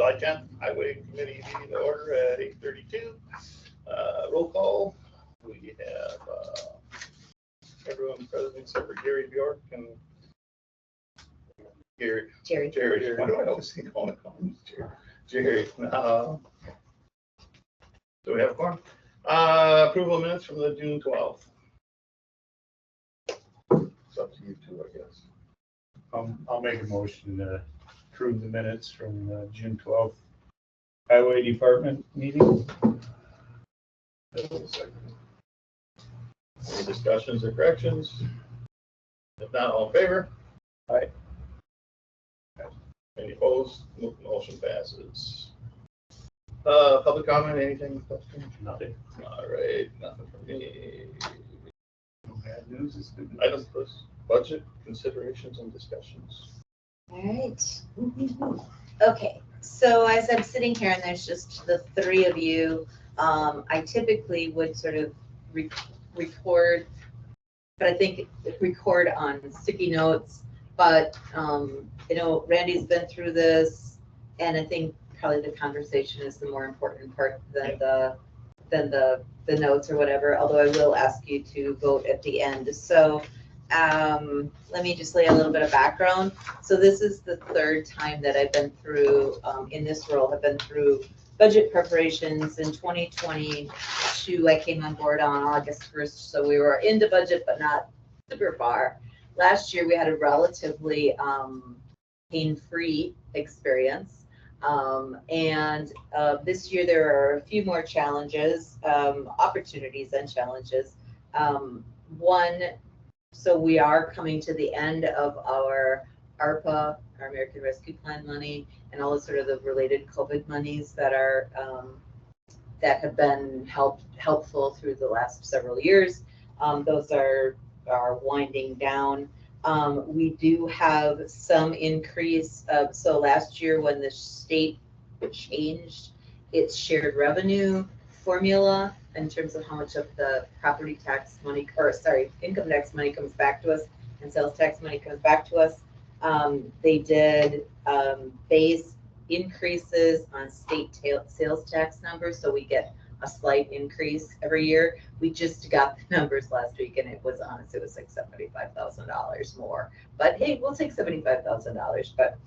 July 10th, Highway Committee meeting to order at 8:32. Roll call. We have everyone present except for Gary Bjork and Jerry. Why do I always think all the comments Jerry? Do we have a form? Approval of minutes from the June 12th. It's up to you two, I guess. I'll make a motion to approve the minutes from the June 12th Highway Department meeting. Any discussions or corrections? If not, all in favor? Aye. Any opposed? Motion passes. Public comment, anything? Nothing. All right, nothing from me. No bad news. It's good. Items plus budget considerations and discussions. All right. Okay, so as I'm sitting here and there's just the three of you, I typically would sort of record, but I think record on sticky notes. But you know, Randy's been through this, and I think probably the conversation is the more important part than the notes or whatever. Although I will ask you to vote at the end. So let me just lay a little bit of background. So this is the third time that I've been through in this role. I've been through budget preparations. In 2022, I came on board on August 1st, so we were into budget, but not super far. Last year, we had a relatively pain-free experience. And this year, there are a few more challenges, opportunities and challenges. One, so we are coming to the end of our ARPA, our American Rescue Plan money, and all the sort of the related COVID monies that are that have been helpful through the last several years. Those are winding down. We do have some increase. So last year, when the state changed its shared revenue formula in terms of how much of the property tax money, or sorry, income tax money comes back to us and sales tax money comes back to us, they did base increases on state sales tax numbers, so we get a slight increase every year. We just got the numbers last week, and it was honest, it was like $75,000 more. But hey, we'll take $75,000. But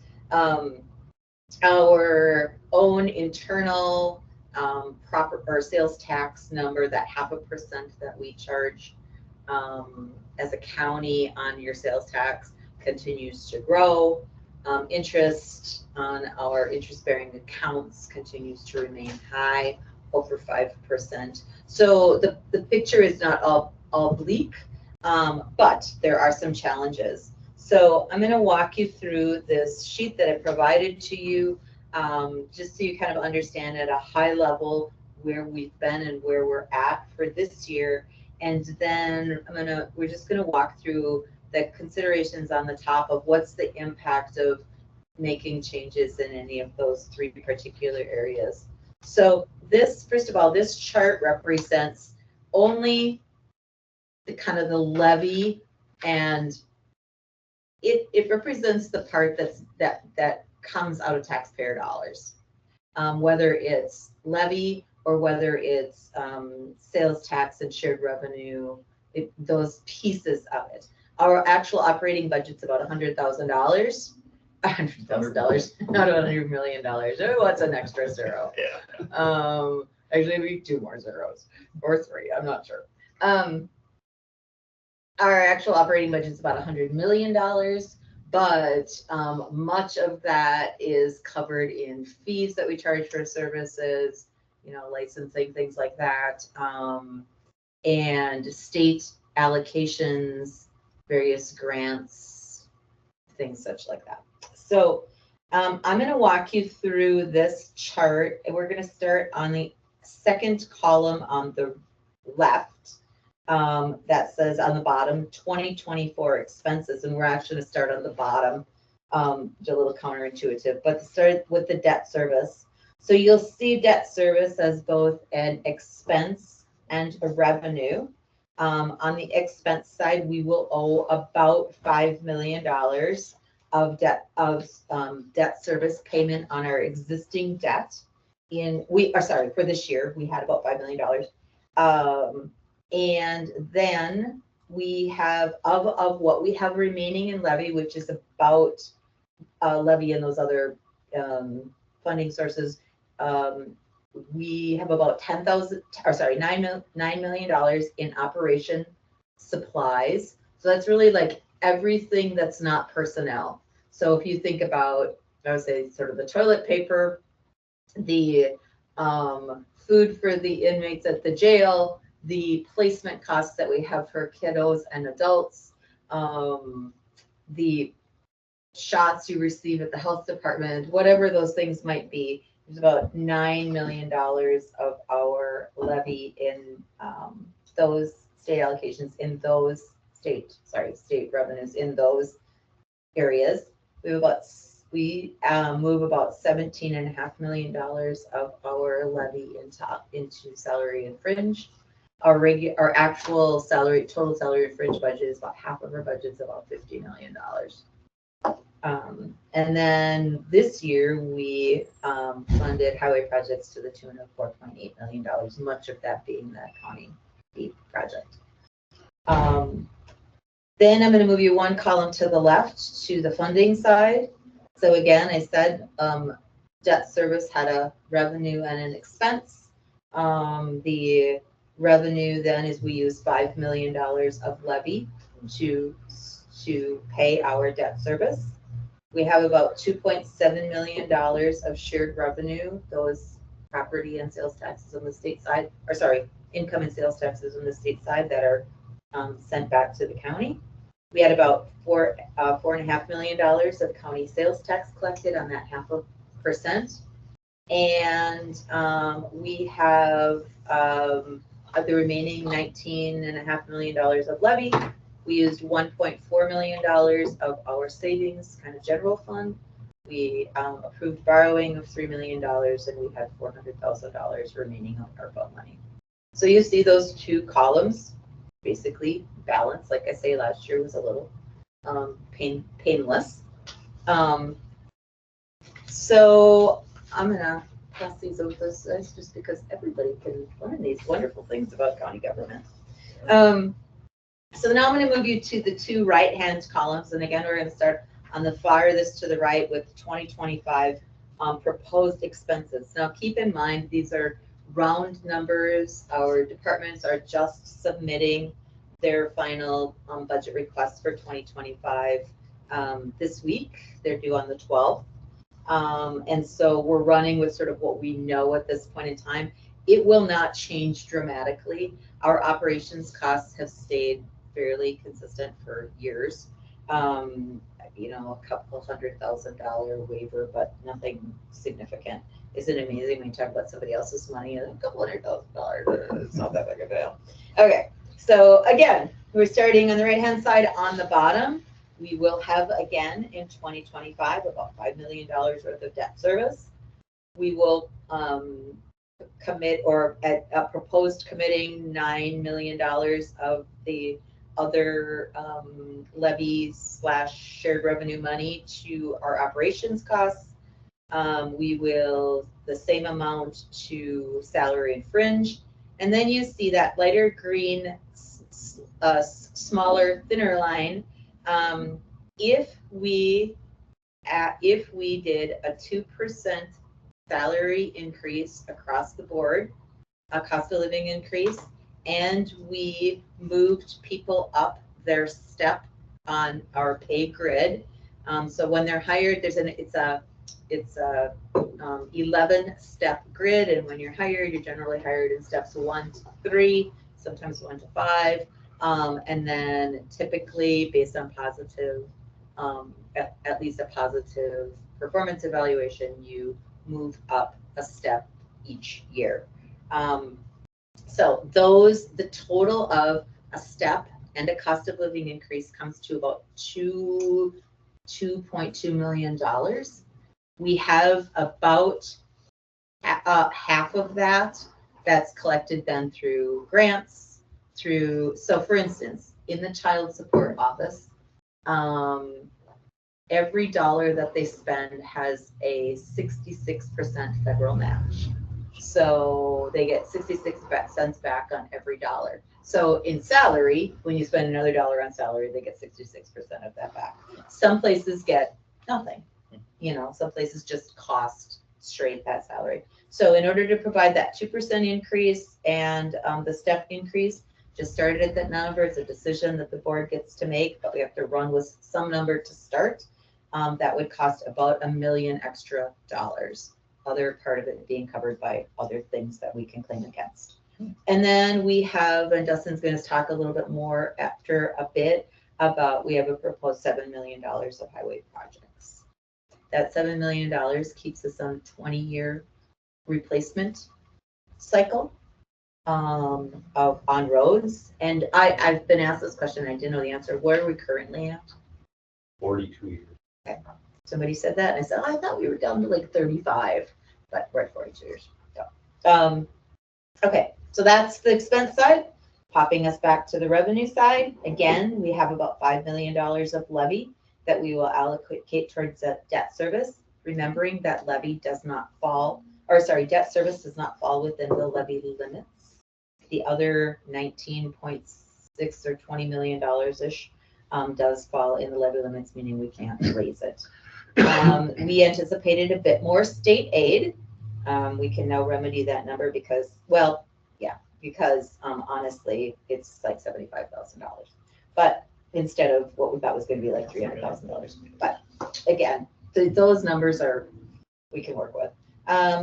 our own internal proper or sales tax number, that 0.5% that we charge as a county on your sales tax, continues to grow. Interest on our interest-bearing accounts continues to remain high, over 5%. So the picture is not all bleak, but there are some challenges. So I'm going to walk you through this sheet that I provided to you, just so you kind of understand at a high level where we've been and where we're at for this year. And then we're just going to walk through the considerations on the top of what's the impact of making changes in any of those three particular areas. So this, first of all, this chart represents only the kind of the levy, and it represents the part that comes out of taxpayer dollars, whether it's levy or whether it's sales tax and shared revenue, those pieces of it. Our actual operating budget's about $100,000. $100,000, not $100 million. Oh, what's an extra zero? Yeah. Actually, we need 2 more zeros or 3. I'm not sure. Our actual operating budget is about $100 million, but much of that is covered in fees that we charge for services, you know, licensing, things like that, and state allocations, various grants, things such like that. So I'm going to walk you through this chart, and we're going to start on the second column on the left. That says on the bottom 2024 expenses, and we're actually going to start on the bottom, which is a little counterintuitive, but start with the debt service. So you'll see debt service as both an expense and a revenue. On the expense side, we will owe about $5 million. of debt service payment on our existing debt. For this year, we had about $5 million. And then we have of what we have remaining in levy, which is about levy and those other funding sources. We have about $9 million in operation supplies. So that's really like everything that's not personnel. So if you think about, I would say, sort of the toilet paper, the food for the inmates at the jail, the placement costs that we have for kiddos and adults, the shots you receive at the health department, whatever those things might be. There's about $9 million of our levy in those state allocations, in those state revenues in those areas. We move about $17.5 million of our levy into salary and fringe. Our actual total salary and fringe budget is about half of our budget's about $50 million. And then this year we funded highway projects to the tune of $4.8 million, much of that being the county deep project. Then I'm going to move you one column to the left to the funding side. So again, I said debt service had a revenue and an expense. The revenue then is we use $5 million of levy to pay our debt service. We have about $2.7 million of shared revenue, those property and sales taxes on the state side, income and sales taxes on the state side that are sent back to the county. We had about $4.5 million of county sales tax collected on that 0.5%. And we have the remaining $19.5 million of levy. We used $1.4 million of our savings kind of general fund. We approved borrowing of $3 million, and we had $400,000 remaining on ARPA money. So you see those two columns basically balanced. Like I say, last year was a little painless. So I'm gonna pass these over to us just because everybody can learn these wonderful things about county government. So now I'm going to move you to the two right-hand columns. And again, we're going to start on the farthest to the right with 2025 proposed expenses. Now, keep in mind, these are round numbers. Our departments are just submitting their final budget requests for 2025 this week. They're due on the 12th. And so we're running with sort of what we know at this point in time. It will not change dramatically. Our operations costs have stayed fairly consistent for years. You know, a couple $100,000 waiver, but nothing significant. Isn't it amazing when you talk about somebody else's money and a couple $100,000? It's not that big a deal. Okay, so again, we're starting on the right-hand side on the bottom. We will have again in 2025 about $5 million worth of debt service. We will commit or proposed committing $9 million of the other levies / shared revenue money to our operations costs. We will the same amount to salary and fringe. And then you see that lighter green, smaller, thinner line. If we did a 2% salary increase across the board, a cost of living increase, and we moved people up their step on our pay grid. So when they're hired, it's a 11-step grid, and when you're hired, you're generally hired in steps 1 to 3, sometimes 1 to 5, and then typically based on positive, at least a positive performance evaluation, you move up a step each year. So the total of a step and a cost of living increase comes to about $2.2 million. We have about half of that's collected then through grants, so for instance, in the child support office, every dollar that they spend has a 66% federal match. So they get 66 cents back on every dollar. So in salary, when you spend another dollar on salary, they get 66% of that back. Some places get nothing. You know, some places just cost straight that salary. So in order to provide that 2% increase and the step increase, just started at that number. It's a decision that the board gets to make, but we have to run with some number to start. That would cost about $1 million extra. Other part of it being covered by other things that we can claim against. And then we have, and Dustin's going to talk a little bit more after a bit about, we have a proposed $7 million of highway projects. That $7 million keeps us on a 20-year replacement cycle on roads. And I've been asked this question, and I didn't know the answer. Where are we currently at? 42 years. Okay. Somebody said that, and I said, oh, I thought we were down to like 35, but we're at 42 years. So, okay, so that's the expense side. Popping us back to the revenue side. Again, we have about $5 million of levy that we will allocate towards debt service, remembering that levy does not fall, or sorry, debt service does not fall within the levy limits. The other 19.6 or $20 million-ish does fall in the levy limits, meaning we can't raise it. We anticipated a bit more state aid. We can now remedy that number because, well, yeah, because honestly, it's like $75,000. But instead of what we thought was going to be like $300,000. But again, those numbers are, we can work with.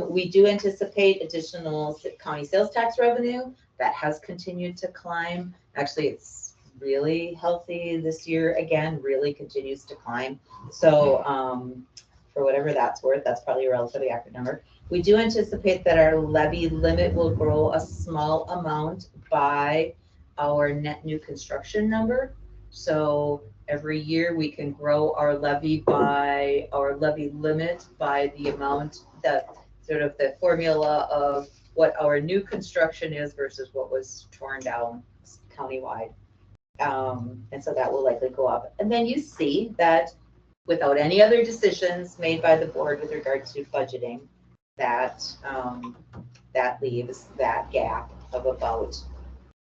We do anticipate additional county sales tax revenue that has continued to climb. Actually, it's really healthy this year. Again, really continues to climb. So for whatever that's worth, that's probably a relatively accurate number. We do anticipate that our levy limit will grow a small amount by our net new construction number. So every year we can grow our levy limit by the amount, that sort of the formula of what our new construction is versus what was torn down countywide. And so that will likely go up. And then you see that without any other decisions made by the board with regard to budgeting, that that leaves that gap of about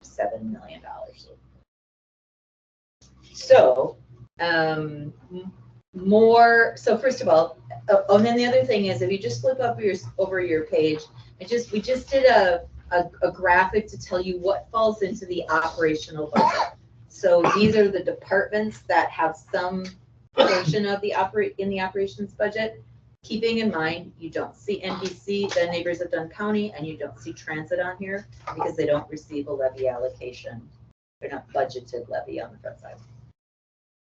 $7 million. So so first of all, and then the other thing is, if you just flip up over your page, we just did a graphic to tell you what falls into the operational budget. So these are the departments that have some portion of the operations budget. Keeping in mind, you don't see NBC, the Neighbors of Dunn County, and you don't see transit on here because they don't receive a levy allocation. They're not budgeted levy on the front side.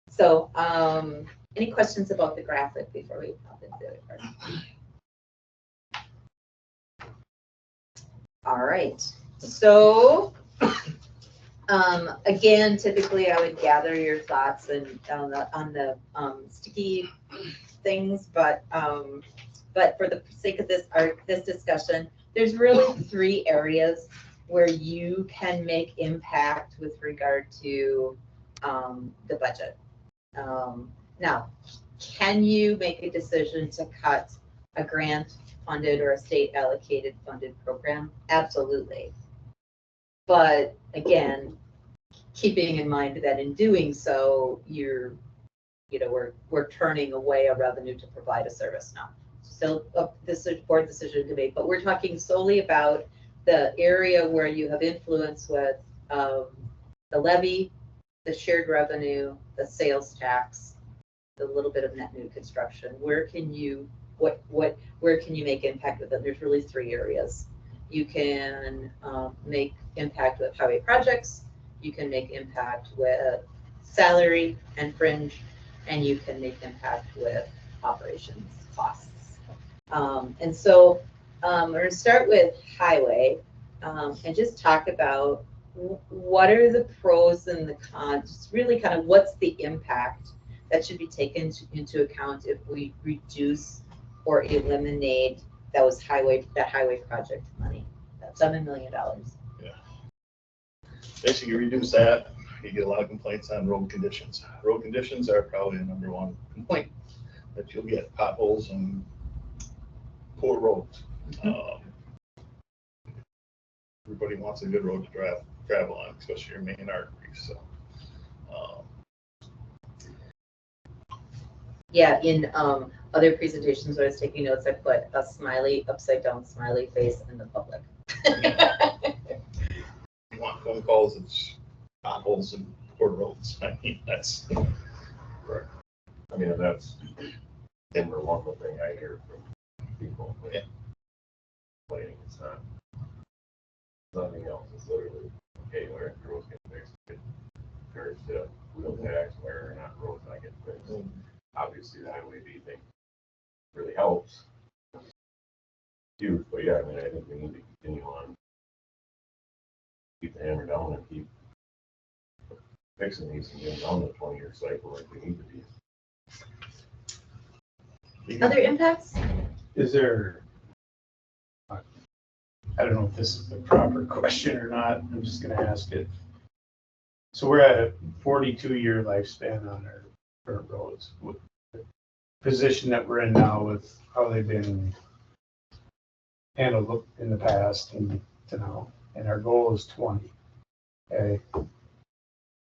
So any questions about the graphic before we pop into the other part? All right. So again, typically I would gather your thoughts and on the sticky things, but for the sake of this discussion, there's really 3 areas where you can make impact with regard to the budget. Now, can you make a decision to cut a grant funded or a state allocated funded program? Absolutely. But again, keeping in mind that in doing so, we're turning away a revenue to provide a service now. Still, this is a board decision to make, but we're talking solely about the area where you have influence with the levy, the shared revenue, the sales tax, the little bit of net new construction. Where can you make impact with them? There's really 3 areas. You can make impact with highway projects, you can make impact with salary and fringe, and you can make impact with operations costs. And so we're going to start with highway and just talk about what are the pros and the cons, just really kind of what's the impact that should be taken into account if we reduce or eliminate that highway project money. That's $7 million. Yeah. Basically, reduce that, you get a lot of complaints on road conditions. Road conditions are probably the #1 complaint. that you'll get potholes and poor roads. Everybody wants a good road to travel on, especially your main arteries, so. Yeah, in other presentations where I was taking notes, I put a smiley, upside down smiley face in the public. You want phone calls, it's potholes and poor roads. I mean, that's. Right. I mean, that's number one thing I hear from people. Yeah. Complaining, it's not nothing else. It's literally, okay, where roads get fixed, there's the wheel tax, where or not roads not get fixed. Obviously, the highway B thing really helps. Huge, but yeah, I mean, I think we need to continue on, keep the hammer down and keep fixing these and getting on the 20-year cycle like we need to be. Other impacts? Is there, I don't know if this is the proper question or not, I'm just gonna ask it. So we're at a 42-year lifespan on our current roads. What the position that we're in now with how they've been handled in the past and to now, and our goal is 20. Okay.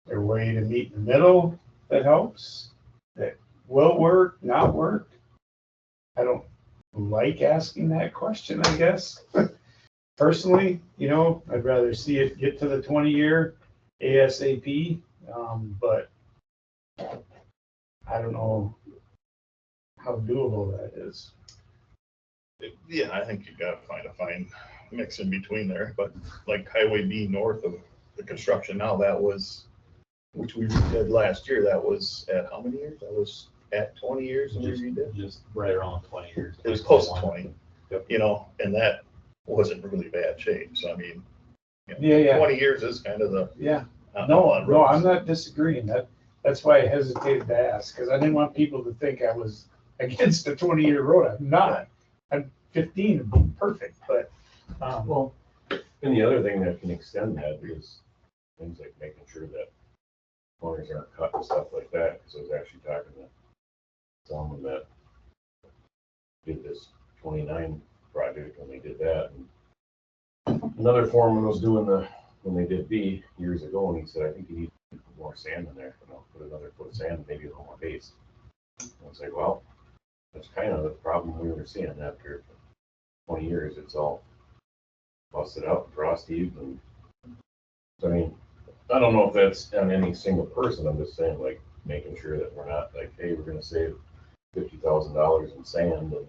There a way to meet in the middle that helps, that will work, not work? I don't like asking that question, I guess. Personally, you know, I'd rather see it get to the 20-year ASAP, but I don't know how doable that is. Yeah, I think you gotta find a fine mix in between there, but like Highway B north of the construction now, that was, which we did last year, that was at how many years? That was at 20 years and we redid? Just right around 20 years. It was close to 20, Yep. you know, and that wasn't really bad shape, so I mean, you know, Yeah. 20 years is kind of the. Yeah, on no, roads. I'm not disagreeing. That's why I hesitated to ask, because I didn't want people to think I was against a 20-year road. I'm not. I'm 15 would be perfect, but, Well, and the other thing that can extend that is things like making sure that corners aren't cut and stuff like that, because I was actually talking to someone that did this 29 project when they did that. And another foreman was doing when they did B years ago, and he said, I think you need to put more sand in there, you know, put another foot of sand, maybe a little more base. And I was like, well, that's kind of the problem we were seeing after 20 years. It's all busted up, frosty, and so, I mean, I don't know if that's on any single person. I'm just saying, like, making sure that we're not like, hey, we're going to save $50,000 in sand and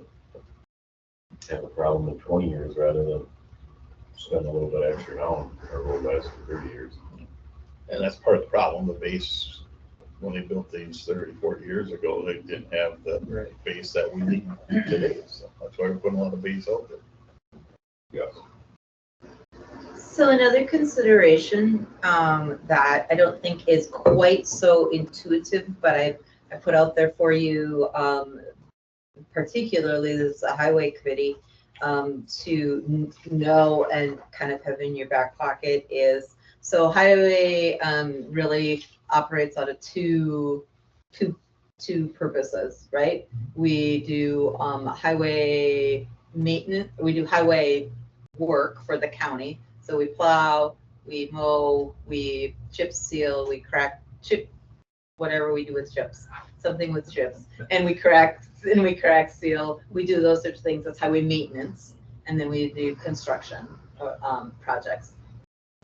have a problem in 20 years rather than spend a little bit extra now and our road lasts for 30 years. And that's part of the problem, the base, when they built these 30, 40 years ago, they didn't have the base that we need today, so that's why we're putting a lot of base out there. Yes. So another consideration that I don't think is quite so intuitive, but I put out there for you, particularly as a highway committee, to know and kind of have in your back pocket is, so highway really operates out of two purposes, right? We do highway maintenance, we do highway work for the county. So we plow, we mow, we chip seal, we crack chip, whatever we do with chips, something with chips, and we crack seal. We do those sorts of things. That's highway maintenance, and then we do construction projects.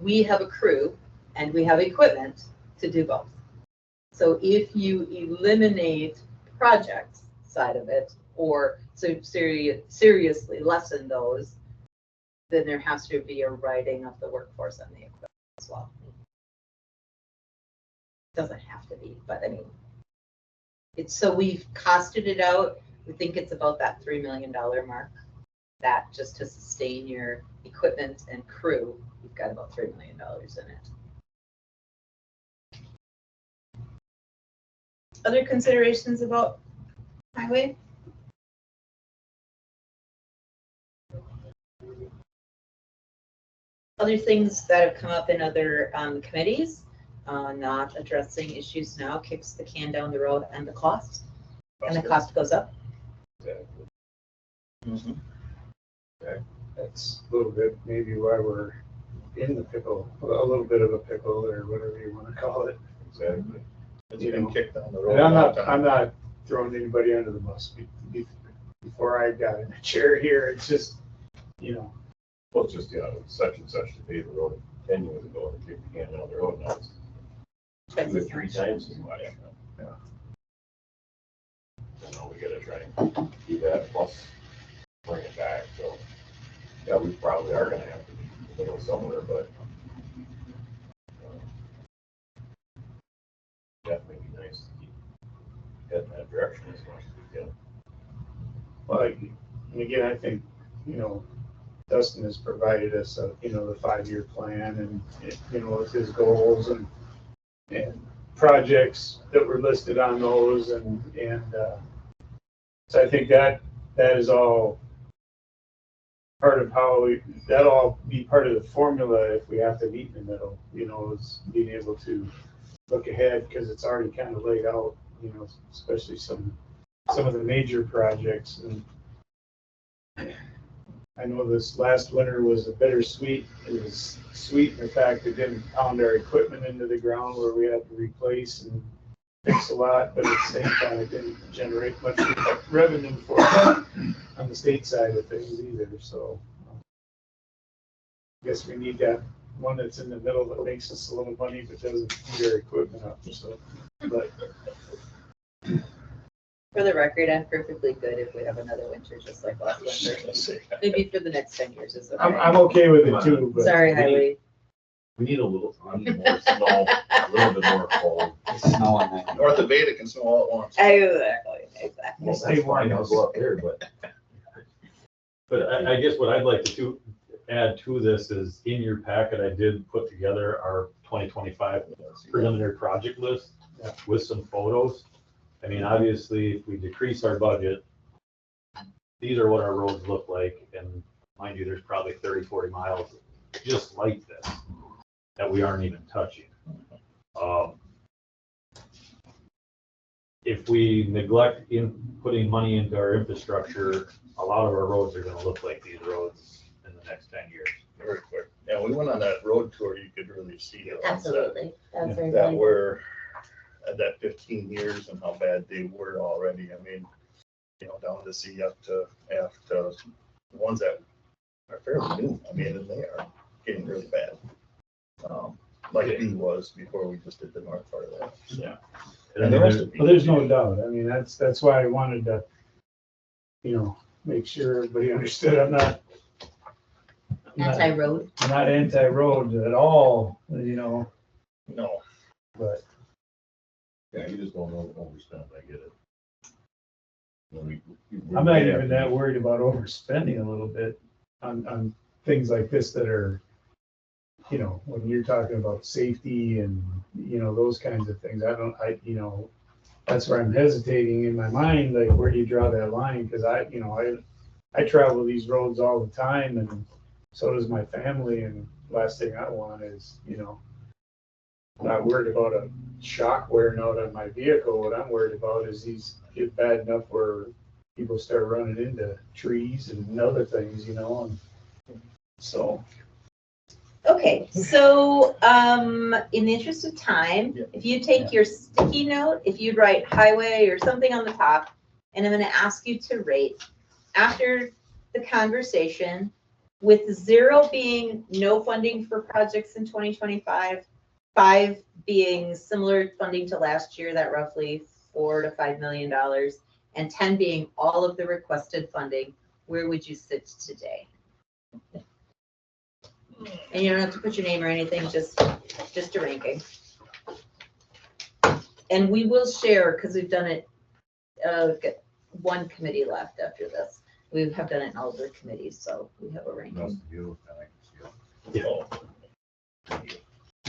We have a crew and we have equipment to do both. So if you eliminate projects side of it, or so seriously lessen those, then there has to be a writing of the workforce and the equipment as well. Doesn't have to be, but I mean, it's, so we've costed it out. We think it's about that $3 million mark. That just to sustain your equipment and crew, you've got about $3 million in it. Other considerations about highway? Other things that have come up in other committees, not addressing issues now kicks the can down the road and the cost. and the cost goes up. Exactly. Mhm. That's a little bit maybe why we're in the pickle, a little bit of a pickle or whatever you want to call it. Exactly. It's You been know. kicked down the road And a I'm long not, time. I'm not throwing anybody under the bus. Before I got in the chair here, it's just, you know, Well, it's just, such and such to pave the road 10 years ago, and kick the can down the road, now it's 2 or 3 times as much. Yeah. So now we gotta try and do that, plus bring it back, so, yeah, we probably are gonna have to go somewhere, but definitely be nice to keep heading that direction as much as we can. like, and again, I think, you know, Dustin has provided us, you know, the 5-year plan and, you know, with his goals and projects that were listed on those so I think that is all part of how that'll all be part of the formula if we have to meet in the middle, you know, is being able to look ahead because it's already kind of laid out, you know, especially some of the major projects. And I know this last winter was a bittersweet. It was sweet in the fact it didn't pound our equipment into the ground where we had to replace and fix a lot, but at the same time, it didn't generate much revenue for us on the state side of things either. So I guess we need that one that's in the middle that makes us a little money but doesn't heat our equipment up. So, but For the record, I'm perfectly good if we have another winter just like last winter. Maybe for the next 10 years is okay. I'm okay with it too. But Sorry, Highway. We need more snow, a little bit more cold. Snow on that. North of Beta can snow all at once. Exactly. Well, that's fine, I'll go up there, but I guess what I'd like to add to this is, in your packet, I did put together our 2025 preliminary project list with some photos. I mean, obviously, if we decrease our budget, these are what our roads look like, and mind you, there's probably 30, 40 miles just like this that we aren't even touching. If we neglect putting money into our infrastructure, a lot of our roads are gonna look like these roads in the next 10 years. Very quick. Yeah, we went on that road tour, you could really see it. Absolutely. That's very That funny. were, at that 15 years and how bad they were already. I mean, you know, down to C up to F to ones that are fairly new. I mean, and they are getting really bad. Like B was before we just did the north part of that. Yeah. And the rest of Well, there's no doubt. I mean, that's why I wanted to, you know, make sure everybody understood. I'm not Anti-road. not anti-road at all, you know, No, but Yeah, you just don't overspend, I get it. I'm not even that worried about overspending a little bit on things like this that are, you know, when you're talking about safety and, you know, those kinds of things. You know, that's where I'm hesitating in my mind, like, where do you draw that line? Because I travel these roads all the time, and so does my family, and last thing I want is, you know, not worried about a shock wearing out on my vehicle. What I'm worried about is these get bad enough where people start running into trees and other things, you know, and so. Okay, so, in the interest of time, if you take your sticky note, if you'd write highway or something on the top, and I'm gonna ask you to rate after the conversation, with 0 being no funding for projects in 2025, 5 being similar funding to last year, that roughly $4 to $5 million, and 10 being all of the requested funding, where would you sit today? And you don't have to put your name or anything, just a ranking. And we will share, because we've done it, got one committee left after this. We have done it in all of the committees, so we have a ranking. You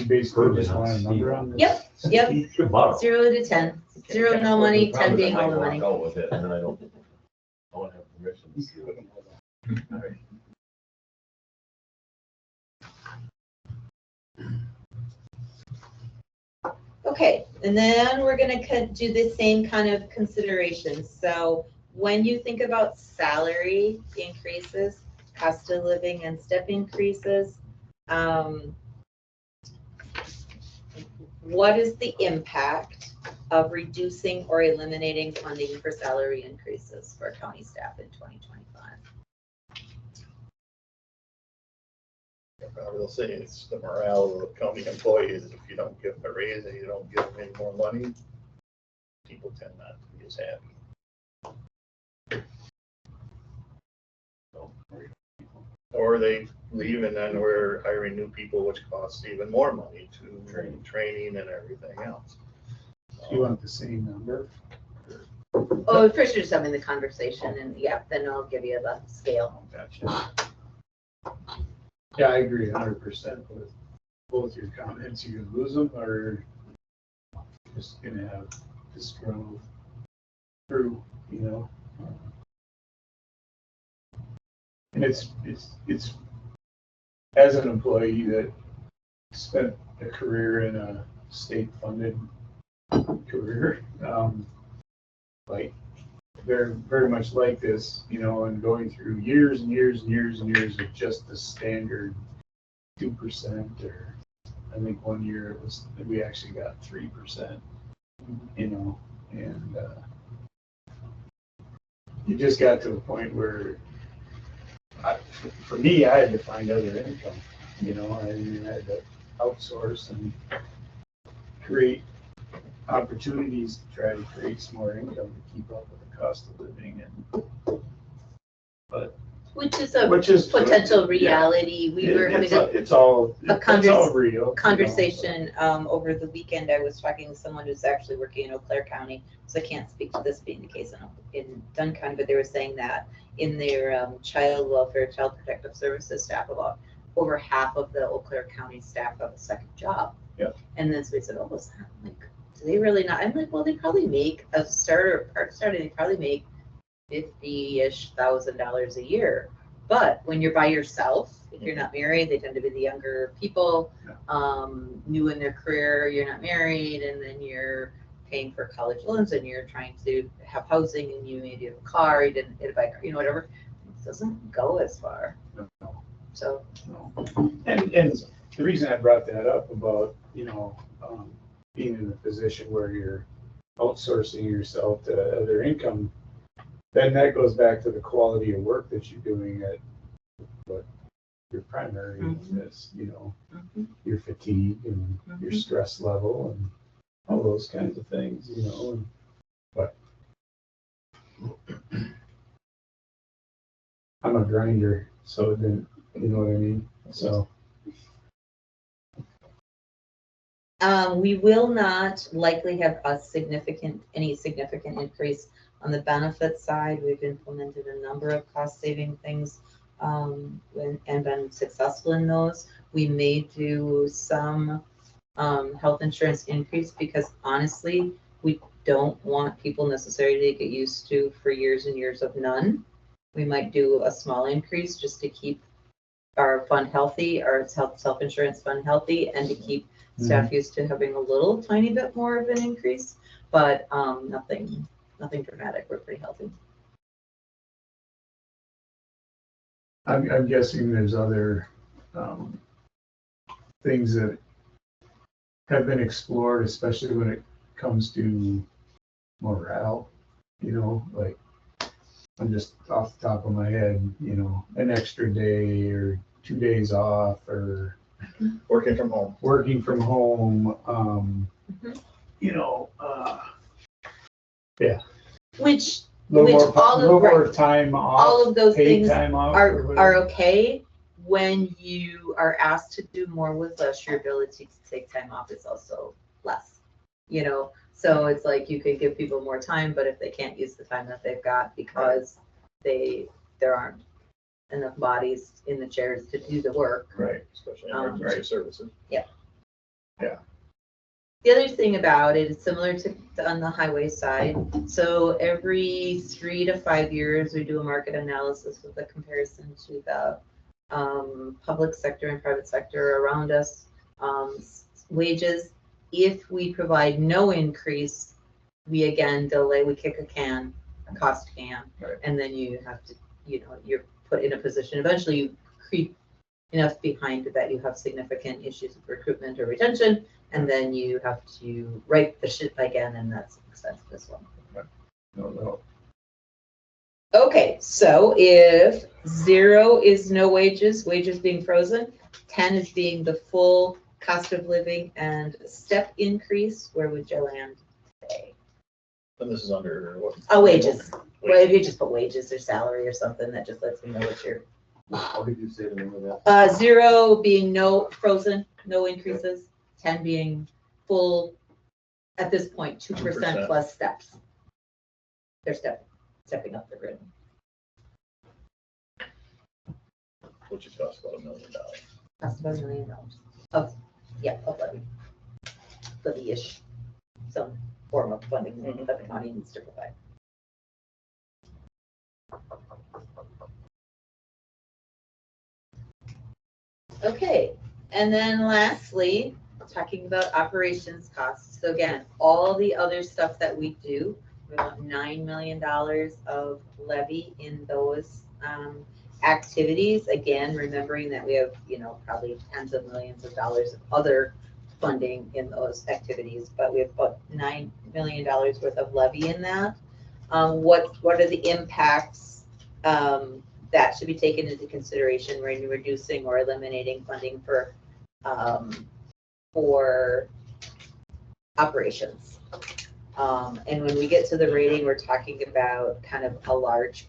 basically just want a number on this? Yep. Good model. 0 to 10. 0 no money, 10 being all the money. Out with it, and then I won't have permission to see it. All right. Okay, And then we're gonna do the same kind of considerations. So when you think about salary increases, cost of living and step increases, what is the impact of reducing or eliminating funding for salary increases for county staff in 2025? They'll say it's the morale of county employees. If you don't give them a raise and you don't give them any more money, people tend not to be as happy. Or they leave and then we're hiring new people, which costs even more money to training and everything else. You want the same number? Oh, first you're just having the conversation and yeah, then I'll give you the scale. Gotcha. Yeah, I agree 100% with both your comments. You're gonna lose them or just gonna have disgruntled crew, you know? And it's as an employee that spent a career in a state-funded career, like very, very much like this, you know, and going through years and years and years and years of just the standard 2%, or I think one year it was, we actually got 3%, you know, and you just got to a point where, for me, I had to find other income, you know, I had to outsource and create opportunities to try to create some more income to keep up with the cost of living, and Which is a Which is potential reality. We were having it's all real conversation over the weekend. I was talking to someone who's actually working in Eau Claire County, so I can't speak to this being the case in Dunn County, but they were saying that in their child welfare, child protective services staff, about over half of the Eau Claire County staff have a second job. Yeah. And then so we said, oh, was that like, do they really not? I'm like, well, they probably make a starter, they probably make $50,000-ish a year. But when you're by yourself, if you're not married, they tend to be the younger people, new in their career, you're not married, and then you're paying for college loans and you're trying to have housing and you maybe have a car, you didn't get a bike, you know, whatever. It doesn't go as far. No. So. No. And the reason I brought that up about, you know, being in a position where you're outsourcing yourself to other income, then that goes back to the quality of work that you're doing at what your primary is, you know, your fatigue and your stress level and all those kinds of things, you know, and, but I'm a grinder, so then, you know what I mean? So. We will not likely have any significant increase on the benefit side. We've implemented a number of cost-saving things and been successful in those. We may do some health insurance increase because honestly, we don't want people necessarily to get used to for years and years of none. We might do a small increase just to keep our fund healthy, our self-insurance fund healthy, and to keep staff used to having a little tiny bit more of an increase, but nothing dramatic. We're pretty healthy. I'm guessing there's other things that have been explored, especially when it comes to morale, you know, like I'm just off the top of my head, you know, an extra day or 2 days off or Working from home. You know, yeah. Which All more time off. All of those things are okay when you are asked to do more with less. Your ability to take time off is also less, you know. So it's like you could give people more time, but if they can't use the time that they've got because there aren't enough bodies in the chairs to do the work. Right, especially in emergency services. Yeah. Yeah. The other thing about it is similar to on the highway side. So every 3 to 5 years, we do a market analysis with a comparison to the public sector and private sector around us, wages. If we provide no increase, we again delay, we kick a cost can, Right. and then you have to, you're put in a position, eventually you creep enough behind that you have significant issues with recruitment or retention, and then you have to write the shit again, and that's expensive as well. No. Okay, so if 0 is no wages, wages being frozen, 10 is being the full cost of living and step increase, where would you land today? And this is under what? Oh, wages. Well, if Wait, you just put wages or salary or something, that just lets me know what you're. How did you say the name of that? 0 being no frozen, no increases, 10 being full, at this point, 2% 2%. plus steps. They're stepping up the grid. which is cost about $1 million. That's about $1 million of levy. Levy-ish, some form of funding that the county needs to provide. Okay, and then lastly, talking about operations costs. So again, all the other stuff that we do, we have $9 million of levy in those activities. Again, remembering that we have, probably tens of millions of dollars of other funding in those activities, but we have about $9 million worth of levy in that. What are the impacts that should be taken into consideration when you're reducing or eliminating funding for operations? And when we get to the rating, we're talking about kind of large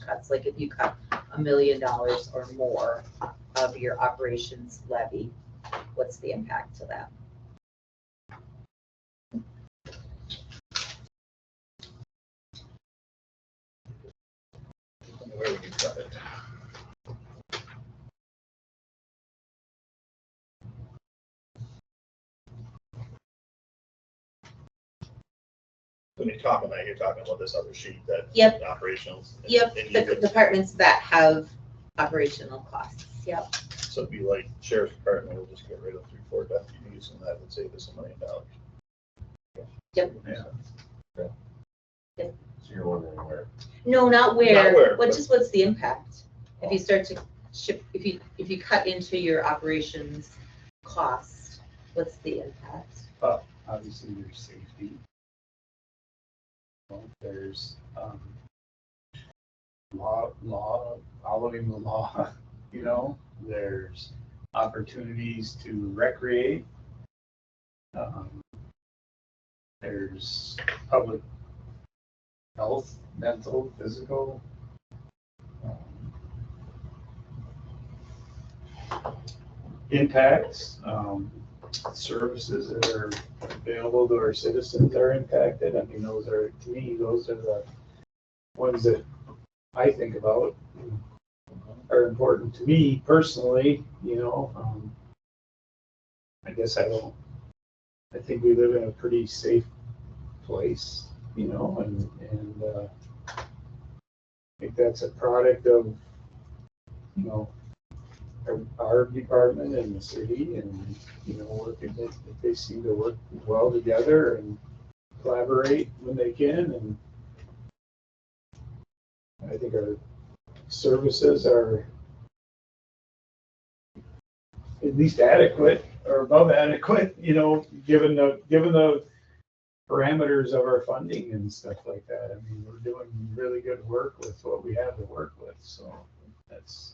cuts. Like if you cut $1 million or more of your operations levy, what's the impact to that? Where would you cut it? When you're talking about this other sheet that. Yep. Operationals. Yep, and you the could- departments that have operational costs, yep. So it'd be like sheriff's department, we'll just get rid of 3-4 deputies and that would save us $1 million. Yep. Yeah. So you're wondering where? No, not Not where, where, but- what's the impact? If you start to ship, if you cut into your operations cost, what's the impact? Obviously, there's safety. There's law, following the law, there's opportunities to recreate. There's public health, mental, physical. Impacts, services that are available to our citizens are impacted. I mean, those are the ones that I think about, are important to me personally, I guess I think we live in a pretty safe place, and I think that's a product of, our department and the city, and, working, that they seem to work well together and collaborate when they can, and I think our services are at least adequate or above adequate, given the parameters of our funding and stuff like that. I mean, we're doing really good work with what we have to work with, so that's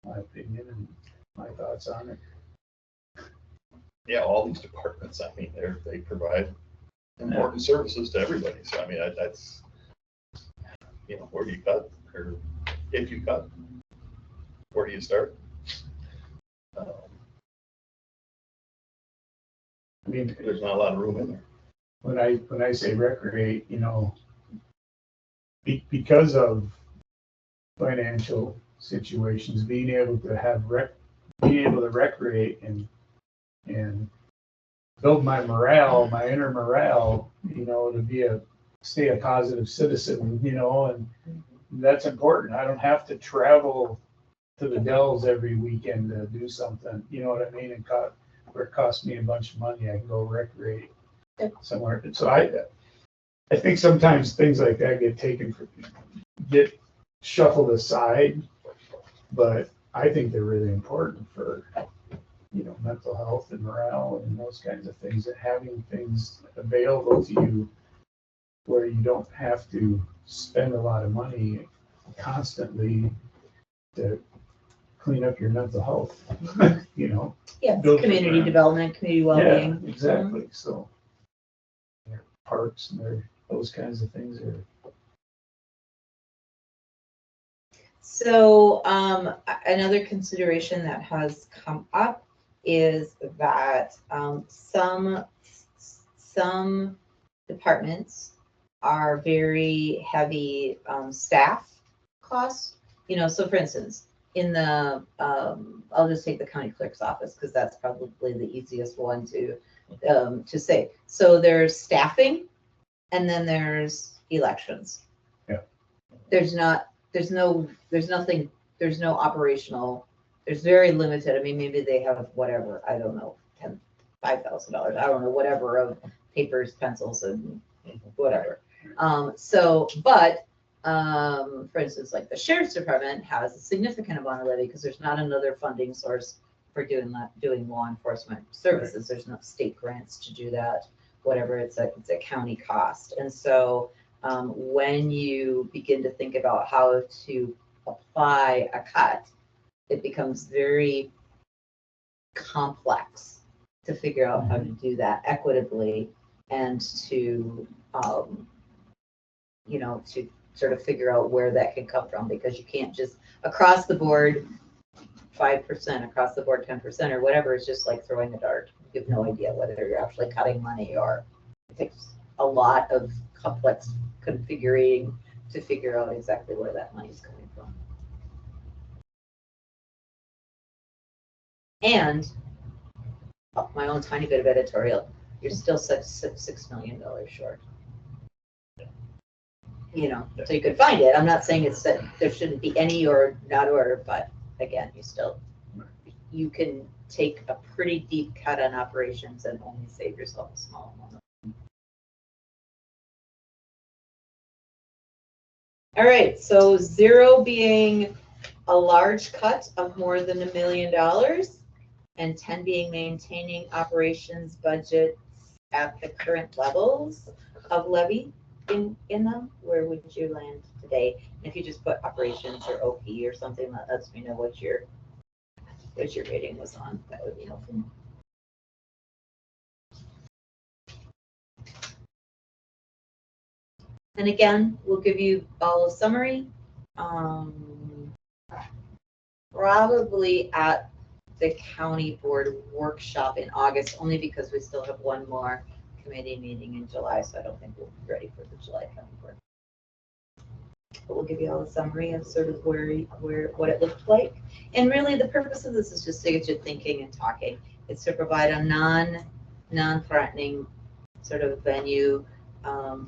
my opinion and my thoughts on it. Yeah, all these departments, I mean, they provide important services to everybody. So, I mean, that's, where do you cut? Or if you cut, where do you start? I mean, There's not a lot of room in there. when I say recreate, because of financial situations, being able to recreate and build my morale, my inner morale, to stay a positive citizen, and that's important. I don't have to travel to the Dells every weekend to do something, you know what I mean? And where it costs me a bunch of money, I can go recreate Yep. somewhere. So I think sometimes things like that get shuffled aside, but I think they're really important for, mental health and morale and those kinds of things, and having things available to you where you don't have to spend a lot of money constantly to clean up your mental health, Yeah, Build community programs. development, community well-being. Yeah, exactly. So their parks and those kinds of things are. So, another consideration that has come up is that, some departments are very heavy, staff costs. So for instance, in the, I'll just take the county clerk's office, because that's probably the easiest one to say. So there's staffing, and then there's elections. Yeah. There's no operational, there's very limited, I mean, maybe they have whatever, I don't know, $5,000, I don't know, whatever, of papers, pencils, and whatever. For instance, like the sheriff's department has a significant amount of levy, because there's not another funding source for doing law enforcement services. There's no state grants to do that, whatever, it's a county cost. And so when you begin to think about how to apply a cut, it becomes very complex to figure out how to do that equitably, and to to sort of figure out where that can come from, because you can't just across the board 5%, across the board 10%, or whatever. It's just like throwing a dart. You have no idea whether you're actually cutting money, or it takes a lot of complex configuring to figure out exactly where that money is coming from. And my own tiny bit of editorial, you're still $6 million short. So you could find it. I'm not saying it's that there shouldn't be any or not order, but again, you can take a pretty deep cut on operations and only save yourself a small amount. All right, so 0 being a large cut of more than $1 million, and 10 being maintaining operations budgets at the current levels of levy in them. Where would you land today? If you just put operations or OP or something, that lets me know what your rating was on. That would be helpful. And again, we'll give you all a summary. Probably at the county board workshop in August, only because we still have one more committee meeting in July, so I don't think we'll be ready for the July county board. But we'll give you all a summary of sort of what it looked like. And really the purpose of this is just to get you thinking and talking. It's to provide a non-threatening sort of venue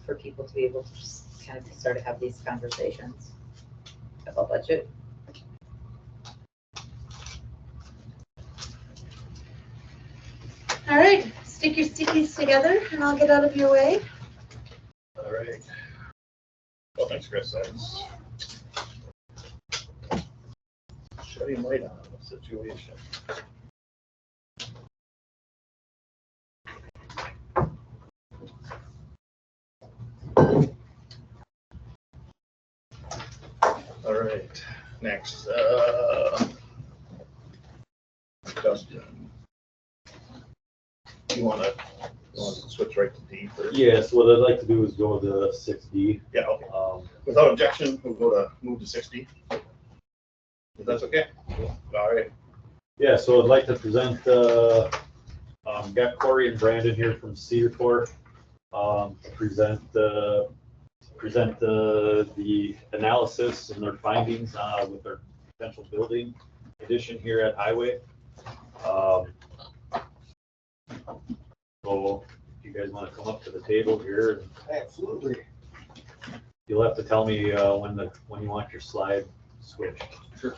for people to be able to just kind of start to have these conversations about budget. All right, stick your stickies together and I'll get out of your way. All right. Well, thanks, Chris. That's shedding light on the situation. All right, next, Justin. You want to switch right to D first? Yeah, so what I'd like to do is go to 6D. Yeah, okay. Without objection, we'll move to 60. If that's okay? All right. Yeah, so I'd like to present, got Corey and Brandon here from Cedar Corps, present the analysis and their findings with their potential building addition here at Highway. So if you guys want to come up to the table here. Absolutely. You'll have to tell me when you want your slide switched. Sure.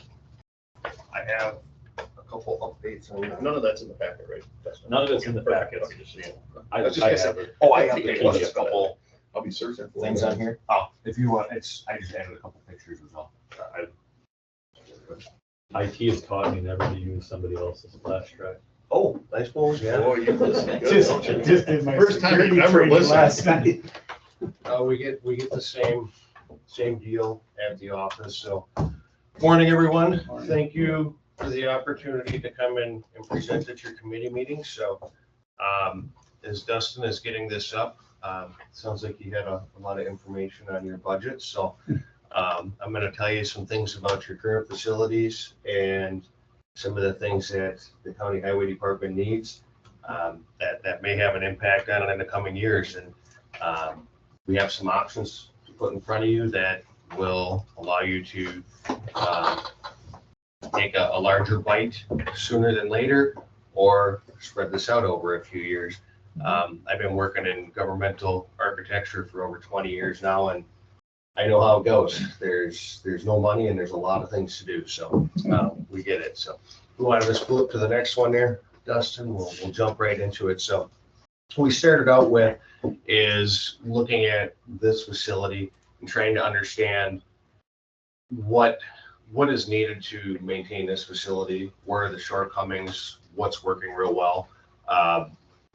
I have a couple updates on that. None of that's in the packet, right? None of it's in the packet. Okay, just so you know. I was just gonna say- have it. Oh, I think updated it was a couple I'll be searching for things it. on here. Oh, if you want, I just added a couple pictures as well. IT has taught me never to use somebody else's flash drive. Oh, I suppose, yeah. Boy, you listen good, Just, don't you? just did my First time security you've ever training listened. last night. We get the same deal at the office, so. Morning, everyone. Morning. Thank you for the opportunity to come in and present at your committee meeting. So, as Dustin is getting this up, sounds like you had a lot of information on your budget. So, I'm gonna tell you some things about your current facilities and some of the things that the county highway department needs, that may have an impact on it in the coming years. And, we have some options to put in front of you that will allow you to take a larger bite sooner than later, or spread this out over a few years. I've been working in governmental architecture for over 20 years now, and I know how it goes. There's no money and there's a lot of things to do, so we get it. So we want to just flip to the next one there, Dustin. We'll jump right into it. So what we started out with is looking at this facility and trying to understand what is needed to maintain this facility, where are the shortcomings, what's working real well.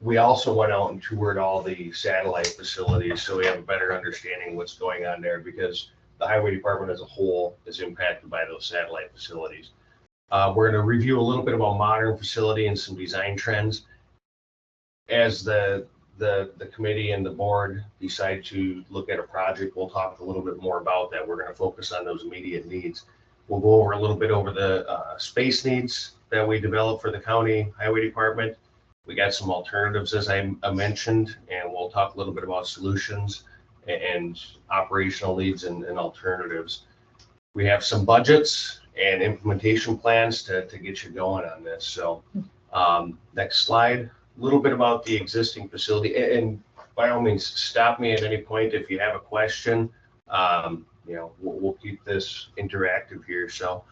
We also went out and toured all the satellite facilities, so we have a better understanding of what's going on there, because the highway department as a whole is impacted by those satellite facilities. We're going to review a little bit about modern facility and some design trends. As the committee and the board decide to look at a project, we'll talk a little bit more about that. We're going to focus on those immediate needs. We'll go over a little bit over the space needs that we developed for the county highway department. We got some alternatives, as I mentioned, and we'll talk a little bit about solutions and operational needs and alternatives. We have some budgets and implementation plans to get you going on this. So next slide, a little bit about the existing facility, and by all means, stop me at any point if you have a question. We'll keep this interactive here. So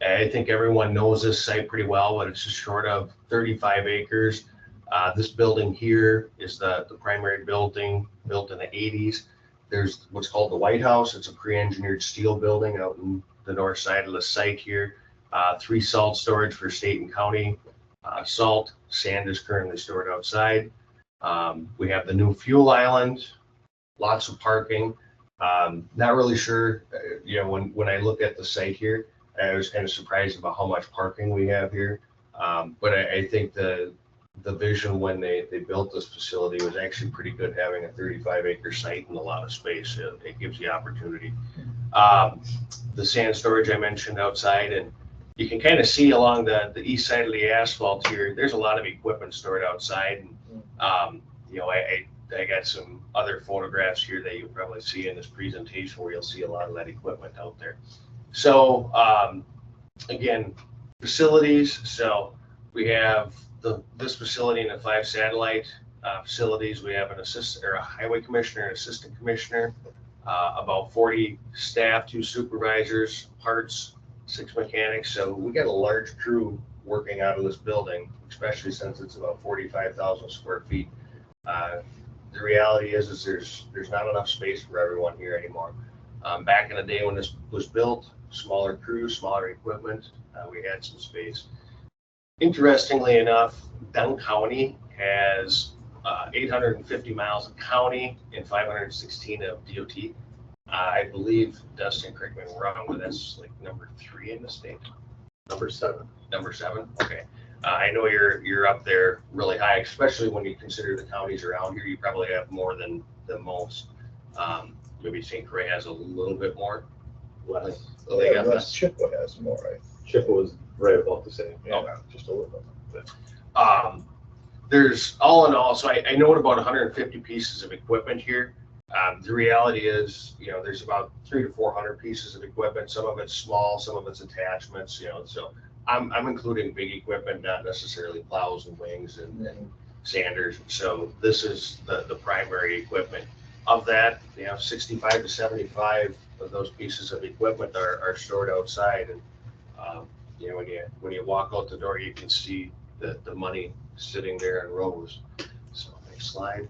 I think everyone knows this site pretty well, but it's just short of 35 acres. This building here is the primary building built in the 80s. There's what's called the White House. It's a pre-engineered steel building out in the north side of the site here. 3 salt storage for state and county salt. Sand is currently stored outside. We have the new fuel island, lots of parking. Not really sure, when I look at the site here, I was kind of surprised about how much parking we have here. But I think the vision when they built this facility was actually pretty good, having a 35-acre site and a lot of space. It gives you opportunity. The sand storage I mentioned outside, and you can kind of see along the east side of the asphalt here, there's a lot of equipment stored outside. And, I got some other photographs here that you'll probably see in this presentation where you'll see a lot of that equipment out there. So again, facilities. So we have this facility and the 5 satellite facilities. We have a highway commissioner, an assistant commissioner, about 40 staff, 2 supervisors, parts, 6 mechanics. So we got a large crew working out of this building, especially since it's about 45,000 square feet. The reality is there's not enough space for everyone here anymore. Back in the day when this was built, smaller crews, smaller equipment, we had some space. Interestingly enough, Dunn County has 850 miles of county and 516 of DOT. I believe, Dustin, correct me if I'm wrong, but that's like number 3 in the state. Number 7. Number 7, okay. I know you're up there really high, especially when you consider the counties around here. You probably have more than most. Maybe St. Croix has a little bit more. Less. Oh, they got less. Chippewa has more, right? Chippewa was right about the same. Yeah, just a little bit. There's all in all, so I note about 150 pieces of equipment here. The reality is, there's about 300 to 400 pieces of equipment. Some of it's small, some of it's attachments, so I'm including big equipment, not necessarily plows and wings and sanders. So this is the primary equipment. Of that, 65 to 75 of those pieces of equipment are stored outside. And, you know, when you walk out the door, you can see the money sitting there in rows. So next slide.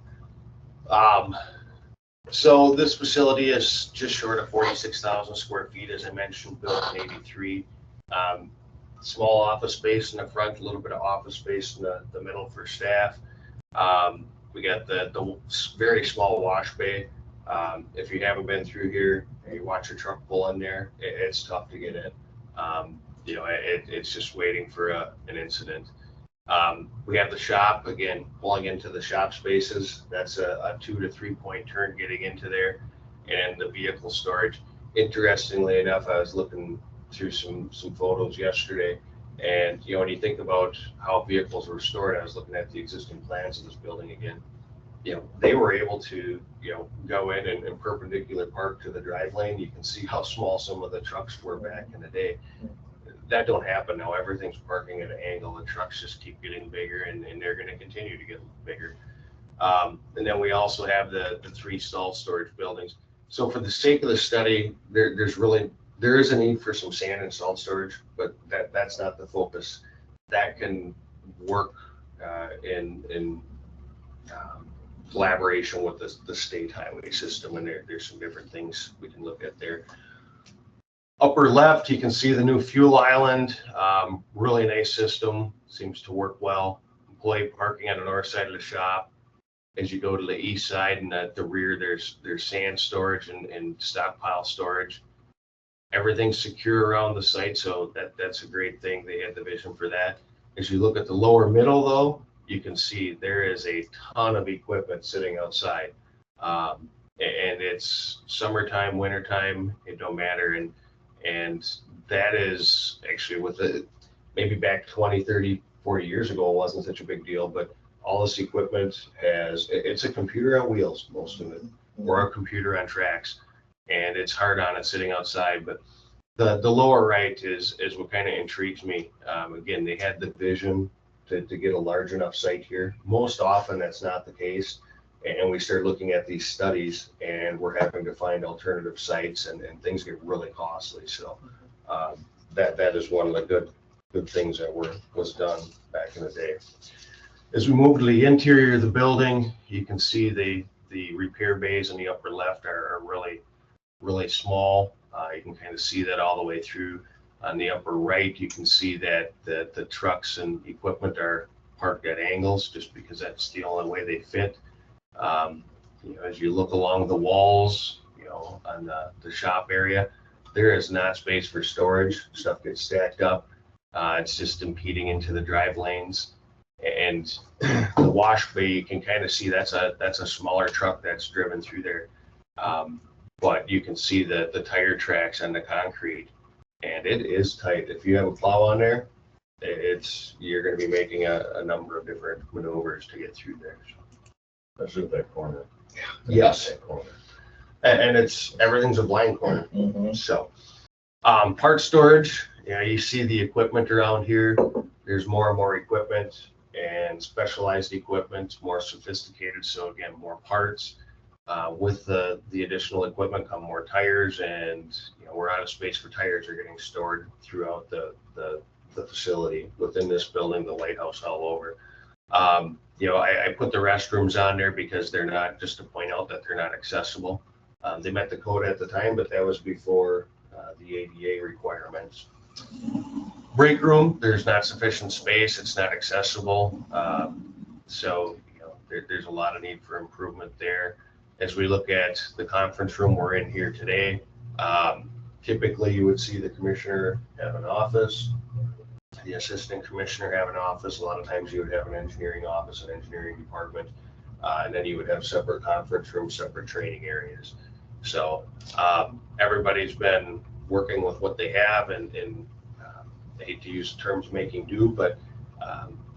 So this facility is just short of 46,000 square feet, as I mentioned, built in '83. Small office space in the front, a little bit of office space in the middle for staff. We got the very small wash bay. If you haven't been through here and you watch your truck pull in there, it's tough to get in. You know, it's just waiting for an incident. We have the shop, again, pulling into the shop spaces. That's a 2 to 3 point turn getting into there. And the vehicle storage. Interestingly enough, I was looking through some photos yesterday. And, you know, when you think about how vehicles were stored, I was looking at the existing plans of this building again. You know, they were able to, you know, go in and perpendicular park to the drive lane. You can see how small some of the trucks were back in the day. That don't happen now. Everything's parking at an angle. The trucks just keep getting bigger, and they're going to continue to get bigger. And then we also have the 3 stall storage buildings. So for the sake of the study, there is a need for some sand and salt storage, but that's not the focus. That can work in collaboration with the state highway system, and there's some different things we can look at there. Upper left, you can see the new fuel island. Really nice system, seems to work well. Employee parking on the north side of the shop. As you go to the east side and at the rear, there's sand storage and stockpile storage. Everything's secure around the site, so that's a great thing. They had the vision for that. As you look at the lower middle, though, you can see there is a ton of equipment sitting outside. And it's summertime, wintertime, it don't matter. And that is actually with it, maybe back 20, 30, 40 years ago, it wasn't such a big deal, but all this equipment it's a computer on wheels, most of it, or a computer on tracks, and it's hard on it sitting outside. But the lower right is what kind of intrigues me. Again, they had the vision to get a large enough site here. Most often that's not the case. And we start looking at these studies, and we're having to find alternative sites, and things get really costly. So that is one of the good things that was done back in the day. As we move to the interior of the building, you can see the repair bays in the upper left are really small. You can kind of see that all the way through. On the upper right, you can see that the trucks and equipment are parked at angles, just because that's the only way they fit. You know, as you look along the walls, you know, on the shop area, there is not space for storage. Stuff gets stacked up. It's just impeding into the drive lanes. And the wash bay, you can kind of see that's a smaller truck that's driven through there. But you can see the tire tracks on the concrete, and it is tight. If you have a plow on there, you're going to be making a number of different maneuvers to get through there. Especially with that corner. Yes. That corner. And everything's a blind corner. Mm-hmm. So, part storage, you know, you see the equipment around here. There's more and more equipment and specialized equipment, more sophisticated. So again, more parts. With the additional equipment come more tires, and you know, we're out of space for tires. Are getting stored throughout the facility within this building, the lighthouse all over. You know, I put the restrooms on there because they're not, just to point out that they're not accessible. They met the code at the time, but that was before the ADA requirements. Break room, there's not sufficient space. It's not accessible. So, you know, there's a lot of need for improvement there. As we look at the conference room we're in here today, typically you would see the commissioner have an office, the assistant commissioner have an office. A lot of times you would have an engineering office, an engineering department, and then you would have separate conference rooms, separate training areas. So everybody's been working with what they have, and I hate to use terms making do, but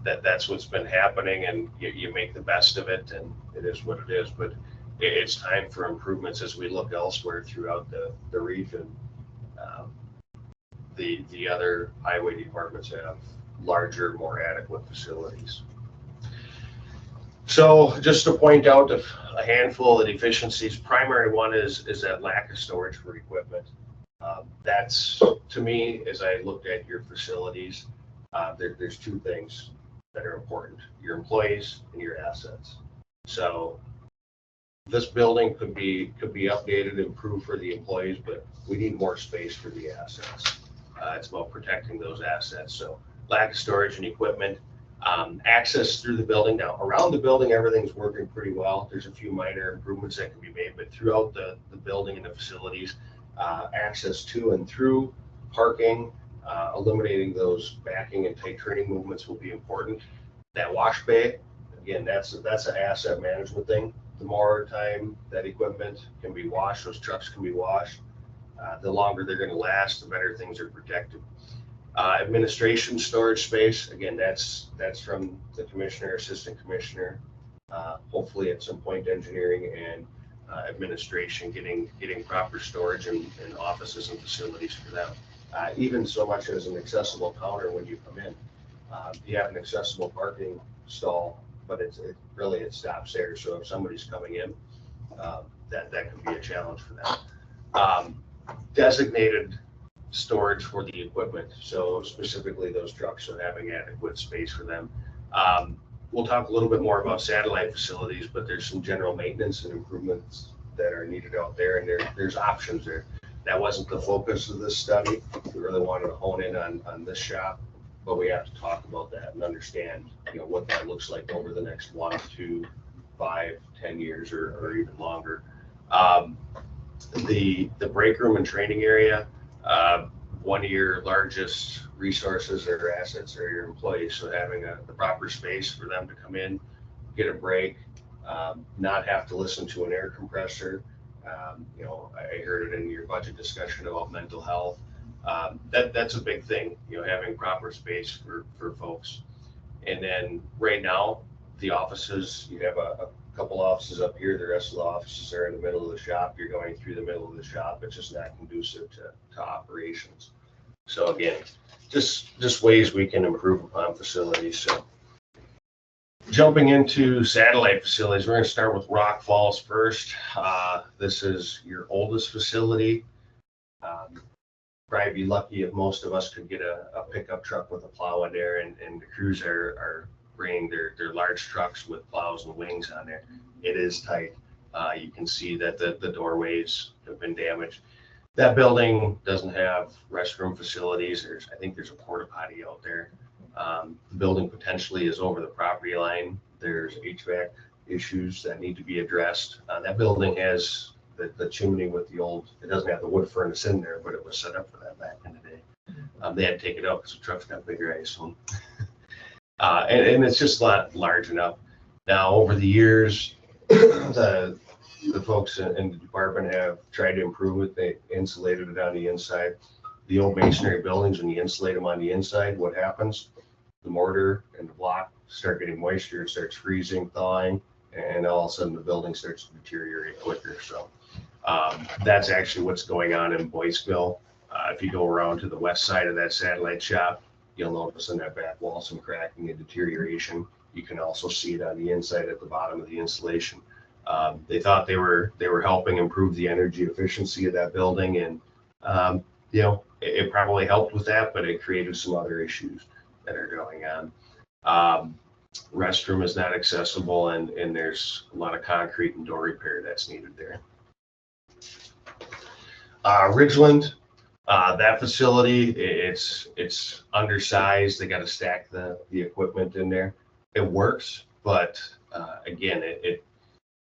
that's what's been happening, and you make the best of it, and it is what it is. But it's time for improvements as we look elsewhere throughout the region. The other highway departments have larger, more adequate facilities. So just to point out a handful of deficiencies, primary one is that lack of storage for equipment. That's, to me, as I looked at your facilities, there's two things that are important: your employees and your assets. So this building could be updated, improved for the employees, but we need more space for the assets. It's about protecting those assets. So lack of storage and equipment, access through the building. Now, around the building, everything's working pretty well. There's a few minor improvements that can be made, but throughout the building and the facilities, access to and through parking, eliminating those backing and tight turning movements will be important. That wash bay, again, that's an asset management thing. The more time that equipment can be washed, those trucks can be washed, the longer they're going to last, the better things are protected. Administration storage space, again, that's from the commissioner, assistant commissioner, hopefully at some point engineering and administration getting proper storage in offices and facilities for them. Even so much as an accessible counter when you come in. You have an accessible parking stall, but it stops there. So if somebody's coming in, that could be a challenge for them. Designated storage for the equipment, so specifically those trucks, so having adequate space for them. We'll talk a little bit more about satellite facilities, but there's some general maintenance and improvements that are needed out there, and there's options there. That wasn't the focus of this study. We really wanted to hone in on this shop, but we have to talk about that and understand, what that looks like over the next 1, 2, 5, 10 years or even longer. The break room and training area, one of your largest resources or assets are your employees. So having the proper space for them to come in, get a break, not have to listen to an air compressor. I heard it in your budget discussion about mental health. That's a big thing, having proper space for folks. And then right now, the offices, you have a couple offices up here. The rest of the offices are in the middle of the shop. You're going through the middle of the shop. It's just not conducive to operations. So again, just ways we can improve upon facilities. So jumping into satellite facilities, we're going to start with Rock Falls first. This is your oldest facility. Probably be lucky if most of us could get a pickup truck with a plow in there, and the crews are bringing their large trucks with plows and wings on there. It is tight. You can see that the doorways have been damaged. That building doesn't have restroom facilities. I think there's a porta potty out there. The building potentially is over the property line. There's HVAC issues that need to be addressed. That building has the chimney with the old, it doesn't have the wood furnace in there, but it was set up for that back in the day. They had to take it out because the trucks got bigger, I assume. And it's just not large enough. Now, over the years, the folks in the department have tried to improve it. They insulated it on the inside. The old masonry buildings, when you insulate them on the inside, what happens? The mortar and the block start getting moisture, it starts freezing, thawing, and all of a sudden the building starts to deteriorate quicker. So that's actually what's going on in Boyceville. If you go around to the west side of that satellite shop, you'll notice in that back wall some cracking and deterioration. You can also see it on the inside at the bottom of the insulation. They thought they were helping improve the energy efficiency of that building, and it probably helped with that, but it created some other issues that are going on. Restroom is not accessible, and there's a lot of concrete and door repair that's needed there. Ridgeland, that facility, it's undersized. They got to stack the equipment in there. It works, but again,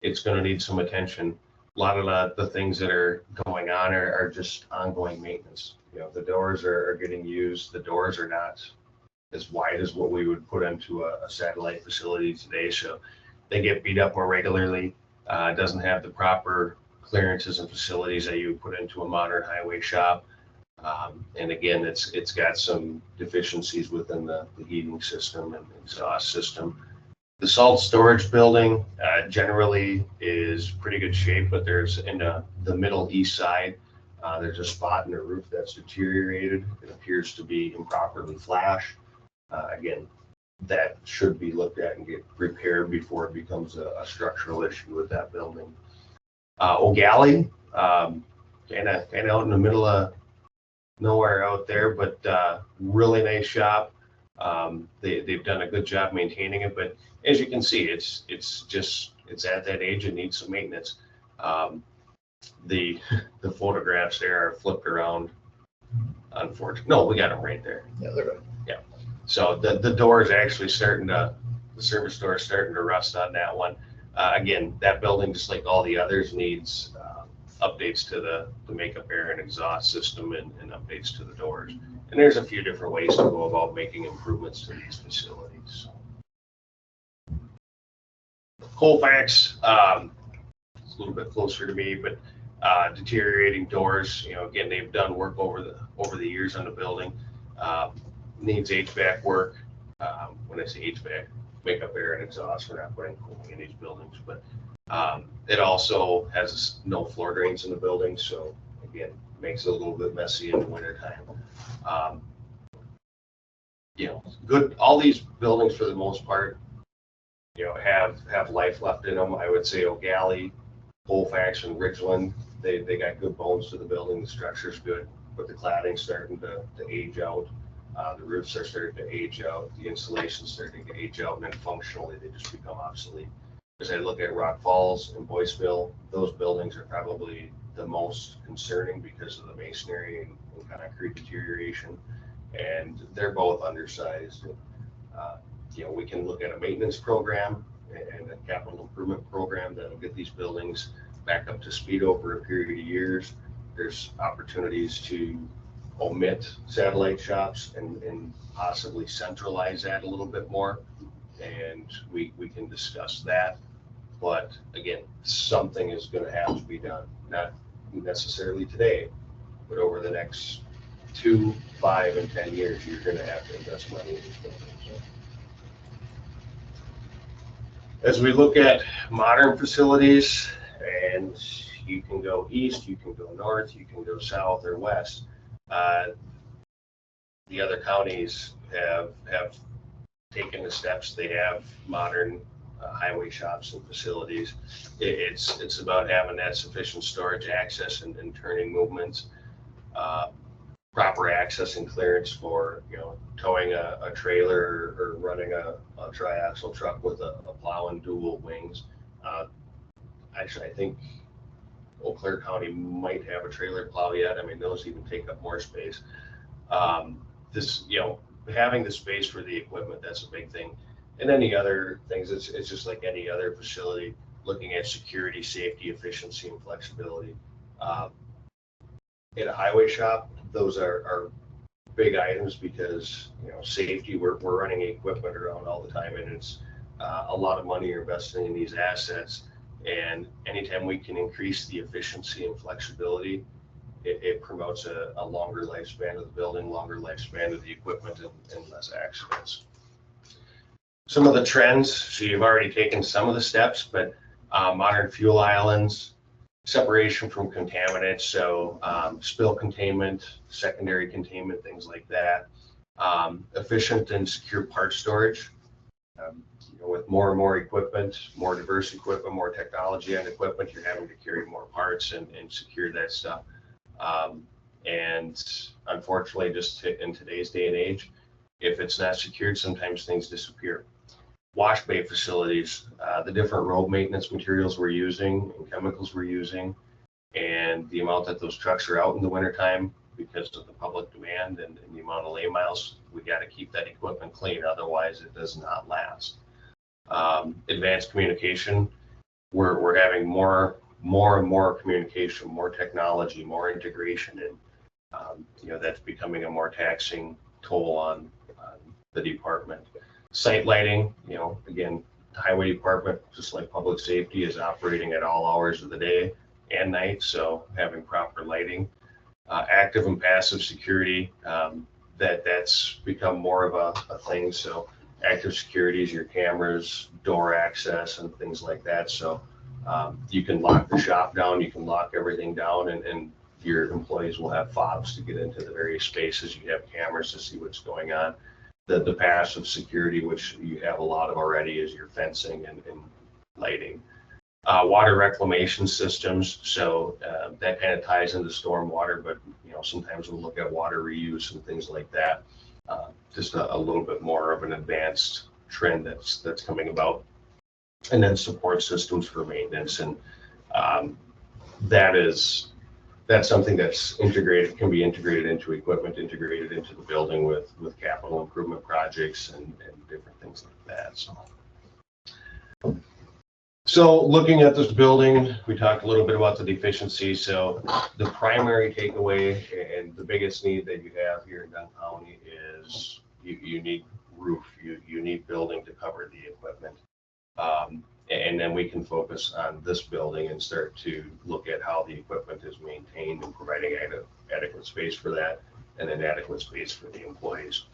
it's going to need some attention. A lot of the things that are going on are just ongoing maintenance. The doors are getting used. The doors are not as wide as what we would put into a satellite facility today. So they get beat up more regularly. It doesn't have the proper clearances and facilities that you would put into a modern highway shop. And again, it's got some deficiencies within the heating system and exhaust system. The salt storage building generally is pretty good shape, but there's in the middle east side, there's a spot in the roof that's deteriorated. It appears to be improperly flashed. Again, that should be looked at and get repaired before it becomes a structural issue with that building. O'Galley, kind of out in the middle of nowhere out there, but really nice shop. They've done a good job maintaining it, but as you can see, it's at that age and needs some maintenance. The photographs there are flipped around. Unfortunately, no, we got them right there. Yeah, they're good. So the door is actually the service door is starting to rust on that one. Again, that building, just like all the others, needs updates to the makeup air and exhaust system and updates to the doors. And there's a few different ways to go about making improvements to these facilities. Colfax, it's a little bit closer to me, but deteriorating doors. Again, they've done work over the years on the building. Needs HVAC work. When I say HVAC, makeup air and exhaust. We're not putting cooling in these buildings, but it also has no floor drains in the building, so again, makes it a little bit messy in the wintertime. Good. All these buildings, for the most part, have life left in them. I would say O'Galley, Colfax, and Ridgeland, they got good bones to the building. The structure's good, but the cladding's starting to age out. The roofs are starting to age out. The insulation's starting to age out, and then functionally they just become obsolete. As I look at Rock Falls and Boyceville, those buildings are probably the most concerning because of the masonry and concrete deterioration, and they're both undersized. We can look at a maintenance program and a capital improvement program that'll get these buildings back up to speed over a period of years. There's opportunities to omit satellite shops and possibly centralize that a little bit more, and we can discuss that. But again, something is going to have to be done, not necessarily today, but over the next 2, 5, and 10 years, you're going to have to invest money in these buildings. As we look at modern facilities, and you can go east, you can go north, you can go south or west. The other counties have taken the steps. They have modern highway shops and facilities. It's about having that sufficient storage access and turning movements, proper access and clearance for towing a trailer or running a triaxle truck with a plow and dual wings. Actually, I think Eau Claire County might have a trailer plow yet. I mean, those even take up more space. Having the space for the equipment, that's a big thing. And then the other things, it's just like any other facility, looking at security, safety, efficiency, and flexibility. In a highway shop, those are big items because safety. We're running equipment around all the time, and it's a lot of money you're investing in these assets. And anytime we can increase the efficiency and flexibility, it promotes a longer lifespan of the building, longer lifespan of the equipment, and less accidents. Some of the trends, so you've already taken some of the steps, but modern fuel islands, separation from contaminants, so spill containment, secondary containment, things like that. Efficient and secure part storage. With more and more equipment, more diverse equipment, more technology and equipment, you're having to carry more parts and secure that stuff. And unfortunately, just in today's day and age, if it's not secured, sometimes things disappear. Wash bay facilities, the different road maintenance materials we're using and chemicals we're using, and the amount that those trucks are out in the wintertime because of the public demand and the amount of lane miles, we got to keep that equipment clean, otherwise it does not last. Advanced communication, we're having more and more communication, more technology, more integration, and that's becoming a more taxing toll on the department. Site lighting, again, the highway department, just like public safety, is operating at all hours of the day and night, so having proper lighting. Active and passive security, that's become more of a thing. So active security is your cameras, door access, and things like that. So you can lock the shop down, you can lock everything down, and your employees will have fobs to get into the various spaces. You have cameras to see what's going on. The passive security, which you have a lot of already, is your fencing and lighting. Water reclamation systems, so that kind of ties into stormwater, but sometimes we'll look at water reuse and things like that. Just a little bit more of an advanced trend that's coming about. And then support systems for maintenance. And that's something that's integrated, can be integrated into equipment, integrated into the building with capital improvement projects and different things like that. So looking at this building, we talked a little bit about the deficiency. So the primary takeaway and the biggest need that you have here in Dunn County is you need roof, you need building to cover the equipment. And then we can focus on this building and start to look at how the equipment is maintained and providing adequate space for that, and then adequate space for the employees.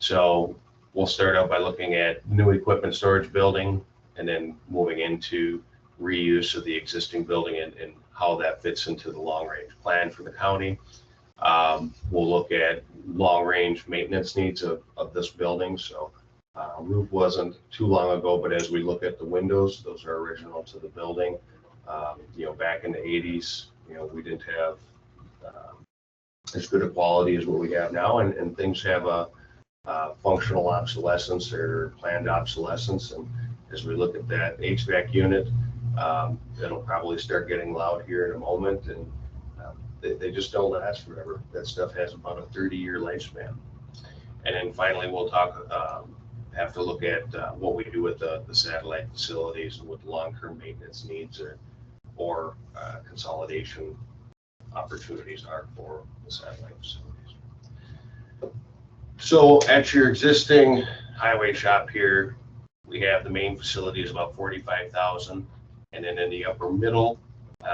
So we'll start out by looking at new equipment storage building, and then moving into reuse of the existing building and how that fits into the long-range plan for the county. We'll look at long-range maintenance needs of this building. So roof wasn't too long ago, but as we look at the windows, those are original to the building. Back in the 80s, we didn't have as good a quality as what we have now, and things have a functional obsolescence or planned obsolescence. And as we look at that HVAC unit, it'll probably start getting loud here in a moment, and they just don't last forever. That stuff has about a 30-year lifespan. And then finally, we'll have to look at what we do with the satellite facilities and what the long-term maintenance needs or consolidation opportunities are for the satellite facilities. So at your existing highway shop here, we have the main facility is about 45,000. And then in the upper middle,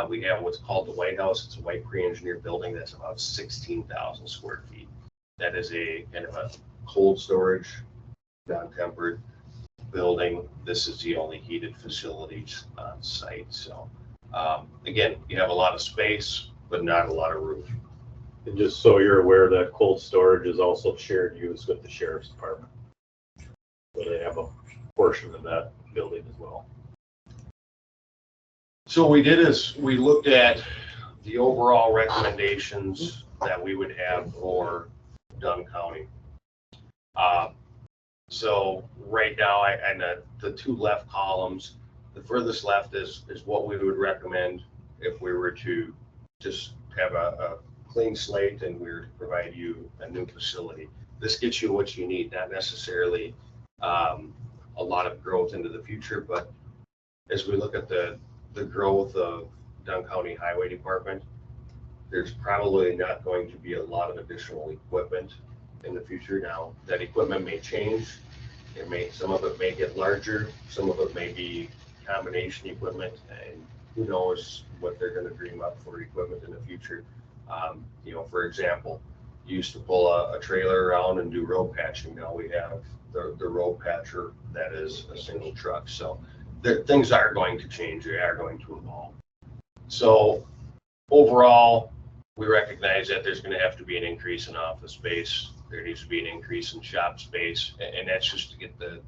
we have what's called the White House. It's a white pre-engineered building that's about 16,000 square feet. That is a kind of a cold storage, non-tempered building. This is the only heated facilities on site. So again, you have a lot of space, but not a lot of roof. And just so you're aware, that cold storage is also shared use with the sheriff's department. So they have a portion of that building as well. So what we did is we looked at the overall recommendations that we would have for Dunn County. So right now, and the two left columns, the furthest left is what we would recommend if we were to just have a clean slate and we were to provide you a new facility. This gets you what you need, not necessarily a lot of growth into the future, but as we look at the growth of Dunn County Highway Department, there's probably not going to be a lot of additional equipment in the future. Now, that equipment may change. Some of it may get larger, some of it may be combination equipment, and who knows what they're going to dream up for equipment in the future. For example, you used to pull a trailer around and do road patching. Now we have the road patcher that is a single truck. So things are going to change. They are going to evolve. So overall, we recognize that there's going to have to be an increase in office space. There needs to be an increase in shop space, and that's just to get the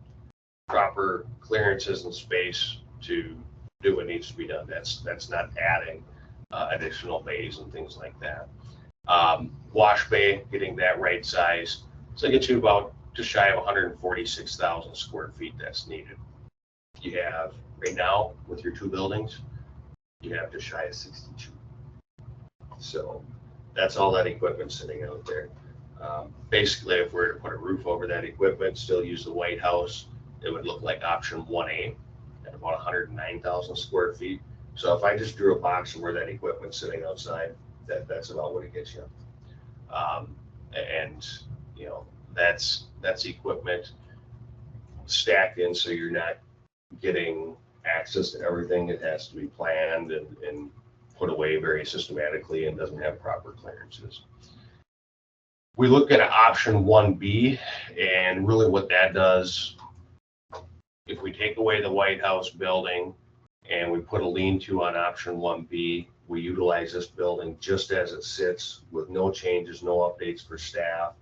proper clearances and space to do what needs to be done. That's not adding additional bays and things like that. Wash bay, getting that right size. So it gets you about just shy of 146,000 square feet that's needed. You have right now with your two buildings, you have just shy of 62. So that's all that equipment sitting out there. Basically, if we were to put a roof over that equipment, still use the White House, it would look like option 1A at about 109,000 square feet. So if I just drew a box of where that equipment's sitting outside, that's about what it gets you. And that's equipment stacked in, so you're not getting access to everything. It has to be planned and put away very systematically and doesn't have proper clearances. We look at option 1B, and really what that does, if we take away the White House building and we put a lean-to on option 1B, we utilize this building just as it sits with no changes, no updates for staff,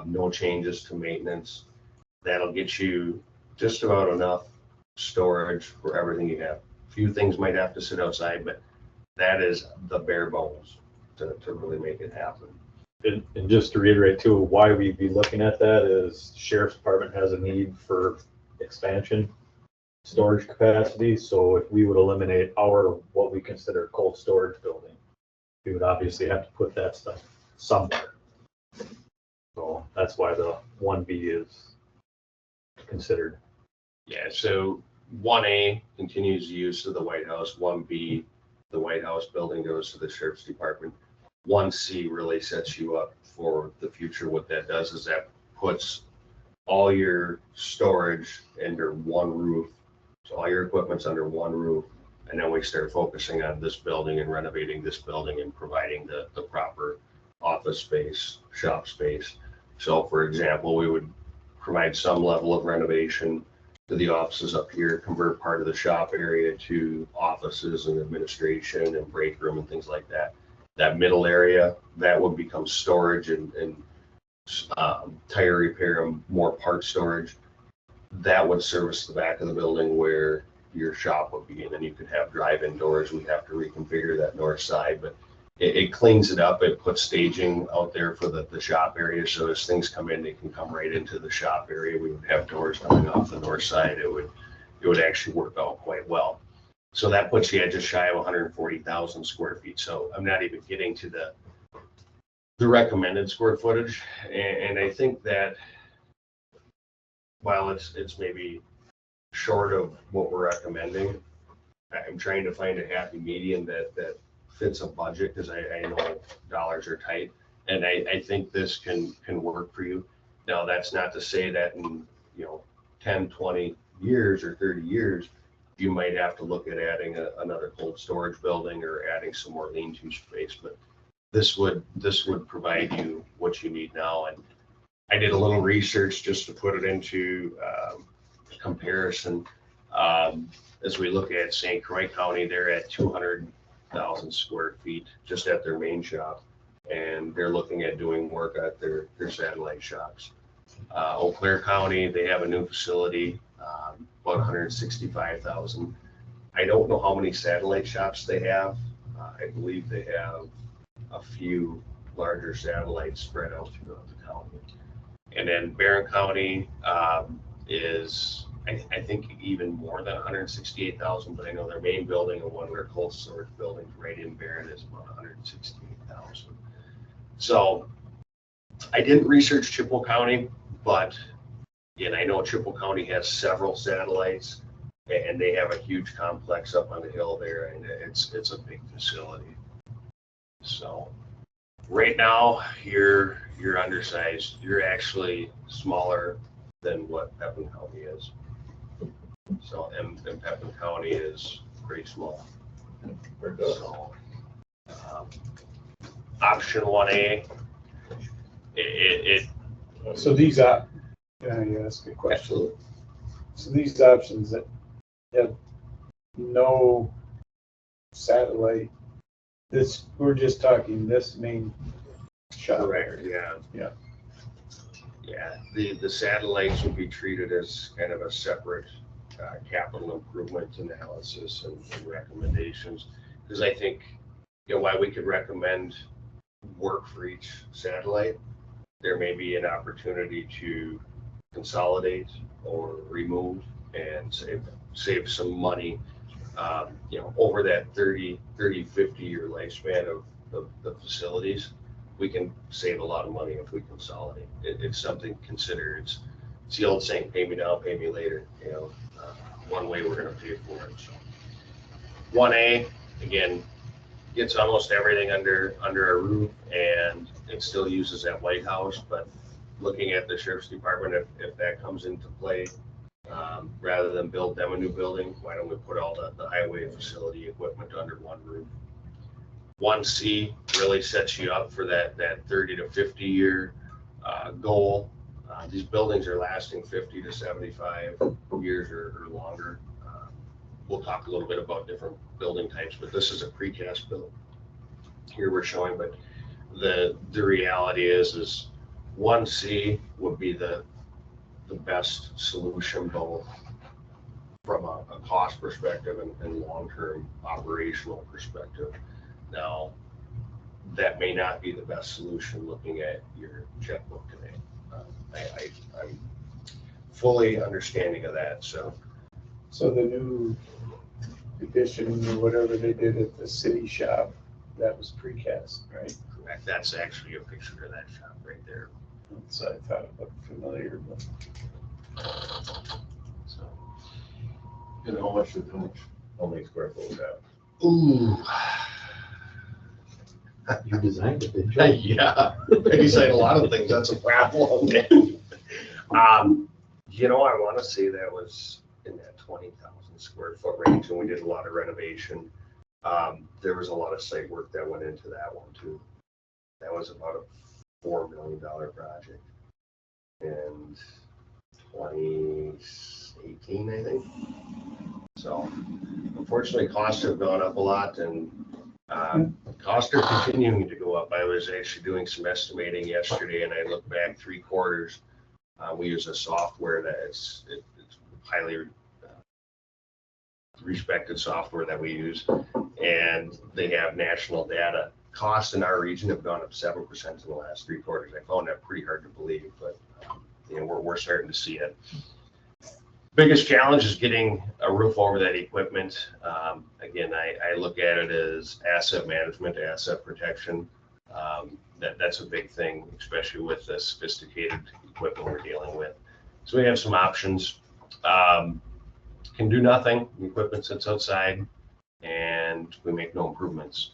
no changes to maintenance. That'll get you just about enough storage for everything you have. A few things might have to sit outside, but that is the bare bones. to really make it happen. And just to reiterate too, why we'd be looking at that is sheriff's department has a need for expansion, storage capacity. So if we would eliminate our, what we consider a cold storage building, we would obviously have to put that stuff somewhere. So that's why the 1B is considered. Yeah, so 1A continues use of the White House, 1B, the White House building goes to the sheriff's department. 1C really sets you up for the future. What that does is that puts all your storage under one roof. So all your equipment's under one roof. And then we start focusing on this building and renovating this building and providing the proper office space, shop space. So for example, we would provide some level of renovation to the offices up here, convert part of the shop area to offices and administration and break room and things like that. That middle area, that would become storage and tire repair and more part storage. That would service the back of the building where your shop would be, and then you could have drive-in doors. We have to reconfigure that north side, but it cleans it up. It puts staging out there for the shop area, so as things come in, they can come right into the shop area. We would have doors coming off the north side. It would actually work out quite well. So that puts you at just shy of 140,000 square feet. So I'm not even getting to the recommended square footage, and I think that while it's maybe short of what we're recommending, I'm trying to find a happy medium that fits a budget, because I know dollars are tight, and I think this can work for you. Now, that's not to say that in 10, 20 years or 30 years, you might have to look at adding another cold storage building or adding some more lean-to space, but this would provide you what you need now. And I did a little research just to put it into comparison. As we look at St. Croix County, they're at 200,000 square feet just at their main shop, and they're looking at doing work at their satellite shops. Eau Claire County, they have a new facility, about 165,000. I don't know how many satellite shops they have. I believe they have a few larger satellites spread out throughout the county. And then Barron County is, I think, even more than 168,000, but I know their main building and one of their cold storage buildings right in Barron is about 168,000. So I didn't research Chippewa County, but again, I know Chippewa County has several satellites, and they have a huge complex up on the hill there, and it's a big facility. So right now, you're undersized. You're actually smaller than what Pepin County is. So, and Pepin County is pretty small. So, option 1A, So these can I ask a question? absolutely. So these options that have no satellite, we're just talking this main shop. Correct, yeah. Yeah. Yeah, the satellites would be treated as kind of a separate capital improvement analysis and recommendations. Because I think, while we could recommend work for each satellite, there may be an opportunity to consolidate or remove and save some money, over that 30, 50 year lifespan of the facilities. We can save a lot of money if we consolidate. It's something to consider. It's the old saying, pay me now, pay me later. One way we're going to pay for it. So 1A, again, gets almost everything under a roof, and it still uses that White House. But looking at the sheriff's department, if that comes into play, rather than build them a new building, why don't we put all the highway facility equipment under one roof? 1C really sets you up for that 30 to 50 year goal. These buildings are lasting 50 to 75 years or longer. We'll talk a little bit about different building types, but this is a precast build here we're showing. But the reality is 1C would be the best solution, both from a cost perspective and long-term operational perspective. Now, that may not be the best solution looking at your checkbook today. I'm fully understanding of that, so. So the new addition or whatever they did at the city shop, that was precast, right? Correct. That's actually a picture of that shop right there. So I thought it looked familiar, but So, And how many square foot was that? ooh, You designed it, didn't you? yeah. I design a lot of things. That's a problem. I want to say that was in that 20,000 square foot range, and we did a lot of renovation. There was a lot of site work that went into that one too. That was about a $4 million project in 2018, I think. So unfortunately, costs have gone up a lot, and costs are continuing to go up. I was actually doing some estimating yesterday, and I looked back 3 quarters. We use a software that it's highly respected software that we use, and they have national data. Costs in our region have gone up 7% in the last 3 quarters. I found that pretty hard to believe, but we're starting to see it. Biggest challenge is getting a roof over that equipment. Again, I look at it as asset management, asset protection. That's a big thing, especially with the sophisticated equipment we're dealing with. So we have some options. Can do nothing. The equipment sits outside, and we make no improvements.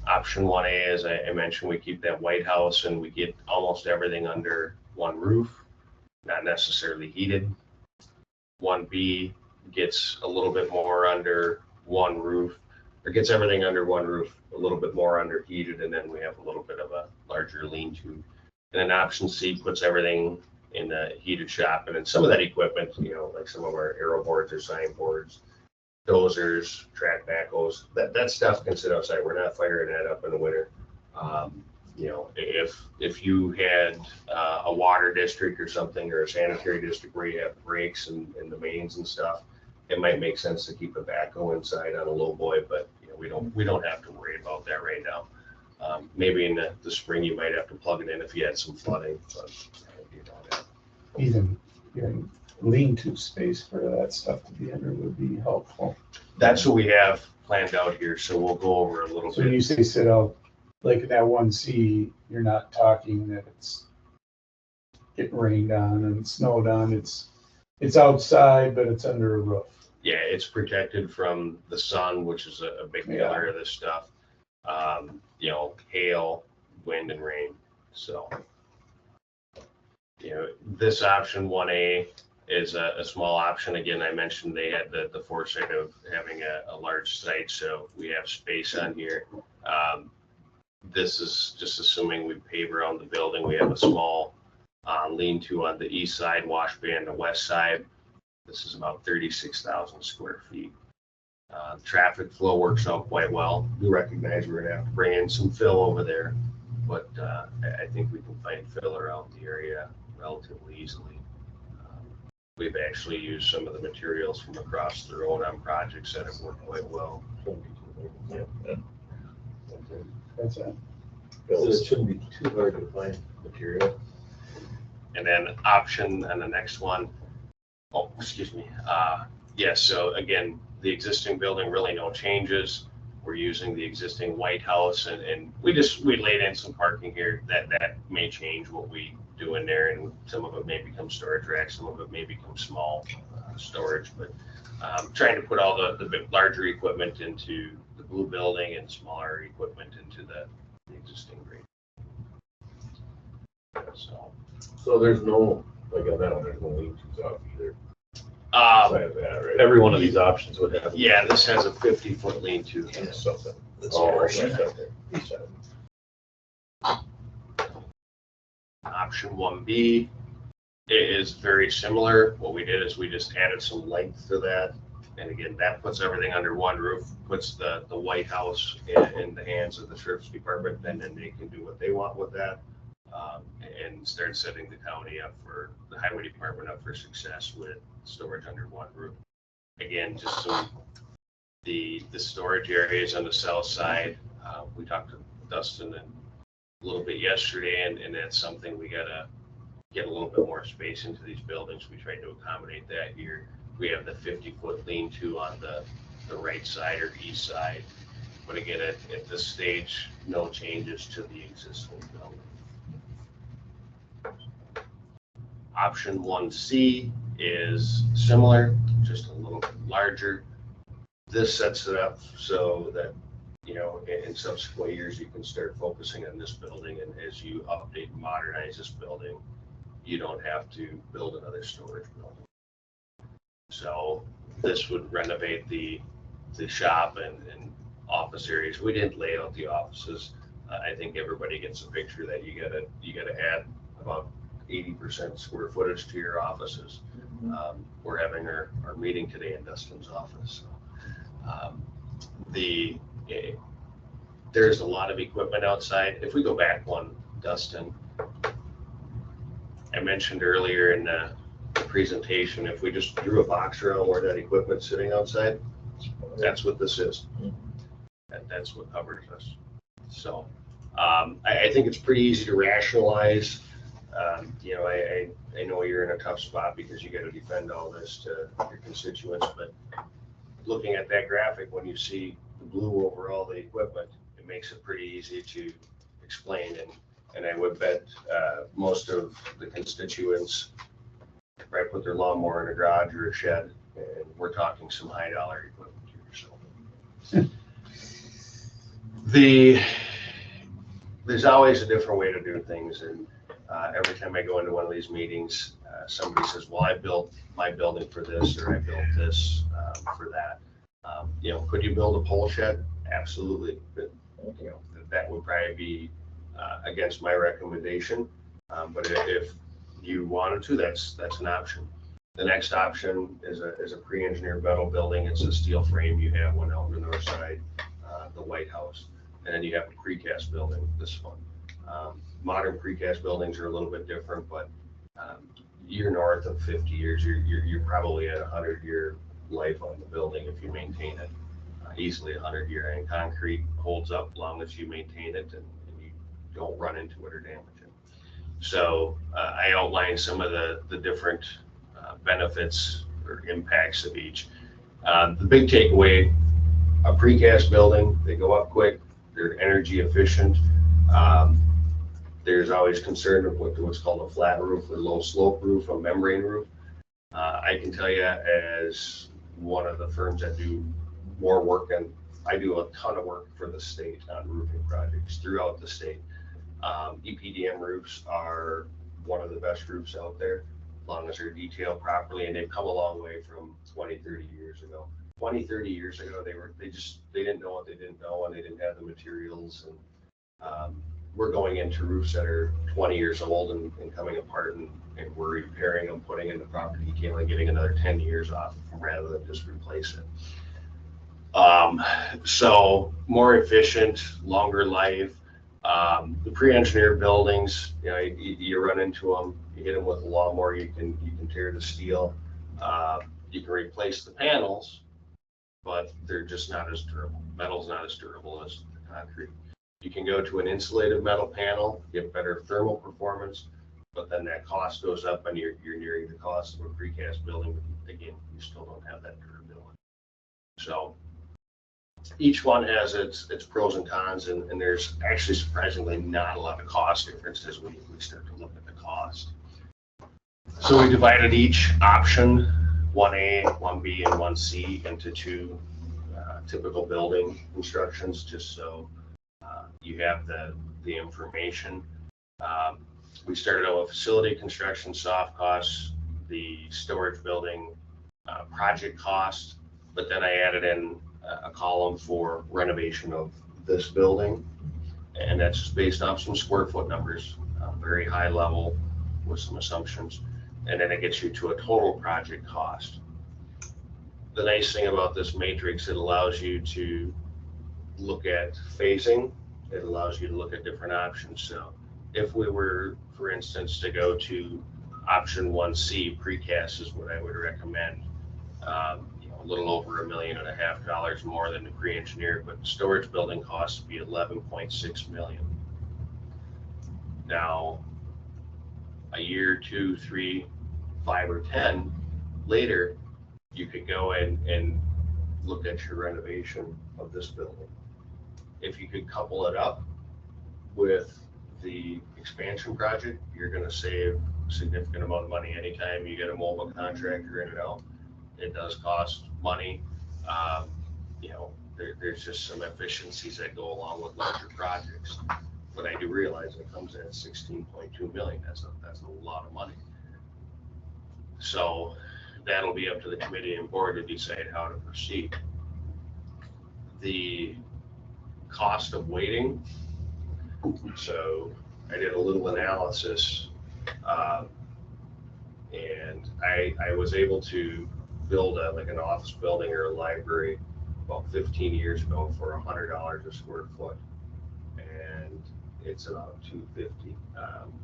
Option 1A, as I mentioned, we keep that White House, and we get almost everything under one roof, not necessarily heated. 1B gets a little bit more under one roof, or gets everything under one roof, a little bit more under heated, and then we have a little bit of a larger lean-to. And then option C puts everything in the heated shop, and then some of that equipment, like some of our aero boards or sign boards, dozers, track backhoes, that stuff can sit outside. We're not firing that up in the winter. If you had a water district or something, or a sanitary district where you have breaks and the mains and stuff, it might make sense to keep a backhoe inside on a low boy, but we don't have to worry about that right now. Maybe in the spring you might have to plug it in if you had some flooding, but you don't have. even lean-to space for that stuff to be under would be helpful. That's what we have planned out here, so we'll go over a little So when you bit. say sit out, like in that 1C, you're not talking that it's getting rained on and snowed on. It's outside, but it's under a roof. Yeah, it's protected from the sun, which is a big killer of this stuff. Hail, wind, and rain. So, this option 1A is a small option. Again, I mentioned they had the foresight of having a large site, so we have space on here. This is just assuming we pave around the building. We have a small lean-to on the east side, wash bay on the west side. This is about 36,000 square feet. Traffic flow works out quite well. We recognize we're gonna have to bring in some fill over there, but I think we can find fill around the area relatively easily. We've actually used some of the materials from across the road on projects that have worked quite well. Yeah. That's it. So it shouldn't be too hard to find material. And then option on the next one, so again, the existing building, really no changes. We're using the existing White House, and we laid in some parking here that may change what we do in there, and some of it may become storage racks, some of it may become small storage, but trying to put all the larger equipment into the blue building and smaller equipment into the existing grade. So there's no, like on that one, there's no lean-tos out either. Besides that, right? Every one of these options would have. Yeah, this has a 50-foot lean-to. Something. Oh, okay. Option 1B is very similar. What we did is we just added some length to that. And again, that puts everything under one roof, puts the White House in the hands of the Sheriff's Department, and then they can do what they want with that, and start setting the county up for, the Highway Department up for success with storage under one roof. Again, just the storage areas on the south side. We talked to Dustin and a little bit yesterday, and that's something we gotta get a little bit more space into these buildings. We tried to accommodate that here. We have the 50-foot lean-to on the right side or east side. But again, at this stage, no changes to the existing building. Option 1C is similar, just a little bit larger. This sets it up so that, you know, in subsequent years, you can start focusing on this building, and as you update and modernize this building, you don't have to build another storage building. So this would renovate the shop and office areas. We didn't lay out the offices. I think everybody gets a picture that you gotta add about 80% square footage to your offices. We're having our meeting today in Dustin's office. There's a lot of equipment outside. If we go back one, Dustin, I mentioned earlier in the presentation, if we just drew a box around where that equipment's sitting outside, that's what this is. That's what covers us. So I think it's pretty easy to rationalize. You know, I know you're in a tough spot because you got to defend all this to your constituents, but looking at that graphic, when you see the blue over all the equipment, it makes it pretty easy to explain. And I would bet most of the constituents probably put their lawnmower in a garage or a shed, and we're talking some high dollar equipment here. So there's always a different way to do things, and every time I go into one of these meetings, somebody says, well, I built my building for this, or I built this for that. You know, could you build a pole shed? Absolutely. But, you know, that would probably be against my recommendation. But if you wanted to, that's an option. The next option is a pre-engineered metal building. It's a steel frame. You have one out on the north side, the White House, and then you have a precast building, this one. Modern precast buildings are a little bit different, but you're north of 50 years. You're probably at 100-year life on the building if you maintain it. Easily 100-year, and concrete holds up as long as you maintain it and you don't run into it or damage it. So I outlined some of the different benefits or impacts of each. The big takeaway, a precast building, they go up quick, they're energy efficient. There's always concern of what's called a flat roof or low slope roof, a membrane roof. I can tell you, as one of the firms that do more work, and I do a ton of work for the state on roofing projects throughout the state. EPDM roofs are one of the best roofs out there, as long as they're detailed properly, and they've come a long way from 20, 30 years ago. 20, 30 years ago, they didn't know what they didn't know, and they didn't have the materials. And we're going into roofs that are 20 years old and coming apart, and we're repairing them, putting in the proper detail, and getting another 10 years off rather than just replace it. So more efficient, longer life. The pre-engineered buildings, you know, you run into them, you hit them with a lawnmower, you can tear the steel. You can replace the panels, but they're just not as durable. Metal's not as durable as the concrete. You can go to an insulated metal panel, get better thermal performance, but then that cost goes up and you're nearing the cost of a precast building. But again, you still don't have that durability. So each one has its pros and cons, and there's actually surprisingly not a lot of cost difference as we start to look at the cost. So we divided each option, 1A, 1B, and 1C, into two typical building instructions, just so you have the information. We started out with facility construction soft costs, the storage building project cost, but then I added in a column for renovation of this building, and that's just based off some square foot numbers, very high level with some assumptions, and then it gets you to a total project cost. The nice thing about this matrix, it allows you to look at phasing. It allows you to look at different options. So if we were, for instance, to go to option 1C, precast is what I would recommend. A little over $1.5 million more than the pre-engineered, but storage building costs would be $11.6 million. Now, a year, 2, 3, 5, or 10 later, you could go in and look at your renovation of this building. If you could couple it up with the expansion project, you're gonna save a significant amount of money anytime you get a mobile contractor in and out. It does cost money. You know, there's just some efficiencies that go along with larger projects. But I do realize it comes in at 16.2 million. That's a lot of money. So that'll be up to the committee and board to decide how to proceed. The cost of waiting. So I did a little analysis, and I was able to build like an office building or a library about 15 years ago for $100 a square foot, and it's about $250.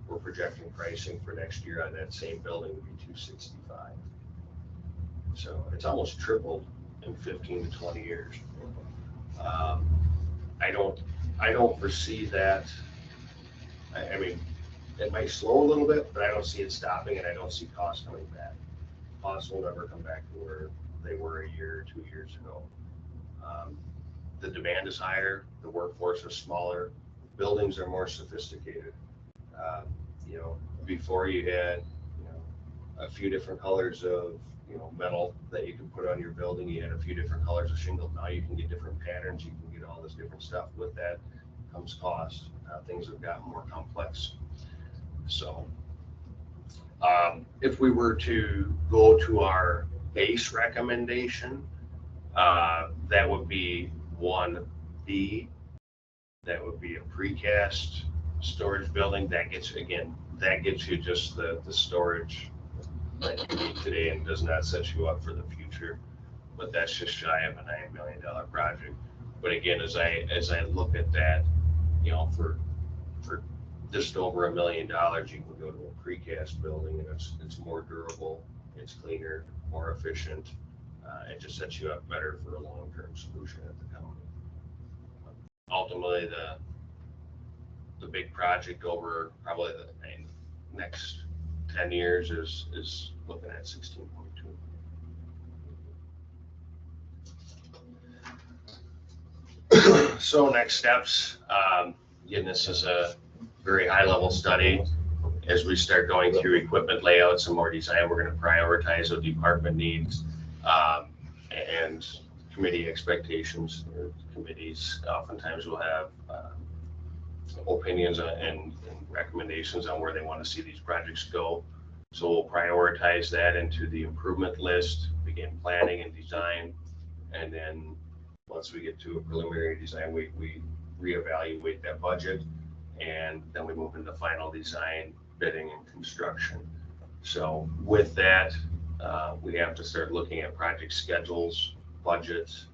We're projecting pricing for next year on that same building to be $265. So it's almost tripled in 15 to 20 years. I don't foresee that. I mean, it might slow a little bit, but I don't see it stopping, and I don't see costs coming back. Costs will never come back to where they were a year or 2 years ago. The demand is higher, the workforce is smaller, buildings are more sophisticated. You know, before you had, you know, a few different colors of, you know, metal that you can put on your building. You had a few different colors of shingle. Now you can get different patterns. You can get all this different stuff. With that comes cost. Things have gotten more complex. So if we were to go to our base recommendation, that would be 1B. That would be a precast storage building. That gets you just the storage that you need today and does not set you up for the future. But that's just shy of a $9 million project. But again, as I look at that, you know, for just over $1 million, you can go to a precast building, and it's more durable, it's cleaner, more efficient. It just sets you up better for a long-term solution at the county. Ultimately, the big project over probably the next 10 years is looking at 16.2. So next steps, again, this is a very high level study. As we start going through equipment layouts and more design, we're going to prioritize what department needs and committee expectations. Committees oftentimes will have opinions and recommendations on where they want to see these projects go. So we'll prioritize that into the improvement list, begin planning and design, and then once we get to a preliminary design, we reevaluate that budget, and then we move into final design, bidding, and construction. So with that, we have to start looking at project schedules, budgets,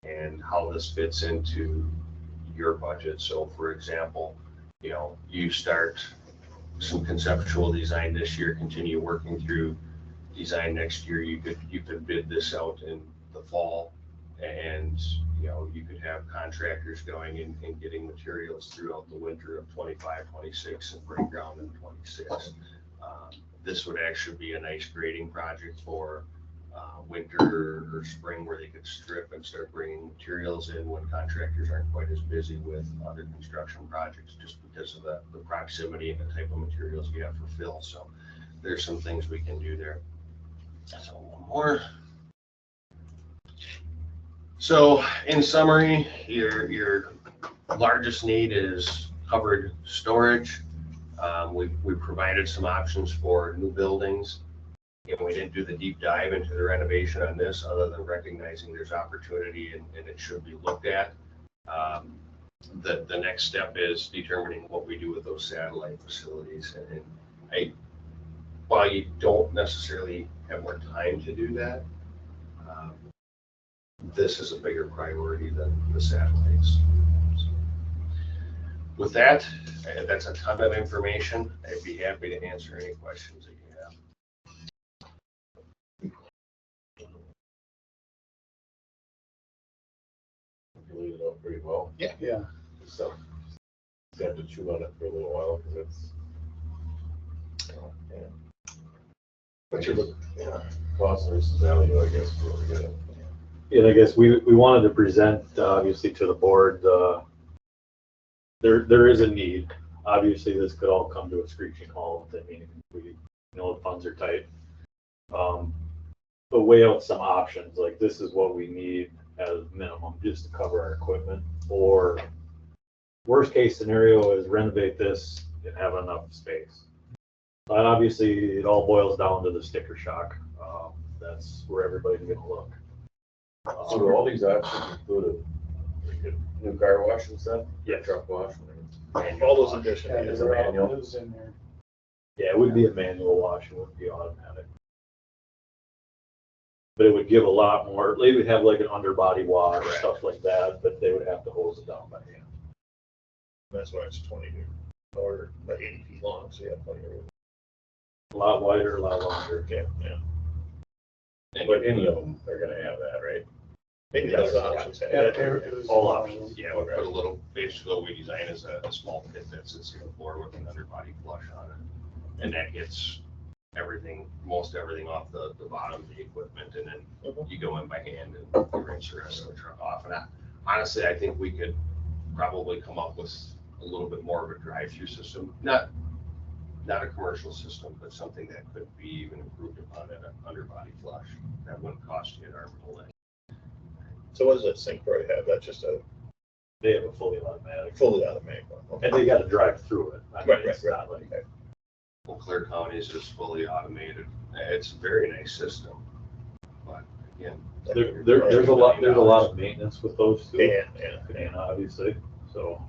and how this fits into your budget. So for example, you know, you start some conceptual design this year, continue working through design next year. You could bid this out in the fall, and you know, you could have contractors going in and getting materials throughout the winter of 25, 26 and break ground in 26. This would actually be a nice grading project for winter or spring, where they could strip and start bringing materials in when contractors aren't quite as busy with other construction projects, just because of the proximity and the type of materials you have for fill. So there's some things we can do there. So one more. So in summary, your largest need is covered storage. We provided some options for new buildings. And we didn't do the deep dive into the renovation on this, other than recognizing there's opportunity and it should be looked at. The next step is determining what we do with those satellite facilities. And while you don't necessarily have more time to do that, this is a bigger priority than the satellites. With that, that's a ton of information. I'd be happy to answer any questions that you have. You laid it out pretty well. Yeah. So you have to chew on it for a little while, because But you look, yeah. Cost versus value, I guess, is what we're getting. And I guess we wanted to present, obviously, to the board, there is a need. Obviously, this could all come to a screeching halt. I mean, we know the funds are tight. But weigh out some options, like this is what we need as minimum, just to cover our equipment. Or worst case scenario is renovate this and have enough space. But obviously, it all boils down to the sticker shock. That's where everybody's gonna look. So do all these options include a new car wash and stuff? Yeah. Truck wash? All those additions. Yeah, Is a they're all manual? those in there. Yeah, it would be a manual wash, it wouldn't be automatic. But it would give a lot more, they would have like an underbody wash, Correct. stuff like that, but they would have to hose it down by hand. That's why it's 20 or 80 feet long, so you have plenty of room. A lot wider, a lot longer. Yeah, yeah. But any of them are gonna have that, right? Maybe Yes, other options. Yeah, it was All options. Yeah, we put a little, basically what we design is a small pit that sits in the floor with an underbody flush on it. And that gets everything, most everything off the bottom of the equipment, and then you go in by hand and you rinse the rest of the truck off. And honestly, I think we could probably come up with a little bit more of a drive-through system, not a commercial system, but something that could be even improved upon at an underbody flush. That wouldn't cost you an arm and a leg. So what does that sink probably have? That's just a They have a fully automatic, fully automatic one. Okay. and they gotta drive through it. I mean, Right, it's right, not like, right. Well, Clear County's is fully automated. It's a very nice system, but again. there's a lot of maintenance with those too. Yeah, yeah. And obviously, so.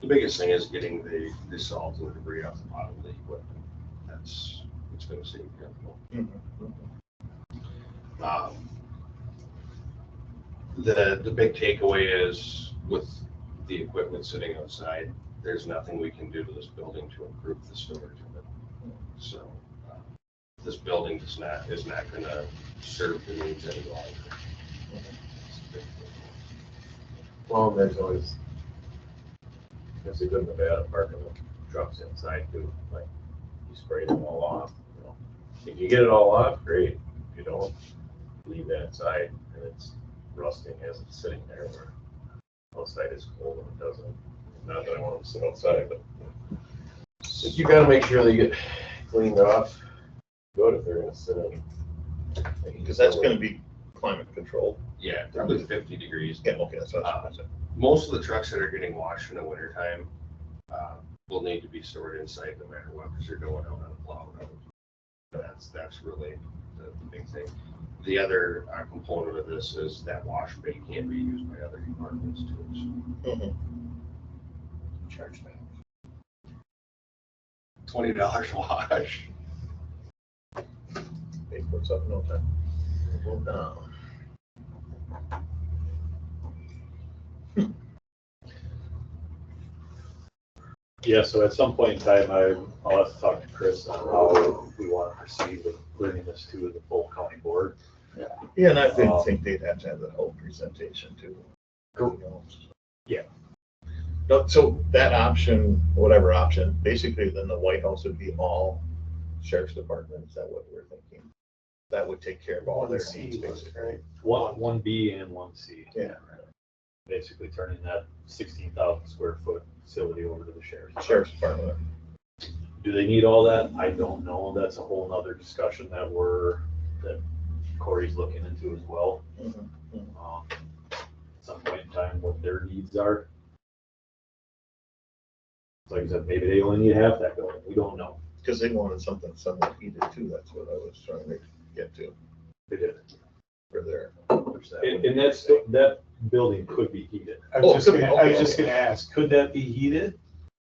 The biggest thing is getting the salt and the debris off the bottom of the equipment. It's gonna save capital. The big takeaway is with the equipment sitting outside, there's nothing we can do to this building to improve the storage of it. So this building is not gonna serve the needs any longer. Well, there's always, there's a good and a bad of parking the trucks inside too, like you spray them all off, you know. If you get it all off, great. If you don't, leave that inside and it's rusting as it's sitting there where outside is cold and it doesn't. Not that I want them to sit outside, but you gotta make sure they get cleaned off. Good if they're gonna sit in. Because that's gonna be climate controlled. Yeah, probably 50 degrees. Yeah, okay, that's what I was saying. Most of the trucks that are getting washed in the wintertime will need to be stored inside no matter what, because they're going out on a plow road. That's really the big thing. The other component of this is that wash bay can be used by other departments too. Charge that. So $20 wash. Pay for itself in no time. Well done. Yeah, so at some point in time, I'll have to talk to Chris on how we want to proceed with bringing this to the full county board. Yeah, and I didn't think they'd have to have the whole presentation too. Yeah. No, so that option, whatever option, basically then the White House would be all sheriff's department. Is that what we're thinking? That would take care of all their needs, basically. Right? One B and one C. Yeah. Basically turning that 16,000 square foot facility over to the sheriff's. Sheriff's department. Do they need all that? I don't know. That's a whole nother discussion that Corey's looking into as well. At some point in time, what their needs are. Like I said, maybe they only need half that building. We don't know. Because they wanted something somewhat heated too. That's what I was trying to get to They did. for their. And that building could be heated. I Oh, was it could be. just Okay. gonna ask, could that be heated?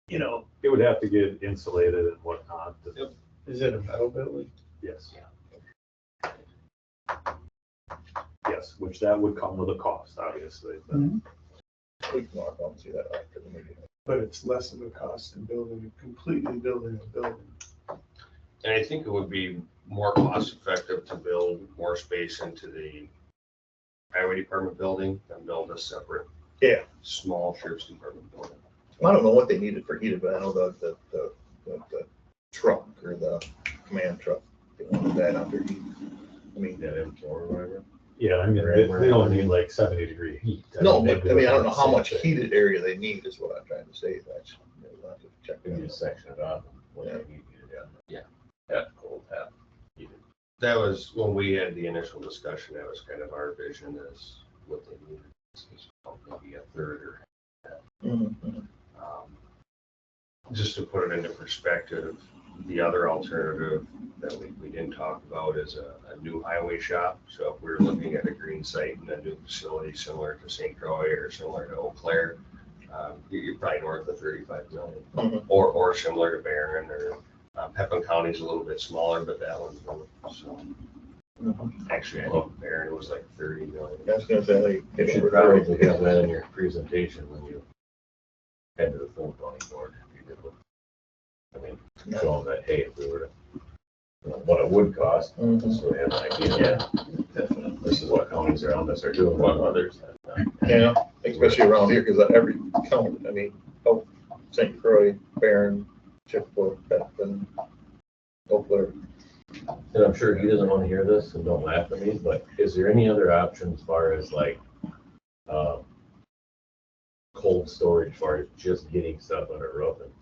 You know, It would have to get insulated and whatnot. Yep. is it a metal building? Yes. Yes, which that would come with a cost, obviously. But We can walk out and see that after the meeting. But it's less of a cost than completely building a building. And I think it would be more cost effective to build more space into the highway department building than build a separate. Yeah. Small sheriff's department building. I don't know what they needed for heated, but I know the truck or the command truck, they wanted with that underneath. I mean, that M4 or whatever. Yeah, I mean, they don't need like 70-degree heat. no, they'd but be I mean, I looking don't know at how the much same thing. heated area they need is what I'm trying to say. That's, we'll have to check If you that. just section it off, what Yeah. you heat it down. Yeah. Half cold, half heated. That was, when we had the initial discussion, that was kind of our vision is what they needed. Maybe a third or Mhm, mhm. just to put it into perspective, the other alternative that we didn't talk about is a new highway shop. So if we're looking at a green site and a new facility similar to St. Croix or similar to Eau Claire, you're probably north of 35 million. Mhm. Or similar to Barron or Pepin County's a little bit smaller, but that one's north. So actually, I think Barron was like 30 million. I was gonna say, like, You should probably have that in your presentation when you head to the full zoning board. If you did look. I mean, show them that, hey, if we were to, what it would cost, Mhm. so they have an idea. Yeah, definitely. This is what counties around us are doing, what others have done. Yeah, especially around here, because every county, I mean, St. Croix, Barron, Chippewa, Pepin, Eau Claire. And I'm sure he doesn't want to hear this, and don't laugh at me, but is there any other option as far as like, cold storage, as far as just getting stuff on a roof? And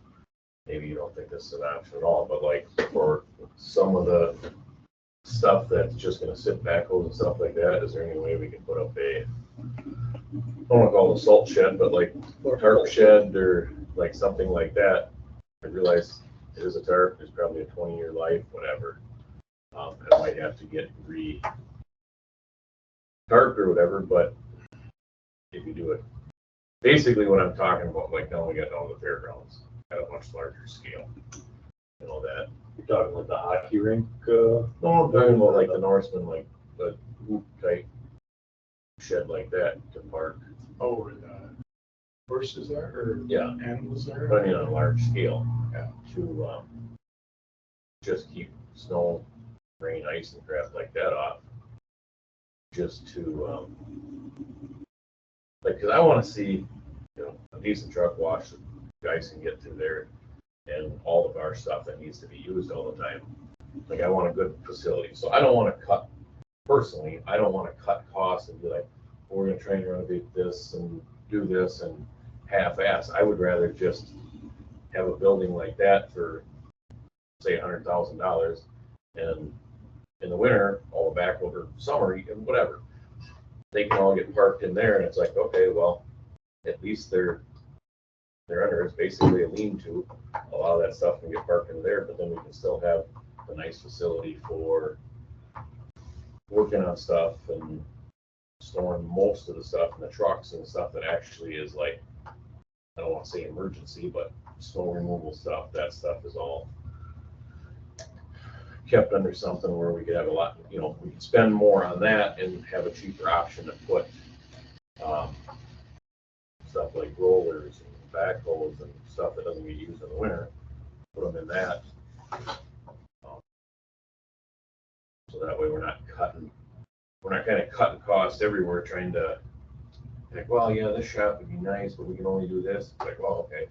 maybe you don't think this is an option at all, but like for some of the stuff that's just gonna sit backhoes and stuff like that, is there any way we can put up a, I don't wanna call it a salt shed, but like a tarp shed or like something like that? I realize it is a tarp, there's probably a 20-year life, whatever. It might have to get tarped or whatever, but if you do it, basically what I'm talking about, like now we got all the fairgrounds at a much larger scale. You know that. You're talking with the hockey rink, No, I'm talking about like the Norseman, like the hoop type shed like that to park. Oh, where the horses are, or Yeah, animals are? but I mean on a large scale. Yeah. To just keep snow, rain, ice, and crap like that off. Just to like, because I want to see, a decent truck wash that guys can get through there, and all of our stuff that needs to be used all the time. Like, I want a good facility, so I don't want to cut. Personally, I don't want to cut costs and be like, we're going to try and renovate this and do this and half-ass. I would rather just have a building like that for, say, $100,000, and in the winter, all the back over summer, and whatever, they can all get parked in there, and it's like, okay, well, at least they're under, it's basically a lean-to. A lot of that stuff can get parked in there, but then we can still have a nice facility for working on stuff and storing most of the stuff in the trucks and stuff that actually is like, I don't want to say emergency, but snow removal stuff, that stuff is all kept under something where we could have a lot, we could spend more on that and have a cheaper option to put stuff like rollers and backhoes and stuff that doesn't get used in the winter, put them in that. So that way we're not kind of cutting costs everywhere, trying to like, well, yeah, this shop would be nice, but we can only do this. It's like, well, okay,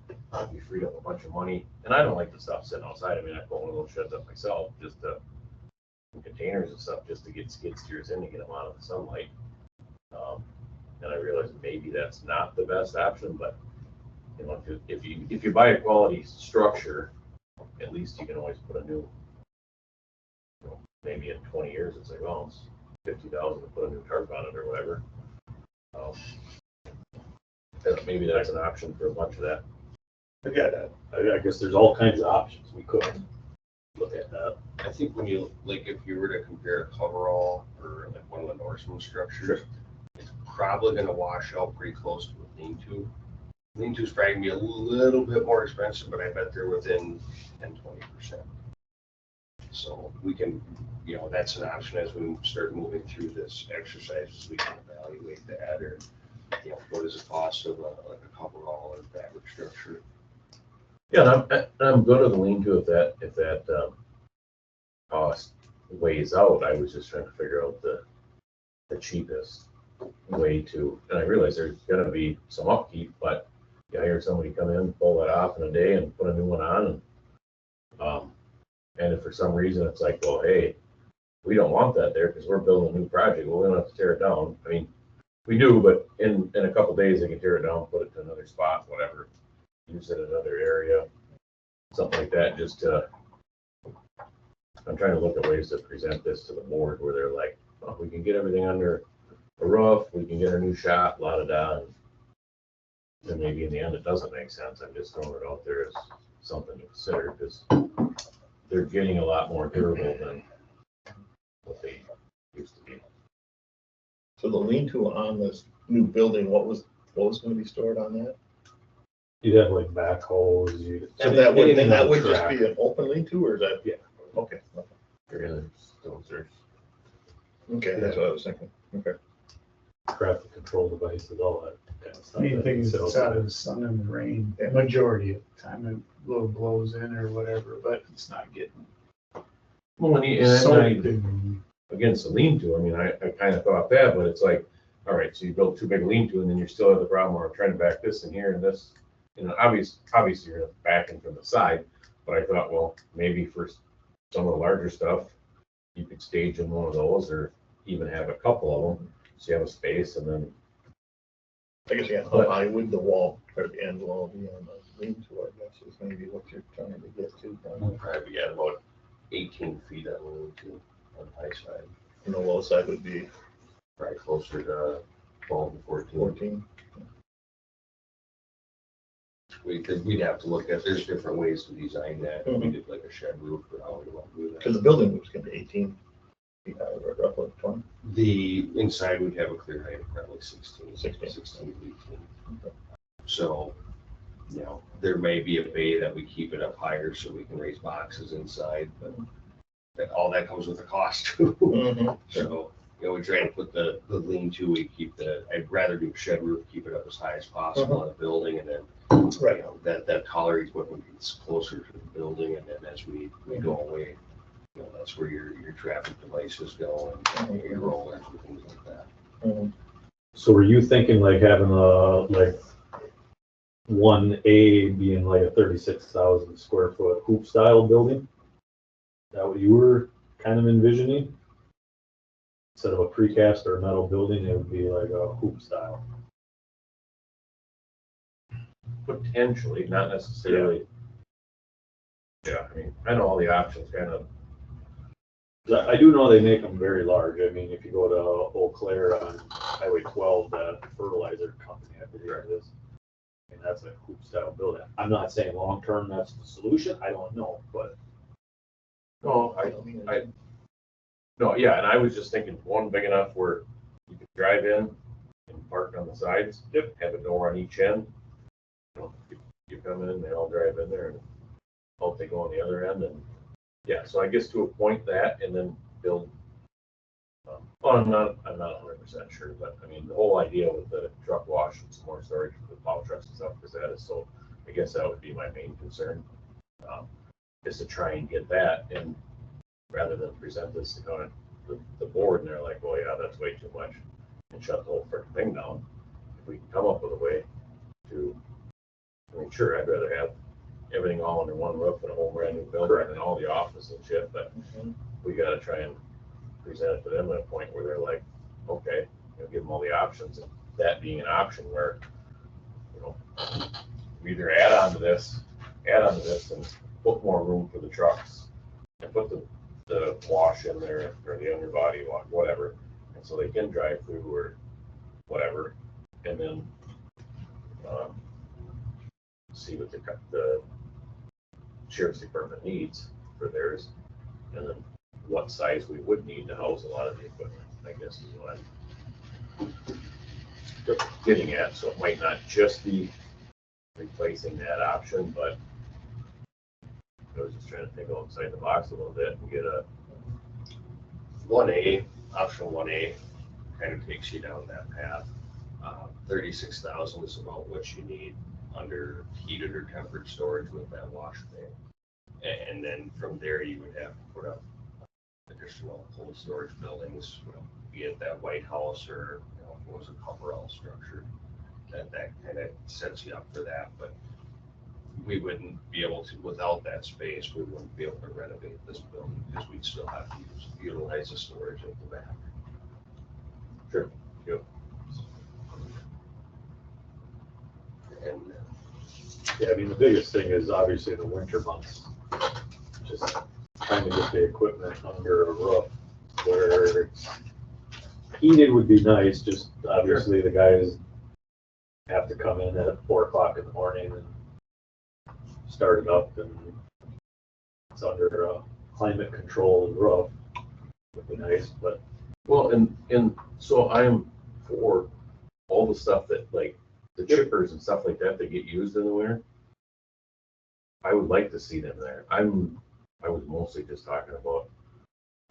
we freed up a bunch of money. And I don't like the stuff sitting outside. I mean, I put one of those sheds up myself, just to containers and stuff, just to get skid steers in to get them out of the sunlight. And I realized maybe that's not the best option, but if you buy a quality structure, at least you can always put a new, maybe in 20 years, it's like, well, it's 50,000 to put a new tarp on it or whatever. Maybe that's an option for a bunch of that. I got that. I guess there's all kinds of options. We could look at that. I think when you, like, if you were to compare a coverall or like one of the Norseman structures, it's probably gonna wash out pretty close to a lean-to. Lean-to is probably gonna be a little bit more expensive, but I bet they're within 10-20%. So we can, that's an option as we start moving through this exercise, as we can evaluate that, or, what is the cost of like a coverall or fabric structure. Yeah, and I'm good with the lean-to if that cost weighs out. I was just trying to figure out the cheapest way to, and I realize there's gonna be some upkeep, but you hire somebody come in, pull that off in a day and put a new one on, and if for some reason it's like, well, hey, we don't want that there because we're building a new project. Well, we don't have to tear it down. I mean, we do, but in a couple days, they can tear it down, put it to another spot, whatever. Use it in another area, something like that, just to, I'm trying to look at ways to present this to the board where they're like, oh, we can get everything under a roof, we can get a new shop, la da da. And maybe in the end, it doesn't make sense. I'm just throwing it out there as something to consider because they're getting a lot more durable than what they used to be. So the lean-to on this new building, what was gonna be stored on that? You'd have like backhoes, you'd. So that would, anything that on would just track. be an open lean-to, or is that? Yeah. Okay, okay, that's what I was thinking, okay. Traffic control devices, all that kind of stuff. Anything So- that's out of the sun and the rain, the majority of the time, it little blows in or whatever, but it's not getting Well, and soaked I, and against the lean-to, I mean, I kind of thought that, but it's like, all right, so you build too big a lean-to and then you still have the problem where I'm trying to back this in here and this, obviously you're backing from the side, but I thought, well, maybe for some of the larger stuff, you could stage in one of those or even have a couple of them, so you have a space and then, I guess, yeah, how high would the wall, or the end wall be on the lean-to, I guess, is maybe what you're trying to get to. Probably got about 18 feet on the lean-to on the high side, And the low side would be probably closer to 12 to 14. 14. We'd have to look at, there's different ways to design that. If we did like a shed roof or how we want to do that. Because the building was gonna be 18 feet high, or roughly 20. The inside would have a clear height of probably 16 to 16. 18. So, you know, there may be a bay that we keep it up higher so we can raise boxes inside, but all that comes with a cost too. Mhm. So, you know, we try to put the lean-to, we keep I'd rather do a shed roof, keep it up as high as possible in the building, and then, Right. you know, that taller equipment gets closer to the building, and then as we go away, you know, that's where your traffic devices go and your rollers and things like that. Mhm. So were you thinking like having like 1A being like a 36,000 square foot hoop style building? Is that what you were kind of envisioning? Instead of a precast or a metal building, it would be like a hoop style. potentially, not necessarily. Yeah, I mean, I know all the options kind of. I do know they make them very large. I mean, if you go to Eau Claire on Highway 12, that fertilizer company, I believe it is. And that's a hoop style building. I'm not saying long-term that's the solution. I don't know, but No, no, yeah, and I was just thinking one big enough where you could drive in and park on the sides. Yep. Have a door on each end. You know, you come in, they all drive in there and hope they go on the other end and, yeah, so I guess to a point that and then build. Well, I'm not 100% sure, but I mean, the whole idea with the truck wash and some more storage for the plow trucks and stuff, because that is so, I guess that would be my main concern. Is to try and get that and rather than present this to kind of the board and they're like, well, yeah, that's way too much and shut the whole freaking thing down. If we can come up with a way to, I mean, sure, I'd rather have everything all under one roof and a whole brand new building and all the office and shit, but we gotta try and present it to them at a point where they're like, okay, you know, give them all the options, and that being an option where, you know, we either add on to this and put more room for the trucks and put the wash in there or the underbody wash, whatever, and so they can drive through or whatever, and then see what the sheriff's department needs for theirs, and then what size we would need to house a lot of the equipment, I guess is what I'm getting at. So it might not just be replacing that option, but I was just trying to think outside the box a little bit and get a 1A, option 1A kind of takes you down that path. 36,000 is about what you need under heated or tempered storage with that wash bay. And then from there, you would have to put up additional cold storage buildings, you know, be it that White House or, you know, if it was a coverall structure. That kind of sets you up for that. But we wouldn't be able to, without that space, we wouldn't be able to renovate this building because we'd still have to utilize the storage at the back. Sure. Yep. And Yeah, I mean, the biggest thing is obviously the winter months. Just trying to get the equipment under a roof where it's heated would be nice, just obviously the guys have to come in at 4 o'clock in the morning and start it up, and it's under a climate controlled roof. Would be nice, but Well, and so I'm for all the stuff that, like, the chippers and stuff like that get used in the winter. I would like to see them there. I was mostly just talking about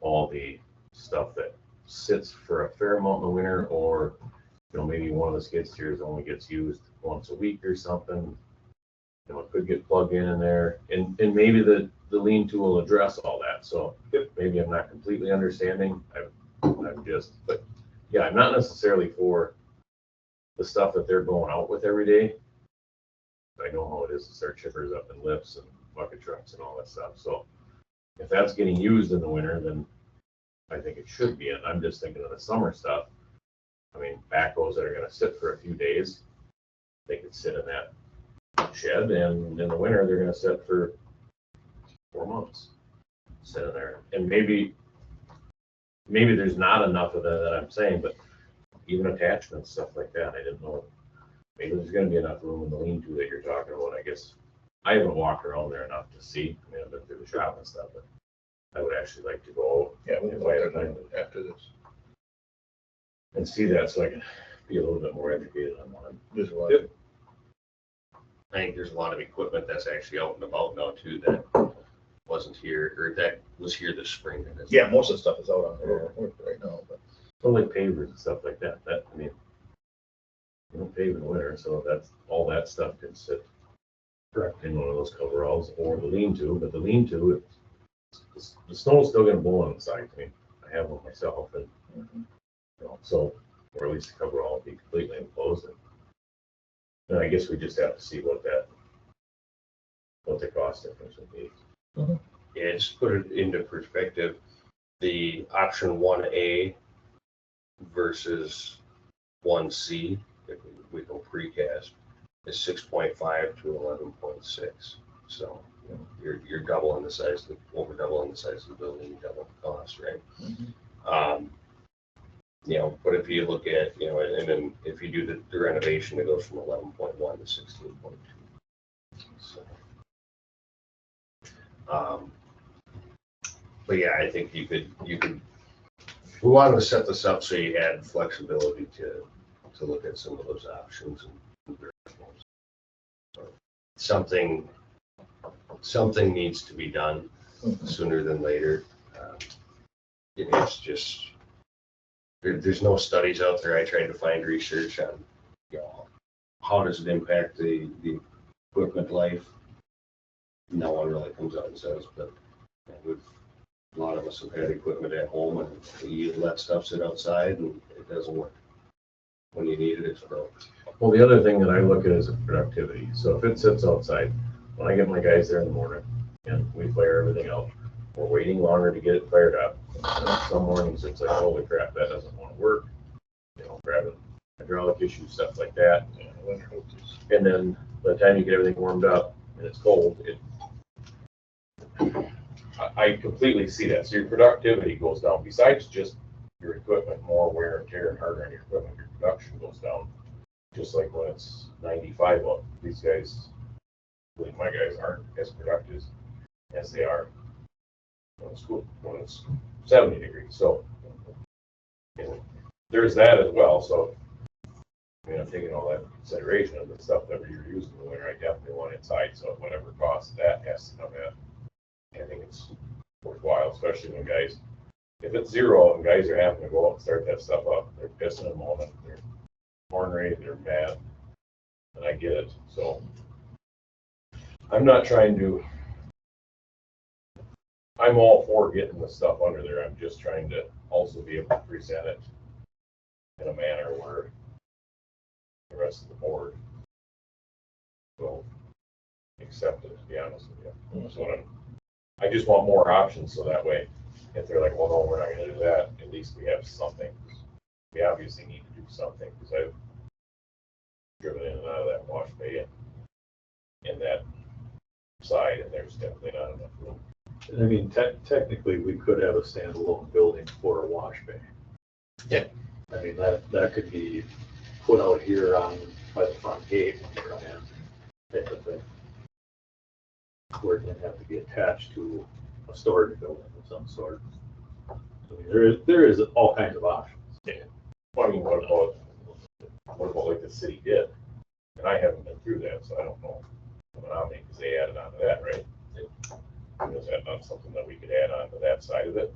all the stuff that sits for a fair amount in the winter, or, you know, maybe one of the skid steers only gets used once a week or something. You know, it could get plugged in there, and maybe the lean-to will address all that. So maybe I'm not completely understanding. I'm just, but yeah, I'm not necessarily for the stuff that they're going out with every day. I know how it is to start chippers up in lifts and bucket trucks and all that stuff. So if that's getting used in the winter, then I think it should be. And I'm just thinking of the summer stuff. I mean, backhoes that are going to sit for a few days, they could sit in that shed, and in the winter they're going to sit for 4 months, sit in there. And maybe there's not enough of that I'm saying, but even attachments, stuff like that, I didn't know. Maybe there's going to be enough room in the lean-to that you're talking about. I guess I haven't walked around there enough to see. I mean, I've been through the shop and stuff, but I would actually like to go Yeah, we can if I had look at time that after this. and see that, so I can be a little bit more educated on one. This one. Yep. I think there's a lot of equipment that's actually out and about now too that wasn't here, or that was here this spring. And it's- Yeah, most of the stuff is out on the road right now, but So like pavers and stuff like that. I mean, you don't pave in the winter, so that's all that stuff can sit correct. in one of those coveralls or the lean-to. But the lean-to, the snow's still going to blow on the side. I mean, I have one myself, and you know, so, or at least the coverall will be completely enclosed. And I guess we just have to see what the cost difference would be. Yeah, just to put it into perspective, the option 1A versus 1C, if we go precast, is 6.5 to 11.6. So you know, you're doubling the size, over doubling the size of the building, double the cost, right? You know, but if you look at, you know, and then if you do the renovation, it goes from 11.1 to 16.2. So, but yeah, I think you could, we wanted to set this up so you had flexibility to look at some of those options and something needs to be done sooner than later. It's just, there's no studies out there. I tried to find research on, you know, how does it impact the equipment life. No one really comes out and says, but a lot of us have had equipment at home and you let stuff sit outside and it doesn't work. When you need it, it's broke. Well, the other thing that I look at is productivity. So if it sits outside, when I get my guys there in the morning and we fire everything out, we're waiting longer to get it fired up. And some mornings it's like, holy crap, that doesn't want to work. You know, grabbing hydraulic issues, stuff like that. yeah, winter hoses. And then by the time you get everything warmed up and it's cold, I completely see that. So your productivity goes down. Besides just your equipment, more wear and tear and harder on your equipment, your production goes down. Just like when it's 95 up, these guys, like my guys, aren't as productive as they are when it's cool, when it's 70 degrees. So you know, there's that as well. So I mean, I'm taking all that into consideration of the stuff that you're using in the winter. I definitely want inside. So whatever cost that has to come at, I think it's worthwhile, especially when guys, if it's zero and guys are having to go out and start that stuff up, they're pissing them on it, they're ornery, they're mad, and I get it. So I'm not trying to, I'm all for getting the stuff under there. I'm just trying to also be able to present it in a manner where the rest of the board will accept it, to be honest with you. That's what I just want more options, so that way, if they're like, well, no, we're not gonna do that, at least we have something. We obviously need to do something, because I've driven in and out of that wash bay and that side, and there's definitely not enough room. I mean, technically, we could have a standalone building for a wash bay. Yeah. I mean, that could be put out here on, by the front gate when you come in, type of thing. Where it didn't have to be attached to a storage building of some sort. I mean, there is all kinds of options. Well, I mean, what about like the city did? And I haven't been through that, so I don't know. Because they added on to that, right? Is that not something that we could add on to that side of it?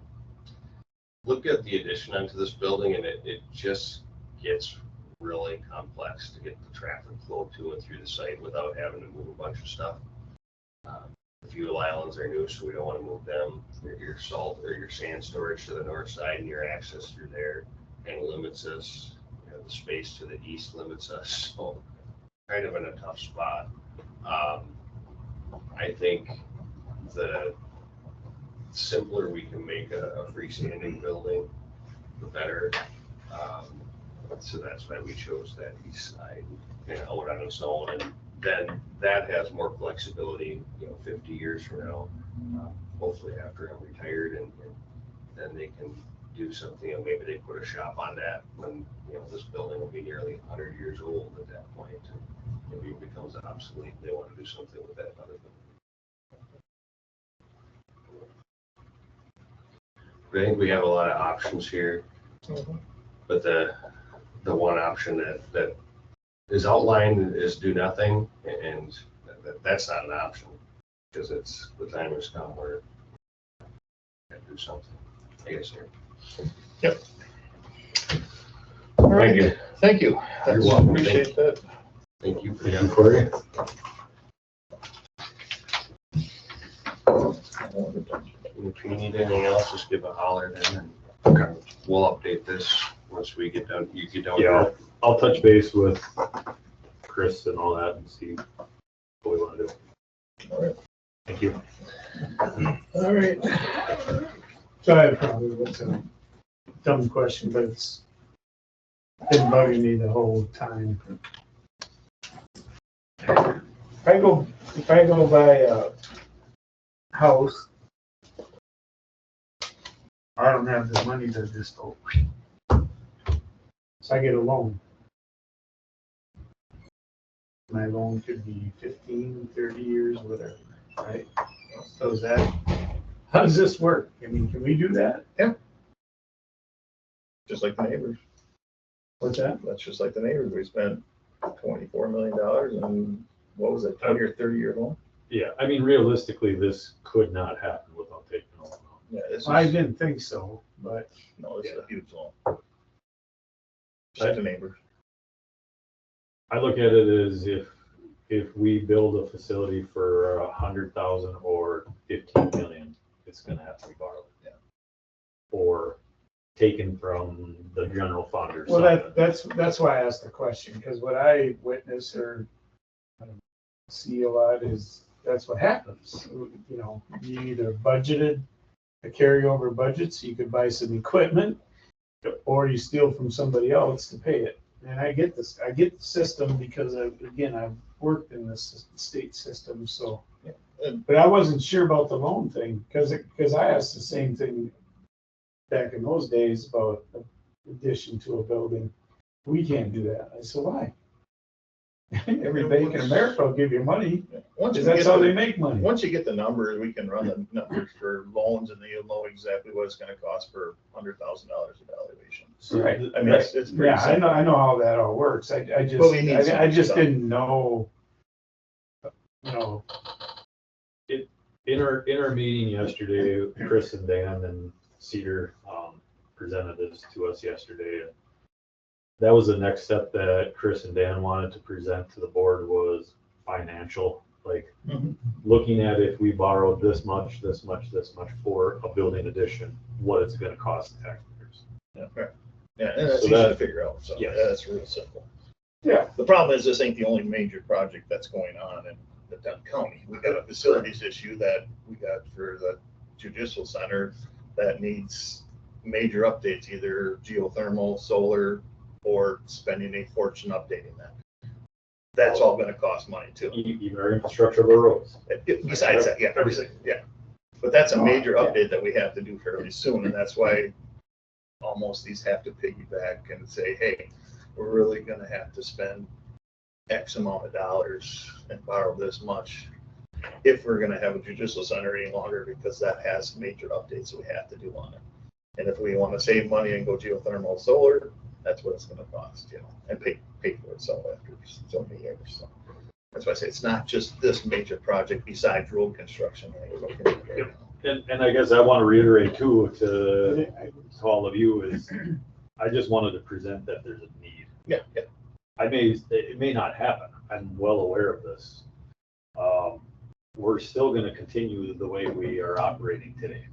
Look at the addition onto this building and it just gets really complex to get the traffic flow to and through the site without having to move a bunch of stuff. The fuel islands are new, so we don't want to move them. Your salt or your sand storage to the north side and your access through there and limits us. You know, the space to the east limits us. So kind of in a tough spot. I think the simpler we can make a freestanding building, the better. So that's why we chose that east side, you know, out on its own. And then that has more flexibility, you know, 50 years from now, hopefully after I'm retired, and then they can do something, and maybe they put a shop on that when, you know, this building will be nearly 100 years old at that point. And maybe it becomes obsolete. They want to do something with that other than. I think we have a lot of options here, but the one option that is outlined is do nothing, and that's not an option, because it's, the time has come where we have to do something, I guess here. Yep. All right. Thank you. Thank you. You're welcome. Appreciate that. Thank you for And the for you, If you need anything else, just give a holler then, and we'll update this once we get done. You get done with yeah, that. I'll touch base with Chris and all that and see what we want to do. All right. Thank you. All right. So I probably was a dumb question, but it's been bugging me the whole time. If I go buy a house, I don't have the money to just go. So I get a loan. My loan could be 15, 30 years, whatever, right? So is that, how does this work? I mean, can we do that? Just like the neighbors. What's that? That's just like the neighbors. We spent $24 million and what was it, 20 or 30-year loan? Yeah, I mean, realistically, this could not happen without taking a loan out. Yeah, this is, I didn't think so, but no, this is a huge loan. Just like the neighbors. I look at it as if we build a facility for 100,000 or 15 million, it's gonna have to be borrowed. Yeah. Or taken from the general fund or well, something. that's why I asked the question, because what I witness or see a lot is that's what happens. You know, you either budgeted a carryover budget so you could buy some equipment, or you steal from somebody else to pay it. And I get this. I get the system because I've worked in this state system. So, but I wasn't sure about the loan thing because I asked the same thing back in those days about addition to a building. We can't do that. I said, why? Every bank in America will give you money. Once Because we that's get how the- they make money. Once you get the numbers, we can run the numbers for loans and then you'll know exactly what it's gonna cost for $100,000 evaluation. Right. I mean, it's pretty Yeah, simple. I know how that all works. I But we need just, I some just stuff. didn't know, you know, In our meeting yesterday, Chris and Dan and Cedar presented this to us yesterday. That was the next step that Chris and Dan wanted to present to the board was financial, like Mhm. looking at if we borrowed this much for a building addition, what it's gonna cost the taxpayers. Yeah, right. Yeah, and that's So easy to that- figure out, so yes. that's real simple. yeah, The problem is this ain't the only major project that's going on, and the Dunn County. We got a facilities issue that we got for the judicial center that needs major updates, either geothermal, solar, or spending a fortune updating that. That's all gonna cost money too. Even our infrastructure of our roads. Besides that, yeah, everything, yeah. But that's a major update that we have to do fairly soon, and that's why almost these have to piggyback and say, hey, we're really gonna have to spend X amount of dollars and borrow this much if we're gonna have a judicial center any longer, because that has major updates that we have to do on it. And if we wanna save money and go geothermal solar, that's what it's gonna cost, and pay for itself after so many years. So that's why I say it's not just this major project besides road construction that we're looking at right now. And I guess I want to reiterate too to all of you is, I just wanted to present that there's a need. Yeah. It may not happen. I'm well aware of this. We're still going to continue the way we are operating today.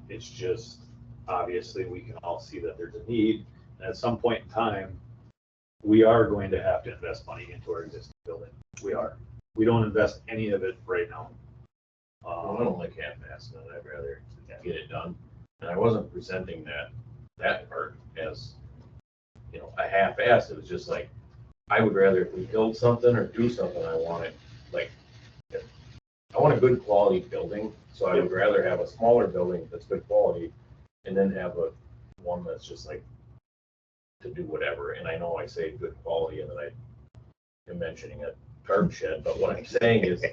It's just, obviously, we can all see that there's a need. And at some point in time, we are going to have to invest money into our existing building. We are. We don't invest any of it right now. I don't like half-assed, and I'd rather get it done. And I wasn't presenting that part as, a half-ass. It was just like, I would rather, if we build something or do something, I want it, I want a good quality building. So I would rather have a smaller building that's good quality and then have one that's just like to do whatever. And I know I say good quality and then I am mentioning a carb shed, but what I'm saying is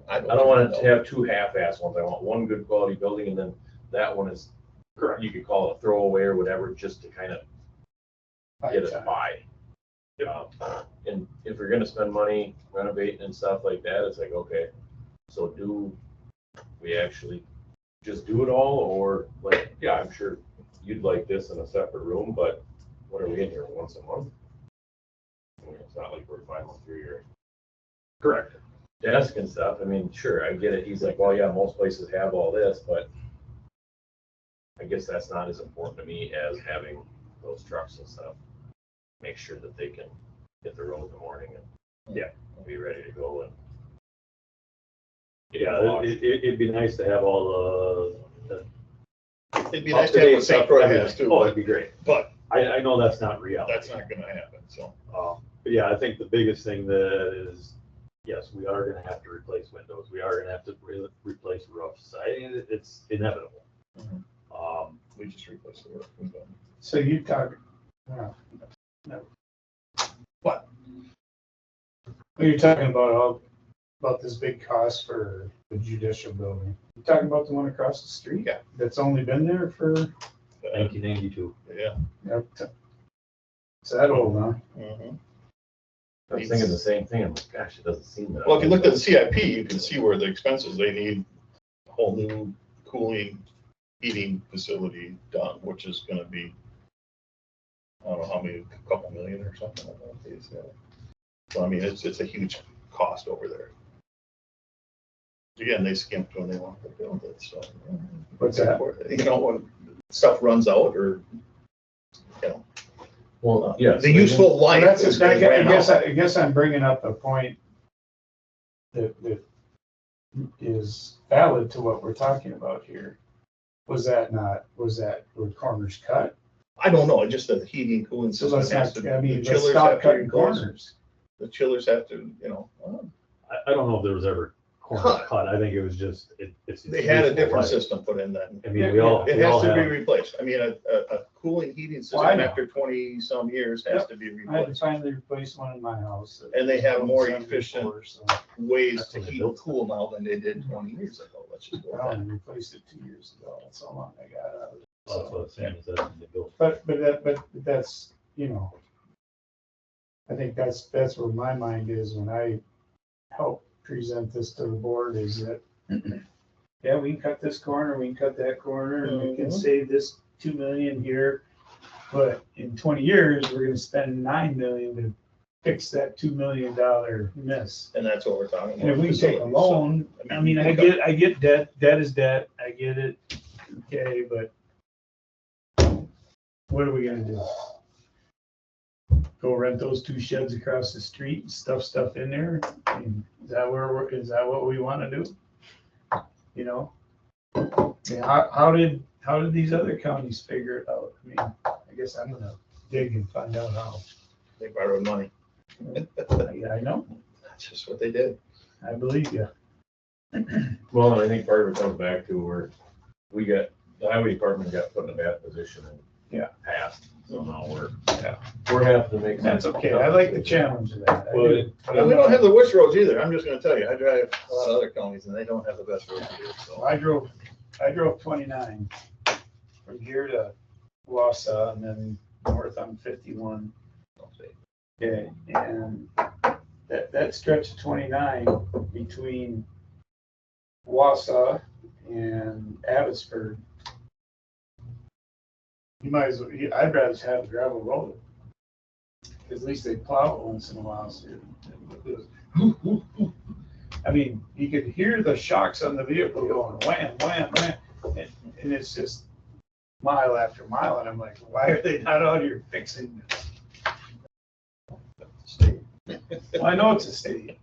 I don't want to have two half-ass ones. I want one good quality building, and then that one is, Correct. you could call it a throwaway or whatever, just to kind of get us by. And if you're gonna spend money renovating and stuff like that, it's like, okay, so do we actually just do it all, or I'm sure you'd like this in a separate room, but what are we in here, once a month? It's not like we're 5 months through your Correct. desk and stuff. I mean, sure, I get it. He's like, well, yeah, most places have all this, but I guess that's not as important to me as having those trucks and stuff. Make sure that they can hit the road in the morning and be ready to go. And It'd be nice to have all the It'd be nice to have what St. Croix has too, Oh, it'd be great. but I know that's not reality. that's not gonna happen, so. But yeah, I think the biggest thing that is, yes, we are gonna have to replace windows. We are gonna have to replace roofs. It's inevitable. Mhm. We just replaced the roof. So you talk, no. What? When you're talking about this big cost for the judicial building, you're talking about the one across the street? Yeah. That's only been there for, 1992. Yeah. it's that old, huh? Mhm. I was thinking the same thing. I'm like, gosh, it doesn't seem that. Well, if you looked at the CIP, you can see where the expenses, they need a whole new cooling, heating facility done, which is gonna be, I don't know how many, a couple million or something like that. So I mean, it's a huge cost over there. Again, they skimped when they wanted to build it, so. What's that? When stuff runs out or, Well, yes. the useful life That's, is I gonna run out. guess I'm bringing up a point that is valid to what we're talking about here. Were corners cut? I don't know, just the heating, cooling So system let's has not, to, I mean, the let's chillers stop have to cutting be closed. corners. The chillers have to, I don't know if there was ever corner cut. I think it was just, it's. they had a useful different life. system put in then. I mean, we all It has to be have, replaced. I mean, a cooling heating Well, I system know. after 20-some years has to be I had to replaced. finally replace one in my house. And they have more Done efficient before, so ways That's to when they heat built and cool now than they did 20 years ago. Let's just go I with only replaced it 2 years ago. That's how long I got out of it. that's what I'm saying, is that they built. But that's, I think that's where my mind is when I help present this to the board, is that, yeah, we can cut this corner, we can cut that corner, and we can Mhm. save this 2 million here. But in 20 years, we're gonna spend 9 million to fix that $2 million miss. that. And that's what we're talking about. And if we can take a facilities. loan, So, I mean, I get debt is debt, I get it, okay, but what are we gonna do? go rent those 2 sheds across the street and stuff in there? I mean, is that what we want to do? You know? I mean, how did these other counties figure it out? I mean, I guess I'm gonna dig and find out how. They borrowed money. Yeah, I know. That's just what they did. I believe you. Well, and I think part of it comes back to where the highway department got put in a bad position and Yeah. passed. So now we're Yeah. having to make. some That's okay. tough I like the decisions. challenge of that. I Well, do. But And I'm we don't not- have the worst roads either. I'm just gonna tell you, I drive a lot of other counties and they don't have the best roads either, so. I drove 29 from here to Wausau and then north on 51. Yeah, and that stretch of 29 between Wausau and Abbotsford, you might as well, I'd rather just have a gravel road. At least they plow it once in a while. So I mean, you could hear the shocks on the vehicle going wham, wham, wham. And it's just mile after mile. And I'm like, why are they not out here fixing this? Well, I know it's a state.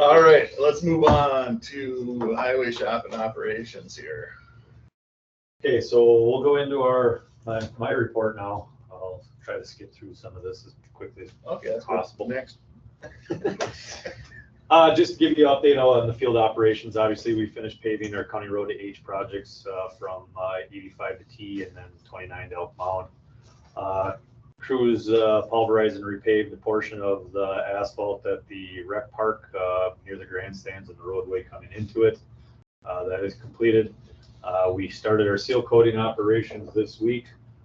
All right, let's move on to highway shop and operations here. Okay, so we'll go into my report now. I'll try to skip through some of this as quickly as Okay, that's possible. Next. Just to give you an update on the field operations, obviously we finished paving our County Road to H projects from 85 to T and then 29 to Elk Mound. Crews pulverized and repaved the portion of the asphalt at the rec park near the grandstands and the roadway coming into it. That is completed. We started our seal coating operations this week.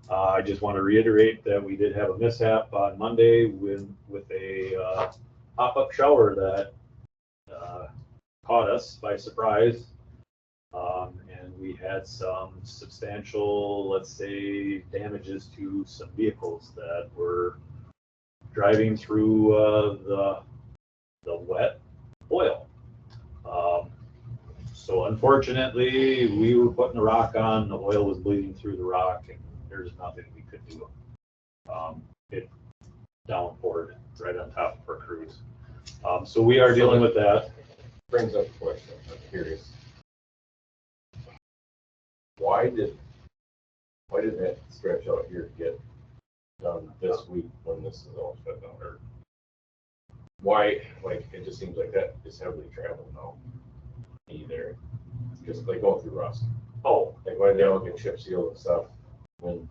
I just want to reiterate that we did have a mishap on Monday with a pop-up shower that caught us by surprise. And we had some substantial, let's say, damages to some vehicles that were driving through the wet oil. So unfortunately, we were putting the rock on, the oil was bleeding through the rock, and there's nothing we could do. It downpoured right on top of our crews. So we are dealing with that. Brings up a question. I'm curious. Why did that stretch out here get done this week when this is all shut down? Or why, like, it just seems like that is heavily traveled now. Either just like going through rust. Oh, Like why did they all get chip sealed and stuff when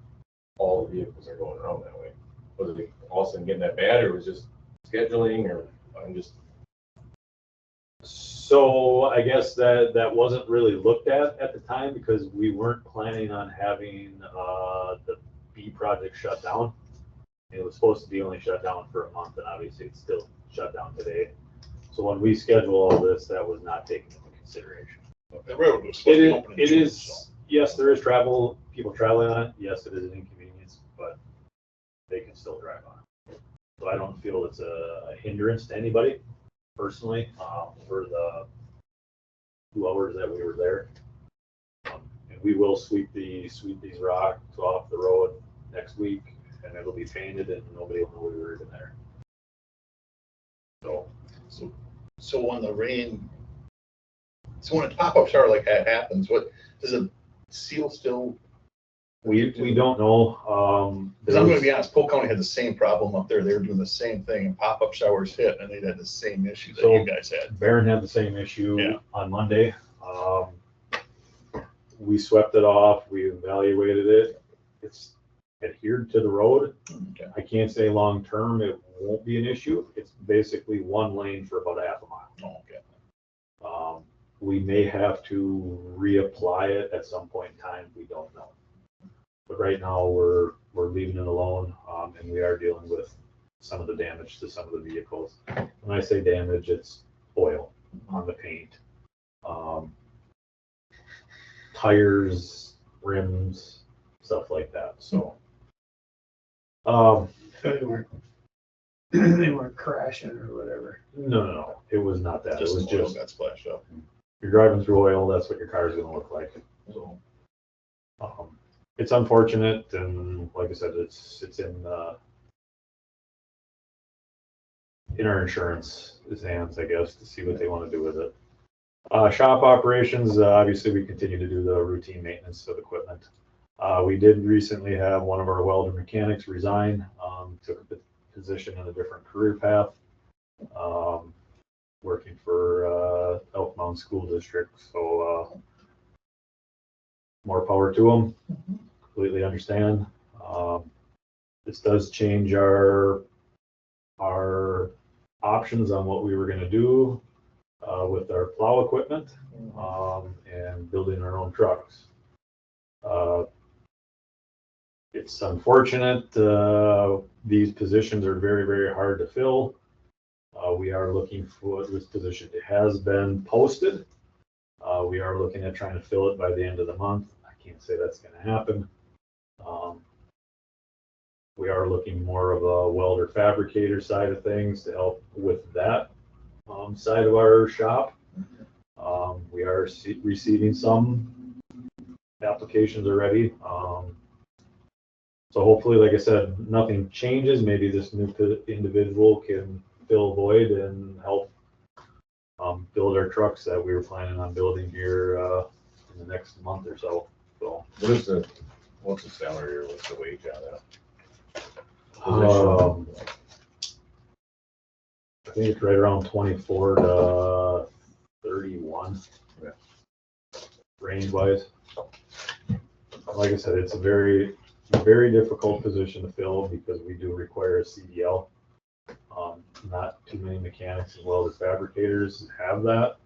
all the vehicles are going around that way? Was it all of a sudden getting that bad, or was it just scheduling, or I'm just. so I guess that wasn't really looked at the time because we weren't planning on having the B project shut down. It was supposed to be only shut down for a month, and obviously it's still shut down today. So when we schedule all this, that was not taken into consideration. The road was supposed to be open in It June, is, so. yes, there is people traveling on it. Yes, it is an inconvenience, but they can still drive on it. So I don't feel it's a hindrance to anybody personally, for the 2 hours that we were there. And we will sweep these rocks off the road next week, and it'll be painted and nobody will know we were even there. So when the rain, so when a pop-up shower like that happens, what, does the seal still? We don't know. Because I'm gonna be honest, Polk County had the same problem up there. They were doing the same thing and pop-up showers hit and they had the same issue that So- you guys had. Barron had the same issue Yeah. on Monday. We swept it off, we evaluated it. It's adhered to the road. Okay. I can't say long-term, it won't be an issue. It's basically 1 lane for about a half a mile. Oh, okay. We may have to reapply it at some point in time, we don't know. But right now, we're leaving it alone, and we are dealing with some of the damage to some of the vehicles. When I say damage, it's oil on the paint. Tires, rims, stuff like that, so. They weren't crashing or whatever. No, it was not that. It was the oil just, got splashed up. you're driving through oil, that's what your car is gonna look like. So, it's unfortunate, and like I said, it's in in our insurance's hands, I guess, to see what they want to do with it. Shop operations, obviously we continue to do the routine maintenance of equipment. We did recently have one of our welder mechanics resign, took a position in a different career path, working for Elk Mountain School District. So more power to them. Completely understand. This does change our options on what we were going to do with our plow equipment and building our own trucks. It's unfortunate. These positions are very, very hard to fill. We are looking for this position. It has been posted. We are looking at trying to fill it by the end of the month. I can't say that's going to happen. We are looking more of a welder fabricator side of things to help with that side of our shop. We are receiving some applications already. So hopefully, like I said, nothing changes. Maybe this new individual can fill a void and help build our trucks that we were planning on building here in the next month or so. So What's the salary or what's the wage on that? I think it's right around 24 to 31 range wise. Like I said, it's a very, very difficult position to fill because we do require a CDL. Not too many mechanics as well as fabricators have that.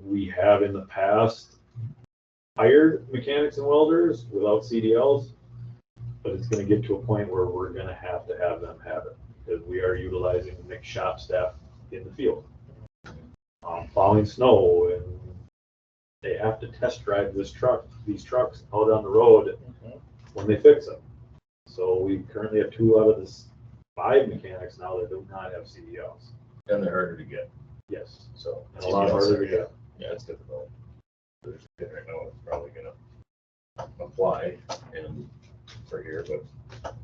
We have in the past hired mechanics and welders without CDLs, but it's going to get to a point where we're going to have them have it because we are utilizing mixed shop staff in the field, plowing snow, and they have to test drive these trucks out on the road when they fix them. So we currently have 2 out of the 5 mechanics now that do not have CDLs. And they're harder to get. Yes, So and a lot harder to get. Yeah, it's difficult. There's a kid right now that's probably gonna apply and for here, but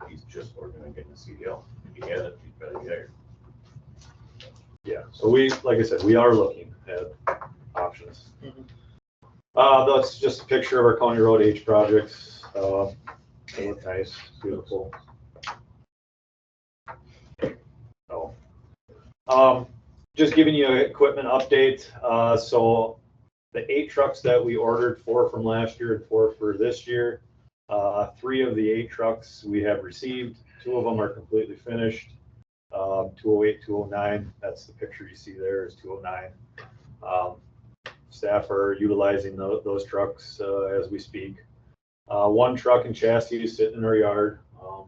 he's just working on getting the CDL. If he has it, he's better get hired. Yeah, so like I said, we are looking at options. That's just a picture of our County Road H projects. They look nice, beautiful. So, just giving you an equipment update. So the 8 trucks that we ordered, 4 from last year and 4 for this year, 3 of the 8 trucks we have received. 2 of them are completely finished. 208, 209, that's the picture you see there is 209. Staff are utilizing those trucks as we speak. 1 truck and chassis is sitting in our yard,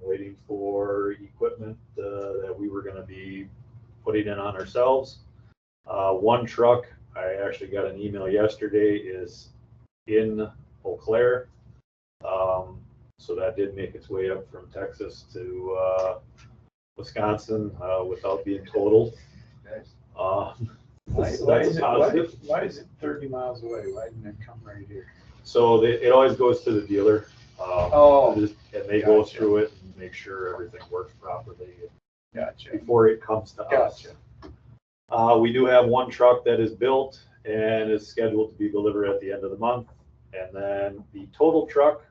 waiting for equipment that we were going to be putting in on ourselves. 1 truck, I actually got an email yesterday, is in Eau Claire. So that did make its way up from Texas to Wisconsin without being totaled. Why is it 30 miles away? Why didn't it come right here? So it always goes to the dealer. And they go through it and make sure everything works properly before it comes to us. We do have 1 truck that is built and is scheduled to be delivered at the end of the month. And then the total truck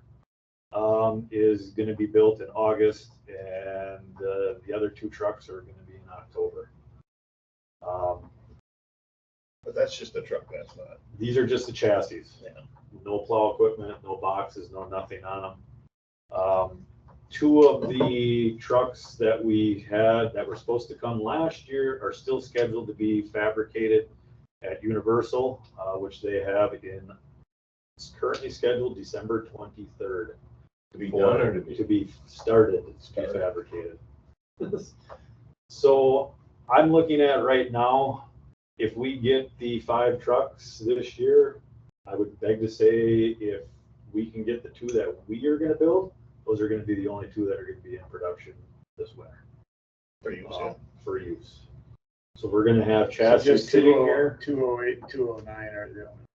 is going to be built in August, and the other 2 trucks are going to be in October. But that's just a truck, that's not. These are just the chassis. Yeah. No plow equipment, no boxes, no nothing on them. 2 of the trucks that we had that were supposed to come last year are still scheduled to be fabricated at Universal, which they have it's currently scheduled December 23rd. To be done or to be started, to be fabricated. So I'm looking at right now, if we get the 5 trucks this year, I would beg to say if we can get the 2 that we are going to build, those are going to be the only 2 that are going to be in production this winter. For use, For use. So we're going to have chassis just sitting here. 208 and 209 are the only.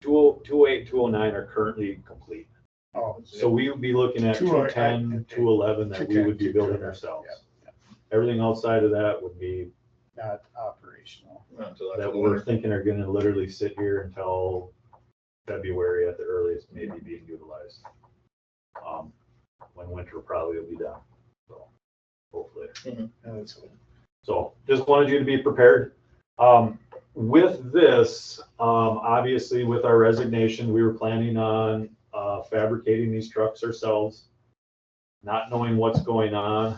208, 209 are currently complete. Oh, So we would be looking at 210, 211 that we would be building ourselves. Everything outside of that would be not operational. Not until after that the we're winter. thinking are gonna literally sit here until February at the earliest, maybe being utilized. When winter probably will be done, so hopefully. That's what- So just wanted you to be prepared. With this, obviously with our resignation, we were planning on fabricating these trucks ourselves, not knowing what's going on.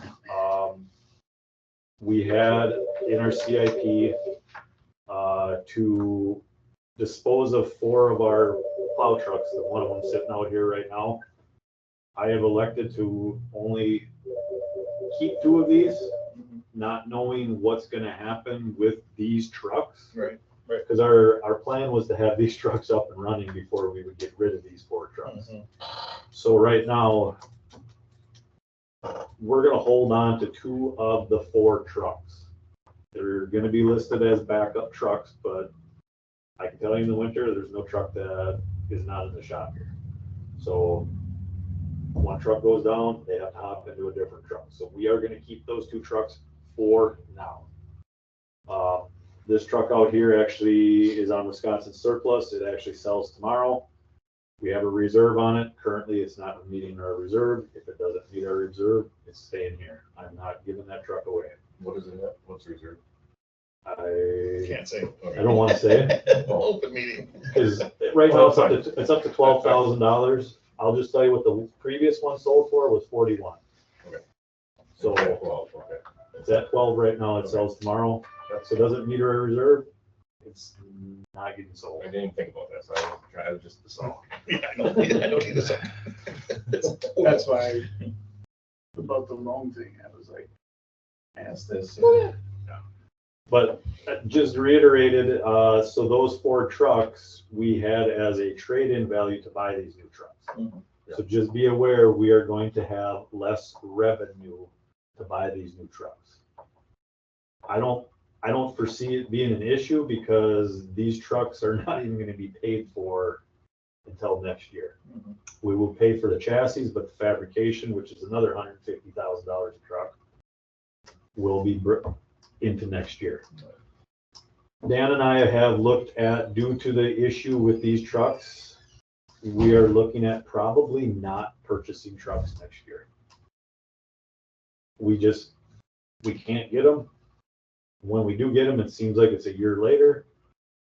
We had in our CIP to dispose of 4 of our plow trucks, the one of them sitting out here right now. I have elected to only keep 2 of these, not knowing what's gonna happen with these trucks. Right. Because our plan was to have these trucks up and running before we would get rid of these 4 trucks. So right now, we're gonna hold on to 2 of the 4 trucks. They're gonna be listed as backup trucks, but I can tell you in the winter, there's no truck that is not in the shop here. So one truck goes down, they have to hop into a different truck. So we are gonna keep those 2 trucks for now. This truck out here actually is on Wisconsin surplus. It actually sells tomorrow. We have a reserve on it. Currently, it's not meeting our reserve. If it doesn't meet our reserve, it's staying here. I'm not giving that truck away. What is it at? What's reserve? I Can't say. don't want to say it, Open meeting. because right now it's up to $12,000. I'll just tell you what the previous one sold for was 41. Okay. So Well, okay. it's at 12 right now. It sells tomorrow. So it doesn't meet our reserve. It's not getting sold. I didn't even think about that, so I was just the song. Yeah, I don't need this. That's why about the loan thing, I was like, ask this. But just reiterated, so those 4 trucks we had as a trade-in value to buy these new trucks. Mhm. So just be aware, we are going to have less revenue to buy these new trucks. I don't foresee it being an issue because these trucks are not even gonna be paid for until next year. Mhm. We will pay for the chassis, but the fabrication, which is another $150,000 a truck, will be into next year. Dan and I have looked at, due to the issue with these trucks, we are looking at probably not purchasing trucks next year. We can't get them. When we do get them, it seems like it's a year later.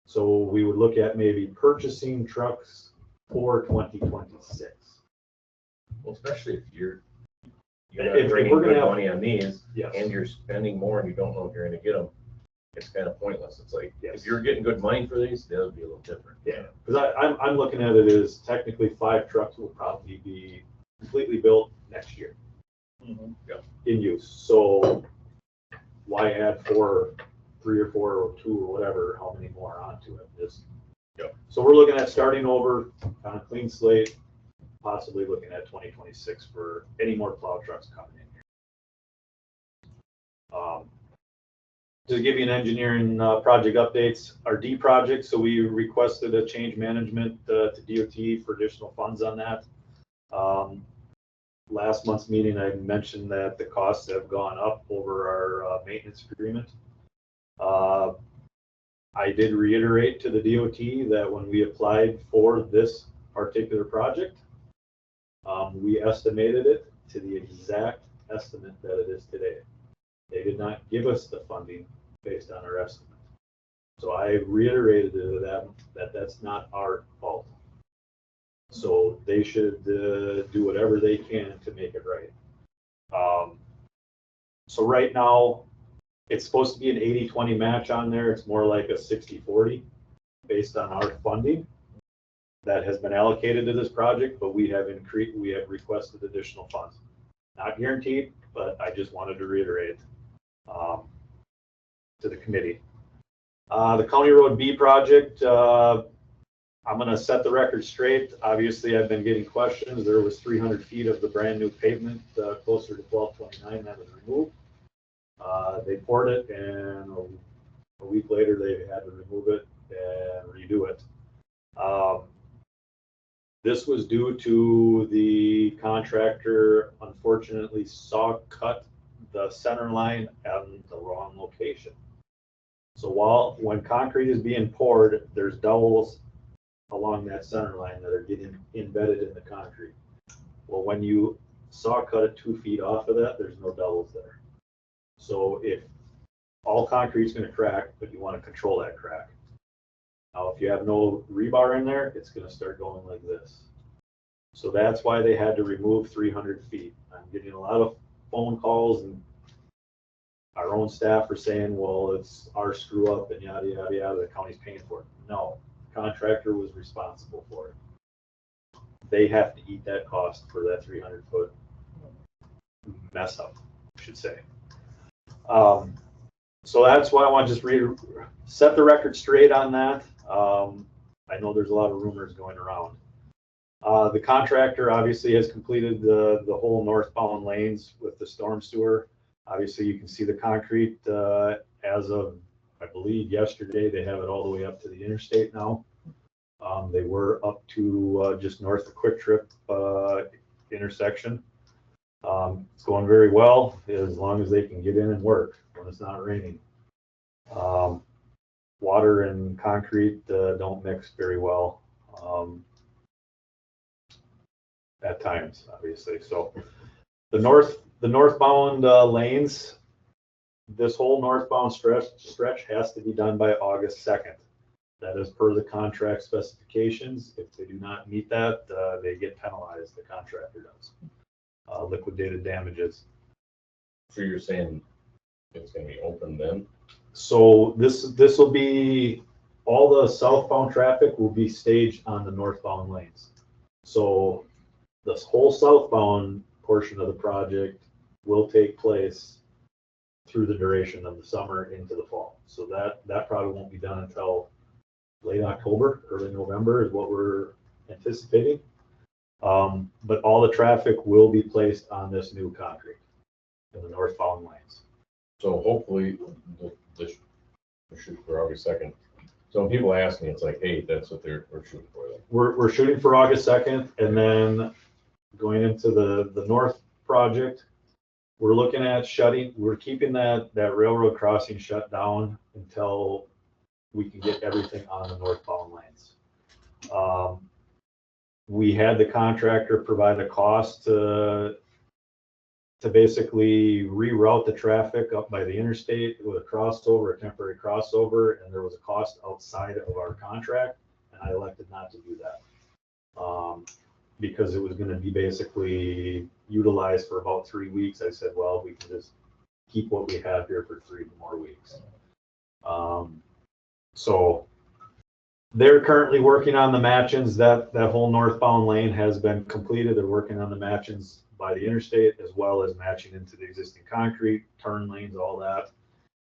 So we would look at maybe purchasing trucks for 2026. Well, especially if you're If bringing we're gonna good have- money on these Yes. and you're spending more and you don't know if you're gonna get them, it's kind of pointless. It's like, Yes. if you're getting good money for these, they'll be a little different. Yeah, because I'm looking at it as technically 5 trucks will probably be completely built next year Mhm. in use. So why add 4, 3 or 4 or 2 or whatever, how many more onto it? Just, so we're looking at starting over on a clean slate, possibly looking at 2026 for any more plow trucks coming in here. To give you an engineering project updates, our D project, so we requested a change management to DOT for additional funds on that. Last month's meeting, I mentioned that the costs have gone up over our maintenance agreement. I did reiterate to the DOT that when we applied for this particular project, we estimated it to the exact estimate that it is today. They did not give us the funding based on our estimate. So I reiterated to them that that's not our fault. So they should do whatever they can to make it right. So right now, it's supposed to be an 80-20 match on there. It's more like a 60-40 based on our funding that has been allocated to this project, but we have requested additional funds. Not guaranteed, but I just wanted to reiterate to the committee. The County Road B project, I'm gonna set the record straight. Obviously, I've been getting questions. There was 300 feet of the brand new pavement closer to 1229 that was removed. They poured it, and a week later, they had to remove it and redo it. This was due to the contractor unfortunately saw cut the center line on the wrong location. So when concrete is being poured, there's dowels along that center line that are getting embedded in the concrete. Well, when you saw cut it 2 feet off of that, there's no dowels there. So if all concrete's gonna crack, but you wanna control that crack. Now, if you have no rebar in there, it's gonna start going like this. So that's why they had to remove 300 feet. I'm getting a lot of phone calls, and our own staff are saying, well, it's our screw up and yada, yada, yada, the county's paying for it. No, the contractor was responsible for it. They have to eat that cost for that 300-foot mess up, I should say. So that's why I want to just set the record straight on that. I know there's a lot of rumors going around. The contractor obviously has completed the whole northbound lanes with the storm sewer. Obviously, you can see the concrete as of, I believe, yesterday. They have it all the way up to the interstate now. They were up to just north of Quick Trip intersection. It's going very well as long as they can get in and work when it's not raining. Water and concrete don't mix very well at times, obviously. So the northbound lanes, this whole northbound stretch has to be done by August 2nd. That is per the contract specifications. If they do not meet that, they get penalized, the contractor does. Liquidated damages. So you're saying it's gonna be open then? So this will be, all the southbound traffic will be staged on the northbound lanes. So this whole southbound portion of the project will take place through the duration of the summer into the fall. So that probably won't be done until late October, early November is what we're anticipating. But all the traffic will be placed on this new concrete in the northbound lanes. So hopefully, we're shooting for August 2nd. So when people ask me, it's like, hey, that's what we're shooting for. Then. We're shooting for August 2nd, and then going into the north project, we're looking at we're keeping that railroad crossing shut down until we can get everything on the northbound lanes. We had the contractor provide a cost to basically reroute the traffic up by the interstate with a crossover, a temporary crossover, and there was a cost outside of our contract, and I elected not to do that. Because it was gonna be basically utilized for about 3 weeks. I said, well, we can just keep what we have here for 3 more weeks. So they're currently working on the matchings. That whole northbound lane has been completed. They're working on the matchings by the interstate as well as matching into the existing concrete, turn lanes, all that.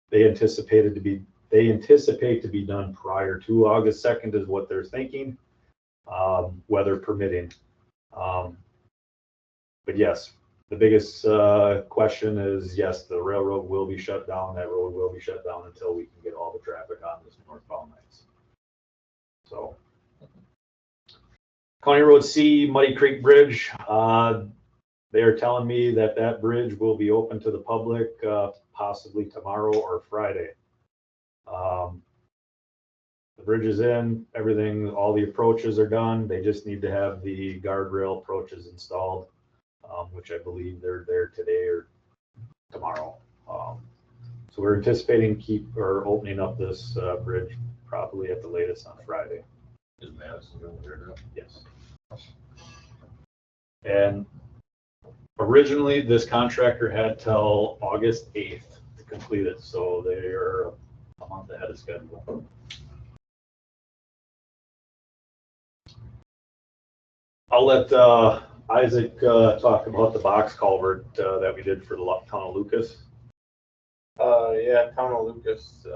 They anticipate to be done prior to August 2nd is what they're thinking, weather permitting. But yes, the biggest question is, yes, the railroad will be shut down. That road will be shut down until we can get all the traffic on this northbound lanes. So, County Road C, Muddy Creek Bridge, they are telling me that bridge will be open to the public possibly tomorrow or Friday. The bridge is in, everything, all the approaches are done. They just need to have the guardrail approaches installed, which I believe they're there today or tomorrow. So we're anticipating opening up this bridge probably at the latest on Friday. Is Madison going to there now? Yes. And originally, this contractor had till August 8th to complete it, so they are a month ahead of schedule. I'll let Isaac talk about the box culvert that we did for the town of Lucas. Yeah, town of Lucas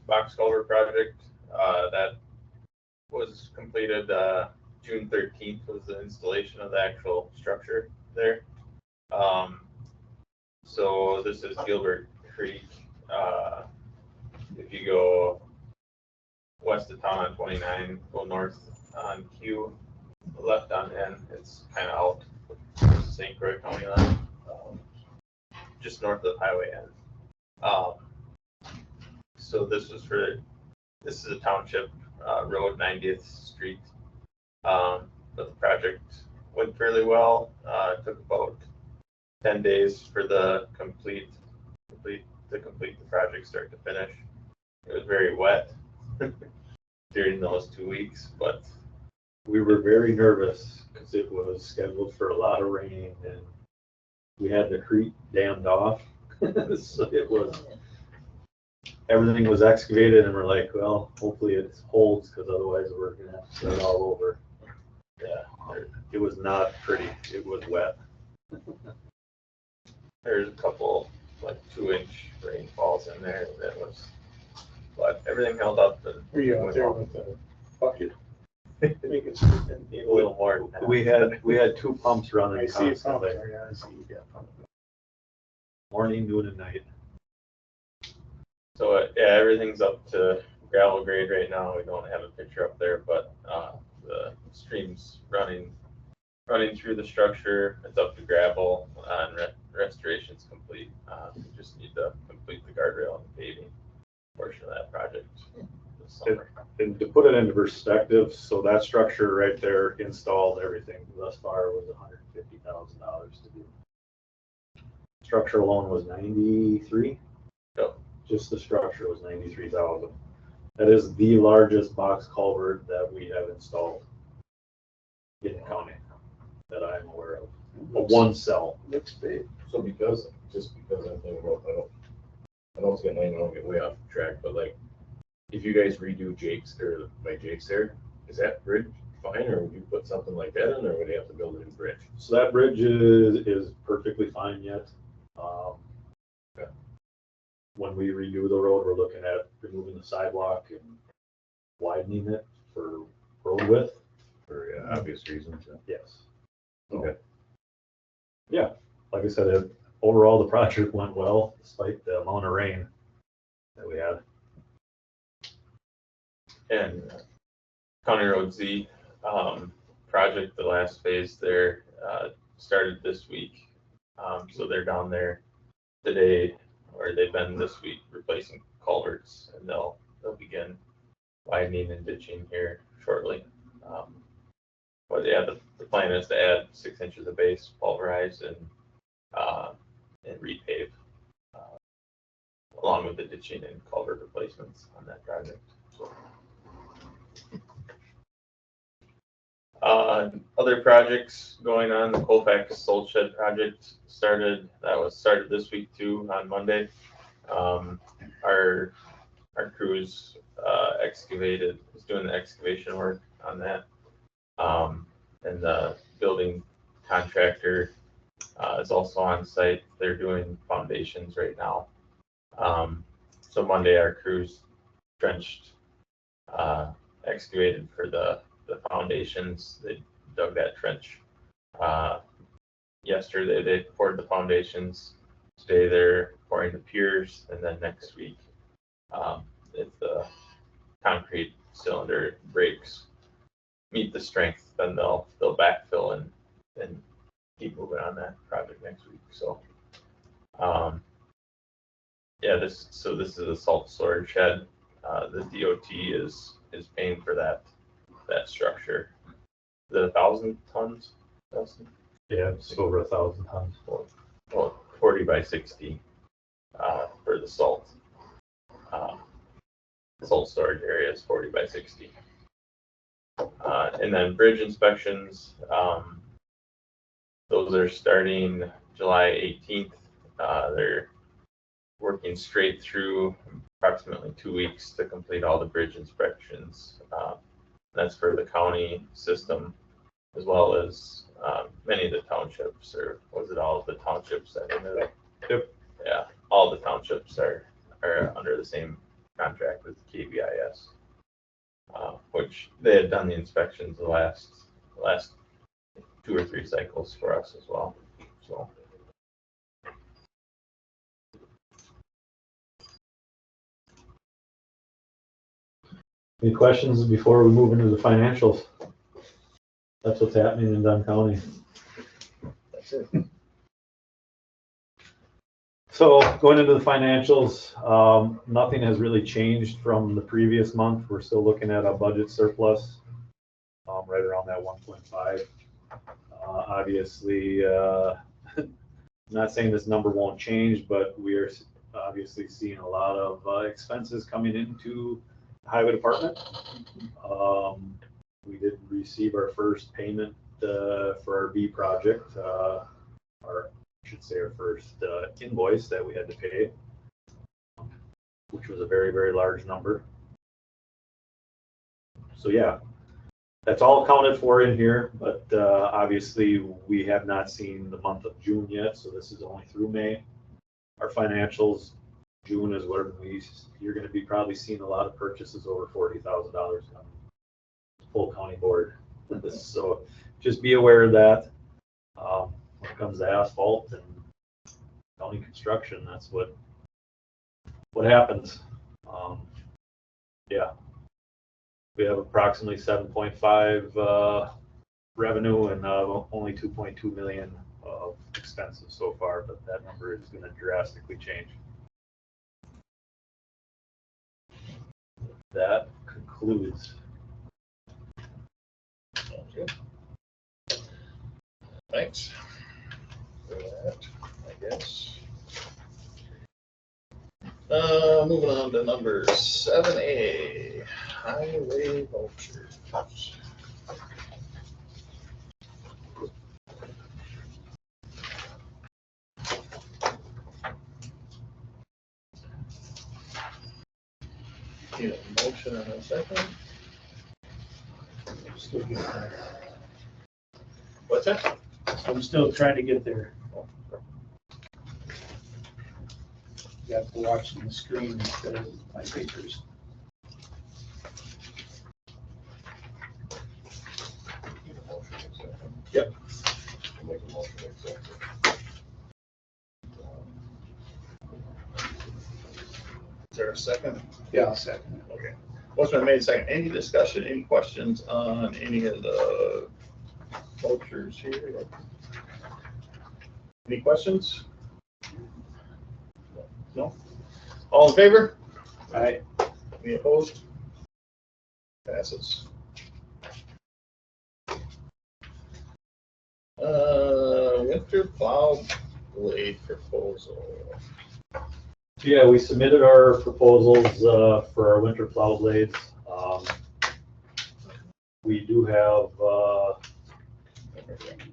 box culvert project that was completed June 13th was the installation of the actual structure there. So this is Gilbert Creek. If you go west of town on 29, go north on Q, left on N, it's kind of out St. Croix County line. just north of the highway end. So this is a township road, 90th Street. But the project went fairly well. It took about 10 days for the complete the project start to finish. It was very wet during those 2 weeks, but We were very nervous because it was scheduled for a lot of rain and we had the creek dammed off. So it was, everything was excavated and we're like, well, hopefully it holds because otherwise we're gonna have to start all over. Yeah, it was not pretty. It was wet. there's a couple like 2-inch rainfalls in there that was, but everything held up. And Were you out went there well. with the bucket? Making Need a little more than that. We had two pumps running I see a pump constantly, there, yeah, I see you got a pump. morning, noon, and night. So yeah, everything's up to gravel grade right now. We don't have a picture up there, but the stream's running through the structure. It's up to gravel and restoration's complete. We just need to complete the guardrail and the paving portion of that project this summer. And to put it into perspective, so that structure right there installed everything thus far was $150,000 to do. Structure alone was 93. Yep. Just the structure was 93,000. That is the largest box culvert that we have installed in the county that I'm aware of. A one cell. Looks big. So because I'm thinking about, I don't get way off track, but like, if you guys redo Jake's, or by Jake's there, is that bridge fine, or would you put something like that in, or would you have to build a new bridge? So that bridge is perfectly fine yet. Okay. When we redo the road, we're looking at removing the sidewalk and widening it for road width. For obvious reasons. Yeah. Yes. Okay. Yeah, like I said, overall the project went well despite the amount of rain that we had. And County Road Z project, the last phase there, started this week. So they're down there today, or they've been this week replacing culverts, and they'll begin widening and ditching here shortly. But yeah, the plan is to add 6 inches of base, pulverize, and repave, along with the ditching and culvert replacements on that project. So. Other projects going on, the Colfax Salt Shed project started this week too, on Monday. Our crews is doing the excavation work on that. And the building contractor is also on site. They're doing foundations right now. So Monday our crews trenched, excavated for the foundations. They dug that trench. Yesterday they poured the foundations. Today they're pouring the piers, and then next week, if the concrete cylinder breaks, meet the strength, then they'll backfill and keep moving on that project next week. So, yeah, this is a salt storage shed. The DOT is paying for that structure. The 1,000 tons, Dustin? Yeah, it's over 1,000 tons. Well, 40 by 60 for the salt. Salt storage area is 40 by 60. And then bridge inspections, those are starting July 18th. They're working straight through approximately 2 weeks to complete all the bridge inspections. That's for the county system, as well as many of the townships, or was it all of the townships that ended up? Yep. Yeah, all the townships are under the same contract with KBIS, which they had done the inspections the last 2 or 3 cycles for us as well. So. Any questions before we move into the financials? That's what's happening in Dunn County. That's it. So going into the financials, nothing has really changed from the previous month. We're still looking at a budget surplus, right around that 1.5. Obviously, not saying this number won't change, but we are obviously seeing a lot of expenses coming into the highway department. We did receive our first payment for our B project, or I should say our first invoice that we had to pay, which was a very, very large number. So yeah, that's all accounted for in here, but obviously we have not seen the month of June yet, so this is only through May. Our financials, June is where you're going to be probably seeing a lot of purchases over $40,000 coming. Full county board. So just be aware of that. When it comes to asphalt and county construction, that's what happens. Yeah. We have approximately 7.5 revenue and only 2.2 million of expenses so far, but that number is going to drastically change. That concludes. Sounds good. Thanks for that, I guess. Moving on to number 7A, highway vouchers. Need a motion in a second. Still getting there. What's that? I'm still trying to get there. You have to watch the screen instead of my papers. Need a motion in a second. Yep. I'll make a motion in a second. Is there a second? Yeah, I'll second it. Okay. Motion been made second. Any discussion, any questions on any of the vouchers here? Any questions? No? All in favor? Aye. Any opposed? Passes. Winter plow blade proposal. Yeah, we submitted our proposals for our winter plow blades. We do have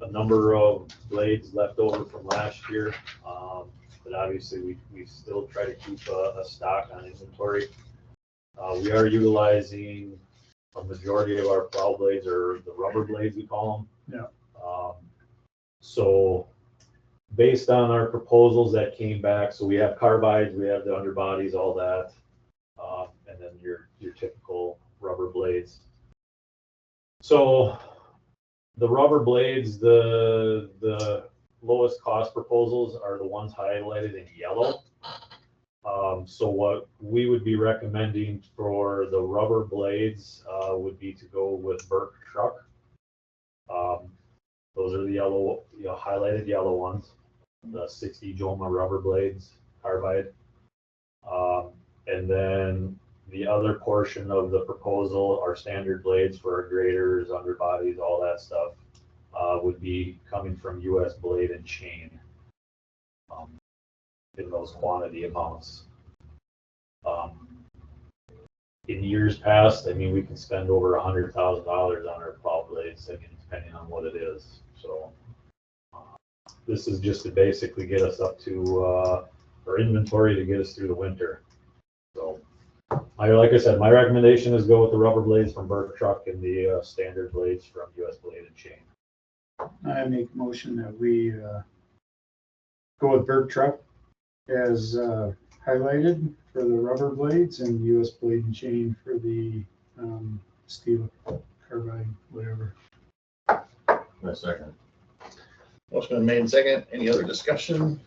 a number of blades left over from last year, but obviously we still try to keep a stock on inventory. We are utilizing a majority of our plow blades, or the rubber blades we call them. Yeah. So based on our proposals that came back, so we have carbides, we have the underbodies, all that, and then your typical rubber blades. So the rubber blades, the lowest cost proposals are the ones highlighted in yellow. So what we would be recommending for the rubber blades would be to go with Burke Truck. Those are the yellow, highlighted yellow ones, the 60 Joma rubber blades, carbide. And then the other portion of the proposal, our standard blades for our graders, underbodies, all that stuff, would be coming from US Blade and Chain in those quantity amounts. In years past, I mean, we can spend over $100,000 on our plow blades, depending on what it is. So this is just to basically get us up to our inventory to get us through the winter. So, like I said, my recommendation is go with the rubber blades from Burke Truck and the standard blades from US Blade and Chain. I make a motion that we go with Burke Truck as highlighted for the rubber blades and US Blade and Chain for the steel carbide, whatever. A second. Motion been made second. Any other discussion?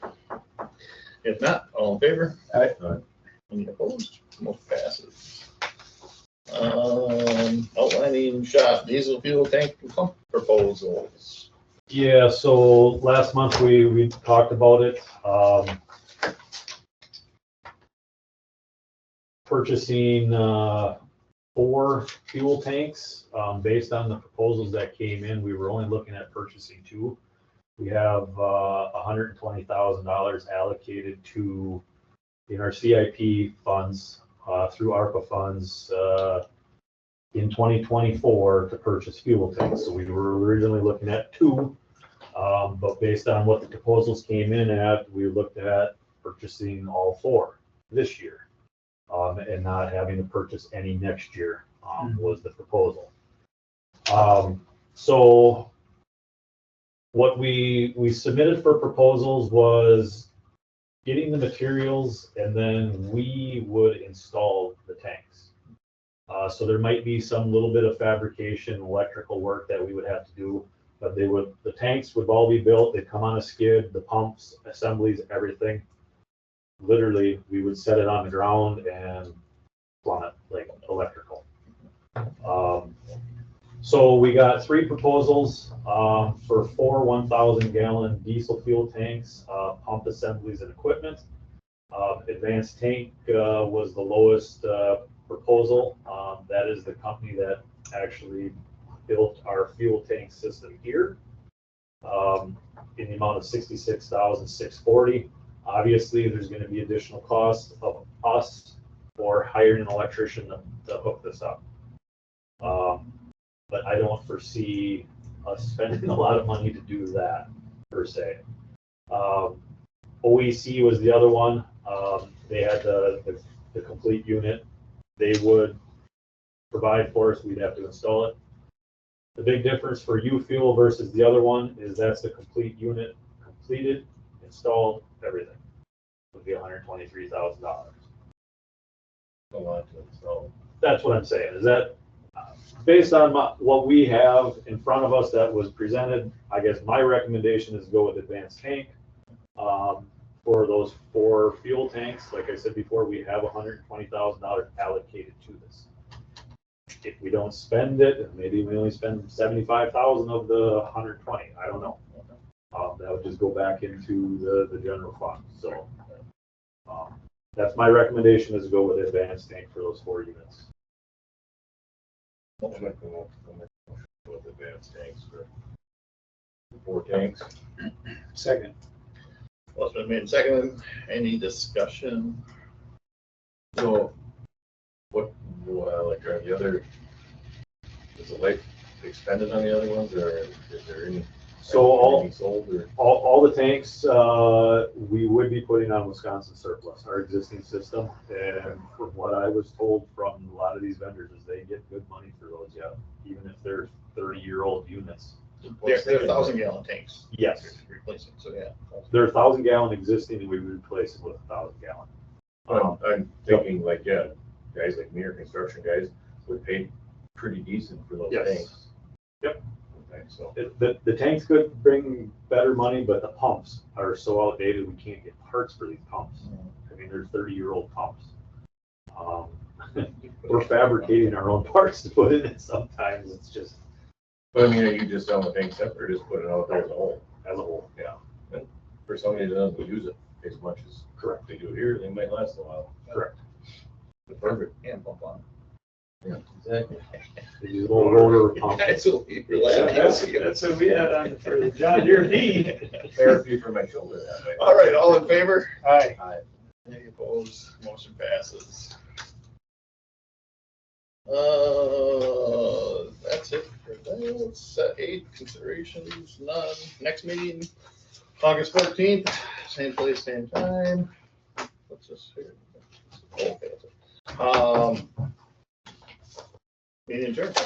If not, all in favor? Aye. Aye. Any opposed? Motion passes. Outlining shop diesel fuel tank and pump proposals. Yeah, so last month we talked about it. purchasing 4 fuel tanks. Based on the proposals that came in, we were only looking at purchasing 2. We have $120,000 allocated to in our CIP funds through ARPA funds in 2024 to purchase fuel tanks. So we were originally looking at 2, but based on what the proposals came in at, we looked at purchasing all 4 this year and not having to purchase any next year was the proposal. So what we submitted for proposals was getting the materials, and then we would install the tanks. So there might be some little bit of fabrication, electrical work that we would have to do, but the tanks would all be built, they'd come on a skid, the pumps, assemblies, everything. Literally, we would set it on the ground and plumb it like electrical. So we got 3 proposals for 4 1,000-gallon diesel fuel tanks, pump assemblies and equipment. Advanced Tank was the lowest proposal. That is the company that actually built our fuel tank system here in the amount of $66,640. Obviously, there's going to be additional costs of us or hiring an electrician to hook this up. But I don't foresee us spending a lot of money to do that per se. OEC was the other one. They had the complete unit. They would provide for us. We'd have to install it. The big difference for U-Fuel versus the other one is that's the complete unit, completed, installed, everything. Would be $123,000. A lot to install. That's what I'm saying. Is that based on what we have in front of us that was presented? I guess my recommendation is to go with Advanced Tank for those 4 fuel tanks. Like I said before, we have $120,000 allocated to this. If we don't spend it, maybe we only spend 75,000 of the 120. I don't know. That would just go back into the general fund. So that's my recommendation, is to go with Advanced Tank for those 4 units. I'll make the motion with advanced tanks for 4 tanks. Second. Well, it's been made and seconded. Any discussion? So, what, like, are the other, is the life expended on the other ones, or is there any? So all any sold, or? all the tanks we would be putting on Wisconsin surplus, our existing system. And from what I was told from a lot of these vendors is they get good money for those, yeah, even if they're 30-year-old units. They're 1,000-gallon tanks. Yes, Replacing, so yeah. they're 1,000-gallon existing, and we would replace them with 1,000-gallon. I'm thinking like, yeah, guys like me or construction guys would pay pretty decent for those Yes. tanks. Yep. Okay, so. The tanks could bring better money, but the pumps are so outdated, we can't get parts for these pumps. I mean, they're 30-year-old pumps. We're fabricating our own parts to put in it sometimes. It's just. But I mean, are you just selling the tank separate, or just put it out there as a whole? As a whole, yeah. And for somebody that doesn't use it as much as Correct. they do it here, they might last a while. Correct. Perfect. And pump on. Yeah, exactly. They use a little rotor pump. That's what we were laughing. That's what we had on for the John Deere D. Therapy for my shoulder that way. All right, all in favor? Aye. Any opposed? Motion passes. That's it for that. Set 8, considerations, none. Next meeting, August 14th, same place, same time. What's this here? Oh, okay, that's it. Meeting adjourned.